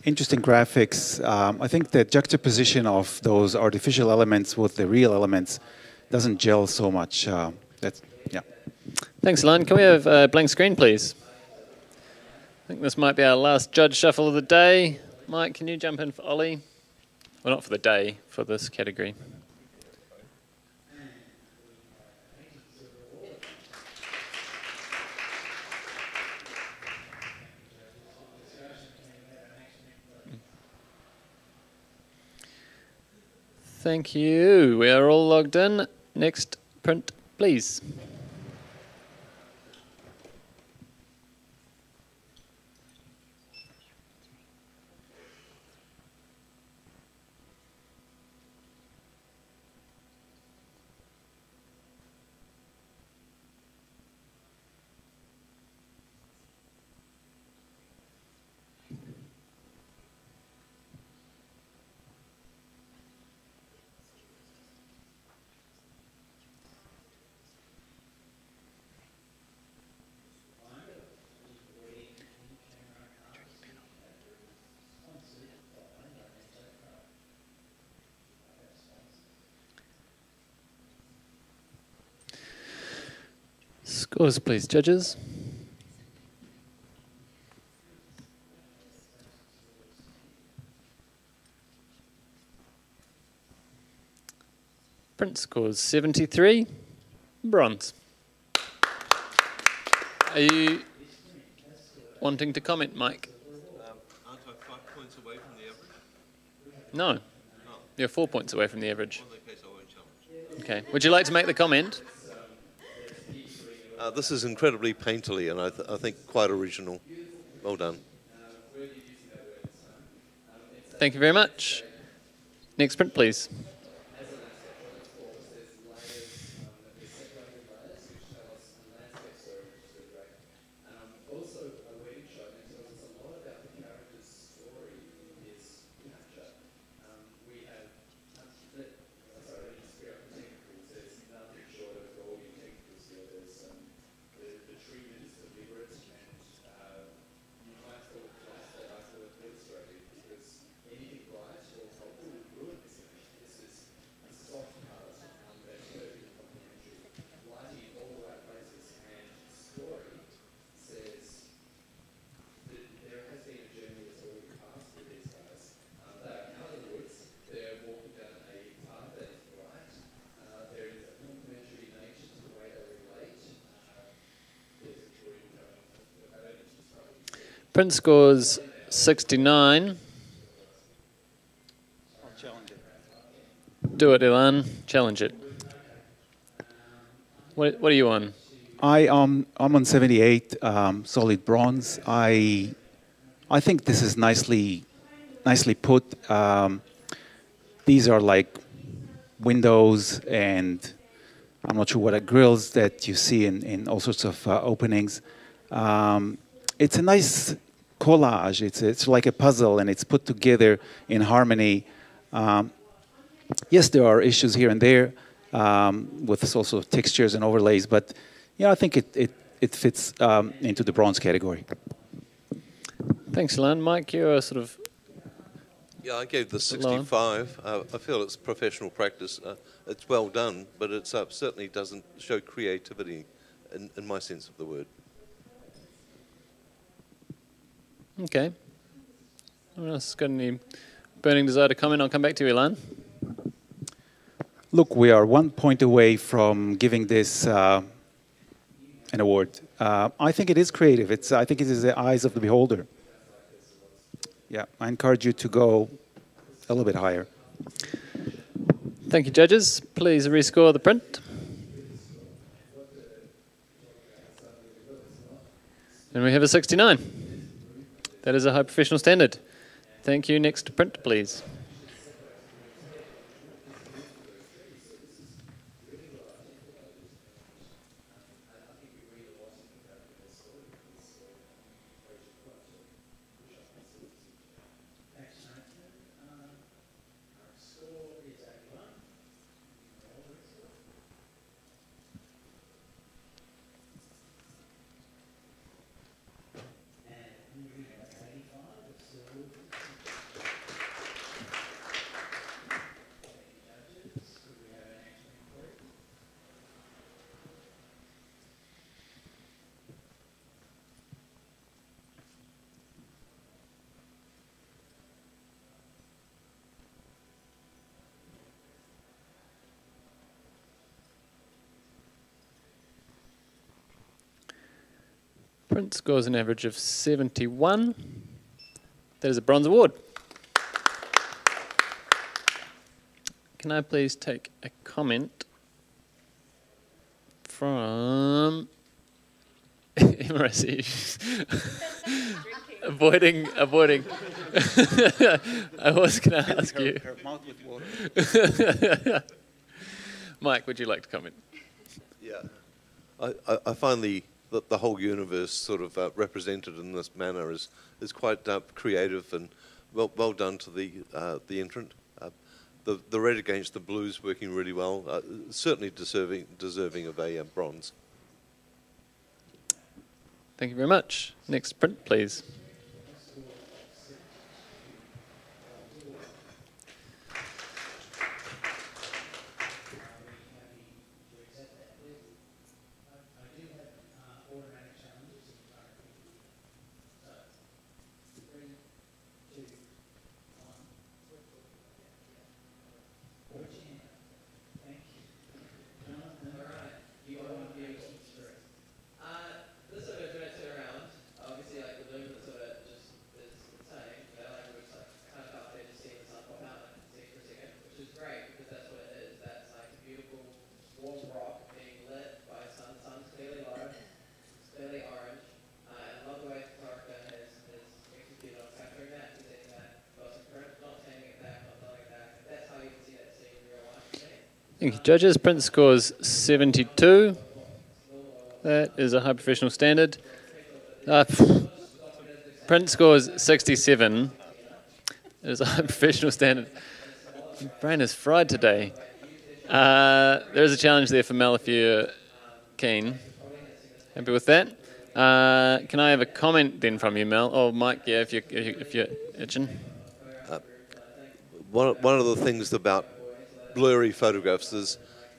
interesting graphics. I think the juxtaposition of those artificial elements with the real elements doesn't gel so much. That's, yeah. Thanks, Ilan. Can we have a blank screen, please? I think this might be our last judge shuffle of the day. Mike, can you jump in for Ollie? Well, not for the day, for this category. Thank you. We are all logged in. Next print, please. Scores, please, judges. Print scores 73, bronze. Are you wanting to comment, Mike? Aren't I 5 points away from the average? No. You're 4 points away from the average. In that case, I won't challenge. Okay. Would you like to make the comment? This is incredibly painterly and I think quite original. Well done. Thank you very much. Next print, please. Print scores 69. I'll challenge it. Do it, Ilan. Challenge it. What are you on? I'm on 78, solid bronze. I think this is nicely put. These are like windows, and I'm not sure what are grills that you see in all sorts of openings. It's a nice collage. It's like a puzzle, and it's put together in harmony. Yes, there are issues here and there with all sorts of textures and overlays, but I think it fits into the bronze category. Thanks, Ilan. Mike, you're sort of... Yeah, I gave this 65. I feel it's professional practice. It's well done, but it certainly doesn't show creativity in my sense of the word. Okay. Anyone else got any burning desire to comment? I'll come back to you, Ilan. Look, we are 1 point away from giving this an award. I think it is creative. I think it is the eyes of the beholder. Yeah, I encourage you to go a little bit higher. Thank you, judges. Please rescore the print. And we have a 69. That is a high professional standard. Thank you. Next print, please. Print scores an average of 71. That is a bronze award. Can I please take a comment from MRC? avoiding. I was going to ask you. Her mouth with water. Mike, would you like to comment? Yeah, I find the whole universe sort of represented in this manner is quite creative and well done to the entrant. The red against the blues working really well. Certainly deserving of a bronze. Thank you very much. Next print, please. Thank you, judges. Print scores 72. That is a high professional standard. Print scores 67. That is a high professional standard. My brain is fried today. There is a challenge there for Mel if you're keen. Happy with that? Can I have a comment then from you, Mel? Oh, Mike, yeah, if you're itching. One of the things about blurry photographs is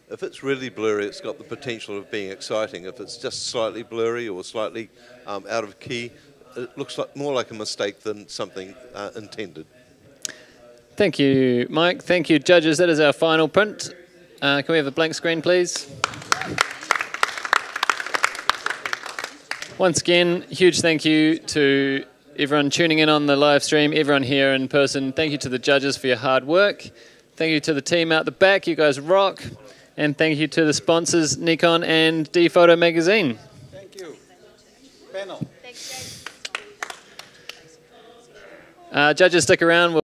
if it's really blurry, it's got the potential of being exciting. If it's just slightly blurry or slightly out of key, it looks more like a mistake than something intended. Thank you, Mike. Thank you, judges. That is our final print. Can we have a blank screen, please? Once again, huge thank you to everyone tuning in on the live stream, everyone here in person. Thank you to the judges for your hard work. Thank you to the team out the back. You guys rock. And thank you to the sponsors, Nikon and D-Photo Magazine. Thank you. Panel. Judges, stick around.